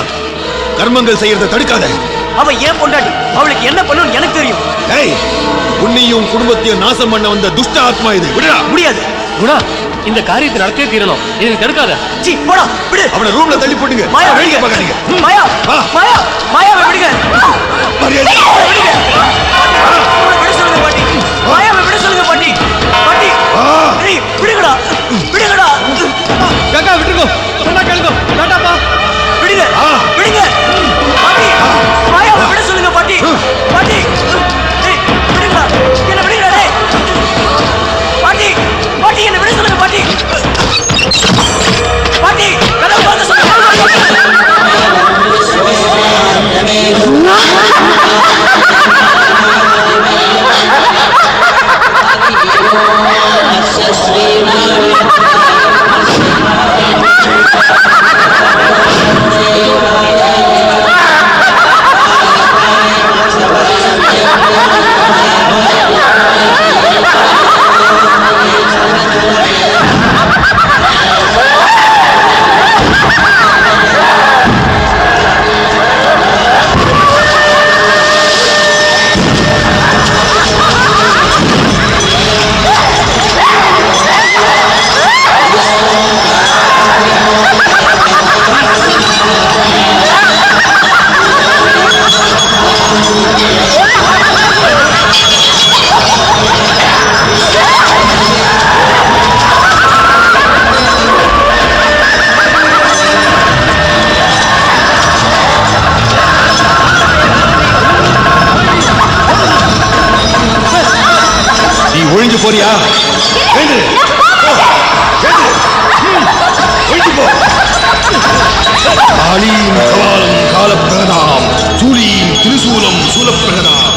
Speaker 8: கர்மங்கள் செய்யறத தடுக்காத.
Speaker 6: அவ ஏன் பொண்டாட்டி? அவளுக்கு என்ன பண்ணணும்னு எனக்கு தெரியும்.
Speaker 8: ஏய், உன்னையும் குடும்பத்தையும் நாசம் பண்ண வந்த துஷ்ட ஆத்மா இது. விடுடா.
Speaker 6: முடியாது.
Speaker 14: குணா, இந்த காரியத்தை நடத்தே தீரணும். இதை தடுக்காத.
Speaker 6: சீ, போடா, விடு.
Speaker 8: அவனை ரூம்ல தள்ளி போடுங்க.
Speaker 6: மாயா,
Speaker 8: வெளிய
Speaker 6: விடுங்க.
Speaker 8: பாக்காதீங்க.
Speaker 6: மாயா, மாயா, மாயாவை விடுங்க.
Speaker 8: மரியாதை.
Speaker 6: விடுங்க. விட சொல்லுங்க பாட்டி. மாயாவை விட சொல்லுங்க பாட்டி. பாட்டி. ஏய், விடுங்கடா. விடுங்கடா.
Speaker 3: கங்கா விட்டுருங்க. சொன்னா கேளுங்க. டாடாப்பா.
Speaker 6: விடுங்க. விடுங்க. பாட்டி. மாயாவை விட சொல்லுங்க பாட்டி. பாட்டி. ஏய், விடுங்கடா. என்ன விடுங்கடா டேய். பாட்டி. பாட்டி என்ன விட சொல்லுங்க பாட்டி. பாட்டி, கதவு திறந்து சொல்லுங்க.
Speaker 8: ஒழிஞ்சு போறியா? ஒழிஞ்சு போ. காளீம் கவாலம் காலப்பிரகதாம் சூலீம் திரிசூலம் சூலப்பிரகதாம்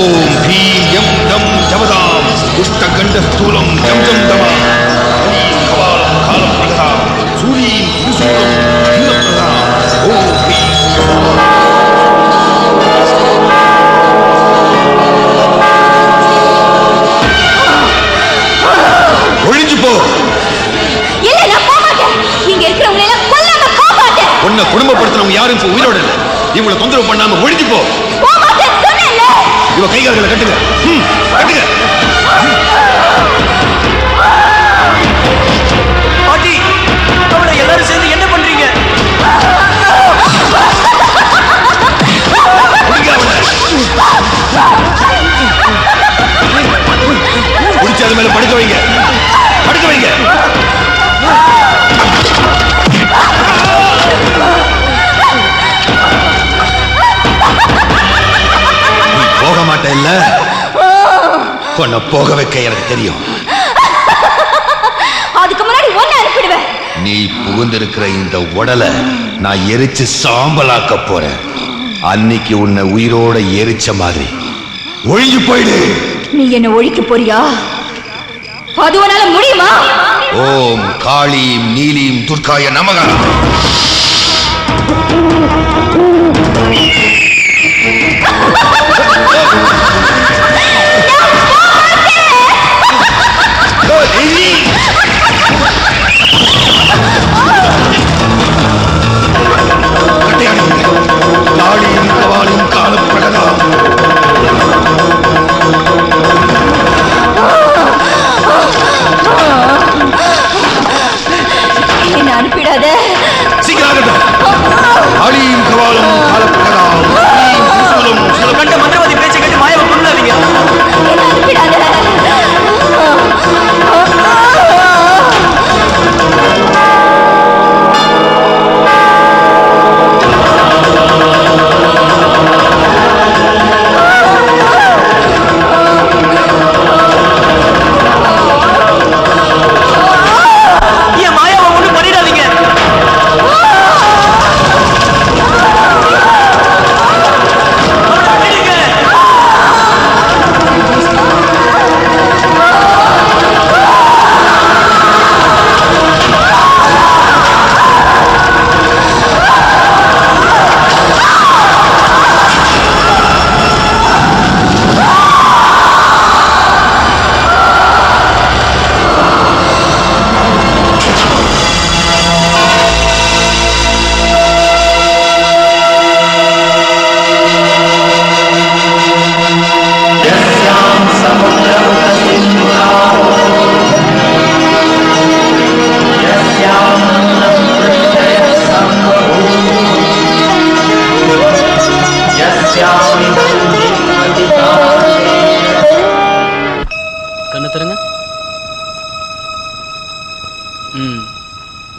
Speaker 8: ஓம் பீம் யம் டம் ஜவதாம் துஷ்டகண்ட ஸ்தூலம் ஜம் ஜம் தமா காளீம் கவாலம் காலப்பிரகதாம் சூலீம் திரிசூலம் சூலப்பிரகதாம் ஓம் பீம். ஒழிஞ்சு போ.
Speaker 13: இல்ல, நான் போக மாட்டேன். இங்க இருக்கிறவங்க எல்லாம் கொல்லாம போக மாட்டேன்.
Speaker 8: உன்னை குடும்பப்படுத்தினவங்க யாரும் இப்ப உயிரோட இல்ல. இவங்களை தொந்தரவு பண்ணாம ஒழிஞ்சு போ.
Speaker 13: போக மாட்டேன் சொன்னேன்ல.
Speaker 8: இவ கைகால்களை கட்டுங்க. கட்டுங்க.
Speaker 6: பாட்டி, அவளை எல்லாரும் சேர்ந்து என்ன பண்றீங்க?
Speaker 8: குடிச்சு அது மேல படுக்க வைங்க. படுக்க வைங்க. நீ போக மாட்ட இல்ல? உன்னை போக வைக்க எனக்கு தெரியும்.
Speaker 13: அதுக்கு முன்னாடி ஒண்ணு அனுப்பிடுவேன்.
Speaker 8: நீ புகுந்திருக்கிற இந்த உடலை நான் எரிச்சு சாம்பலாக்க போறேன். அன்னைக்கு உன்னை உயிரோட எரிச்ச மாதிரி ஒழிஞ்சு போயிடு.
Speaker 13: நீ என்ன ஒழிக்க போறியா? அது உன்னால முடியுமா?
Speaker 8: ஓம் காளீம் நீலீம் துர்காய நமக. காளீம் கவாலிம் காலப்பிரகதாம்
Speaker 1: என்ன அனுப்பிடாத.
Speaker 8: சீக்கிரம் ஆகட்டும். ஆளியும் கவாலும் காலப்பகலாம்.
Speaker 7: கண்ட மந்திரவாதி பேச்சை கேட்டு மாயாவை கொண்டாதீங்க.
Speaker 1: என்ன அனுப்பிடாத.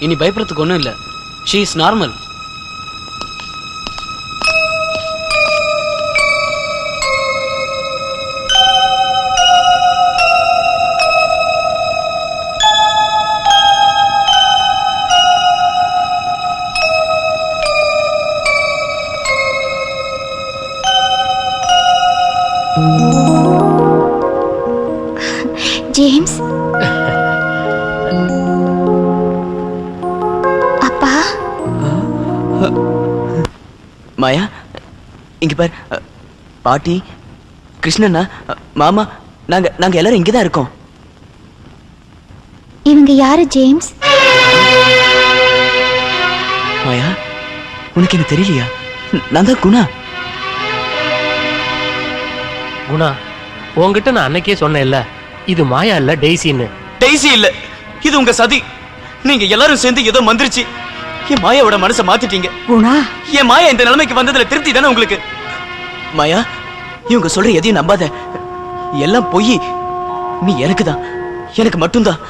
Speaker 9: இனி பயப்படுறதுக்கு ஒன்றும் இல்லை. She is normal.
Speaker 5: ஜேம்ஸ், அப்பா.
Speaker 7: மாயா, இங்க பார். பாட்டி, கிருஷ்ணண்ணா, மாமா, நாங்க எல்லாரும் இங்கதான் இருக்கோம்.
Speaker 5: இவங்க யாரு ஜேம்ஸ்?
Speaker 7: மாயா, உனக்கு என்ன தெரியலையா? நான் தான் குணா.
Speaker 14: குணா, உன்கிட்ட நான் அன்னைக்கே சொன்னேன்ல, இது மாயா இல்ல டெய்ஸின்னு.
Speaker 7: டெய்ஸி இல்ல, இது உங்க சதி. நீங்க எல்லாரும் சேர்ந்து ஏதோ மந்திரிச்சு என் மாயாவோட மனசை மாத்திட்டீங்க.
Speaker 1: குணா,
Speaker 7: என் மாயா இந்த நிலைமைக்கு வந்ததுல திருப்தி தானே உங்களுக்கு? மாயா, இவங்க சொல்ற எதையும் நம்பாத. எல்லாம் பொய். நீ எனக்கு தான், எனக்கு மட்டும்தான்.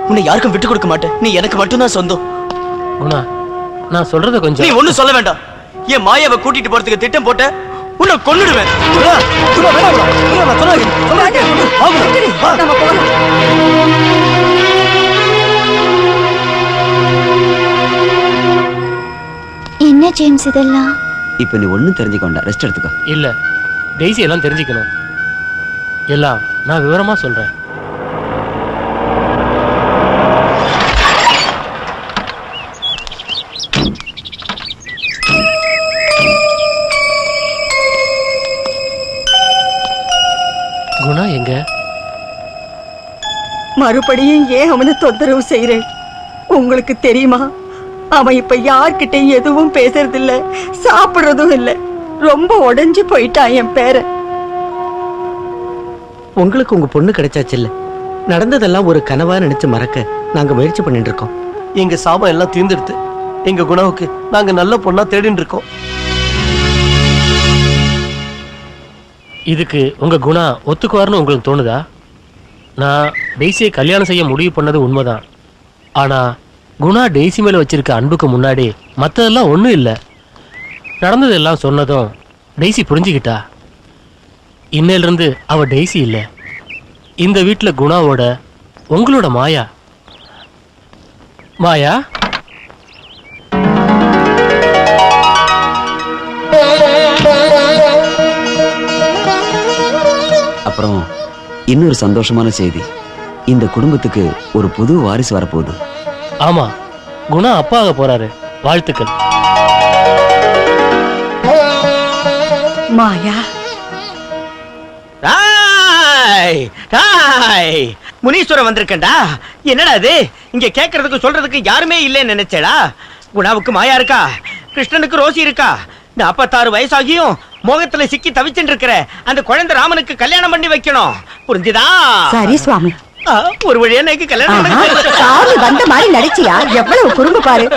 Speaker 7: உன்னை யாருக்கும் விட்டு கொடுக்க மாட்டேன். நீ எனக்கு மட்டும்தான் சொந்தம்.
Speaker 14: குணா, நான் சொல்றத கொஞ்சம்.
Speaker 7: நீ ஒண்ணும் சொல்ல வேண்டாம். என் மாயாவை கூட்டிட்டு போறதுக்கு திட்டம் போட்ட உன்னை கொன்னுடுவேன்.
Speaker 5: என்ன ஜேம்ஸ் இதெல்லாம்?
Speaker 10: இப்ப நீ ஒண்ணும் தெரிஞ்சுக்கொண்ட, ரெஸ்ட் எடுத்துக்கோ.
Speaker 14: இல்ல, டெய்ஸி எல்லாம் தெரிஞ்சுக்கணும். எல்லாம் நான் விவரமா சொல்றேன். குணா எங்க?
Speaker 1: மறுபடியும் ஏன் அவனை தொந்தரவு செய்யறேன்? உங்களுக்கு தெரியுமா, அவன் இப்ப யார்கிட்டையும் எதுவும் பேசுறதில்ல, சாப்பிடுறதும் இல்ல. ரொம்ப உடைஞ்சு போயிட்டான் என் பேரன்.
Speaker 12: உங்களுக்கு உங்க பொண்ணு கிடைச்சாச்சு இல்ல? நடந்ததெல்லாம் ஒரு கனவா நினைச்சு மறக்க நாங்க முயற்சி பண்ணிட்டு இருக்கோம்.
Speaker 6: எங்க சாபம் எல்லாம் தீர்ந்துடுது. எங்க குணாவுக்கு நாங்க நல்ல பொண்ணா தேடிட்டு இருக்கோம்.
Speaker 14: இதுக்கு உங்க குணா ஒத்துக்குவார்னு உங்களுக்கு தோணுதா? நான் டெய்ஸியை கல்யாணம் செய்ய முடிவு பண்ணது உண்மைதான். ஆனா குணா டெய்ஸி மேல வச்சிருக்க அன்புக்கு முன்னாடி மற்றதெல்லாம் ஒன்றும் இல்லை. நடந்ததெல்லாம் சொன்னதும் டெய்ஸி புரிஞ்சுக்கிட்டா. இன்னையிலிருந்து அவ டெய்ஸி இல்லை, இந்த வீட்டில் குணாவோட உங்களோட மாயா. மாயா,
Speaker 10: அப்புறம் இன்னொரு சந்தோஷமான செய்தி, இந்த குடும்பத்துக்கு ஒரு புது வாரிசு வரப்போகுது.
Speaker 14: ஆமா, குணா அப்பா ஆக போறாரு. வாழ்த்துக்கள்.
Speaker 1: மாயா,
Speaker 12: முனீஸ்வரன் வந்திருக்கேன்டா. என்னடா இது? இங்க கேட்கறதுக்கு சொல்றதுக்கு யாருமே இல்லைன்னு நினைச்சேடா. குணாவுக்கு மாயா இருக்கா, கிருஷ்ணனுக்கு ரோசி இருக்கா. 46 வயசாகியும் மோகத்துல சிக்கி தவிச்சுட்டு இருக்கிற அந்த குழந்தை ராமனுக்கு கல்யாணம் பண்ணி வைக்கணும். புரிஞ்சுதா?
Speaker 1: சரி சுவாமி.
Speaker 12: ஒரு வழியா எனக்கு கல்யாணம்
Speaker 1: சாமி வந்த மாதிரி நடிச்சியா எவ்வளவு குறும்பு பாரு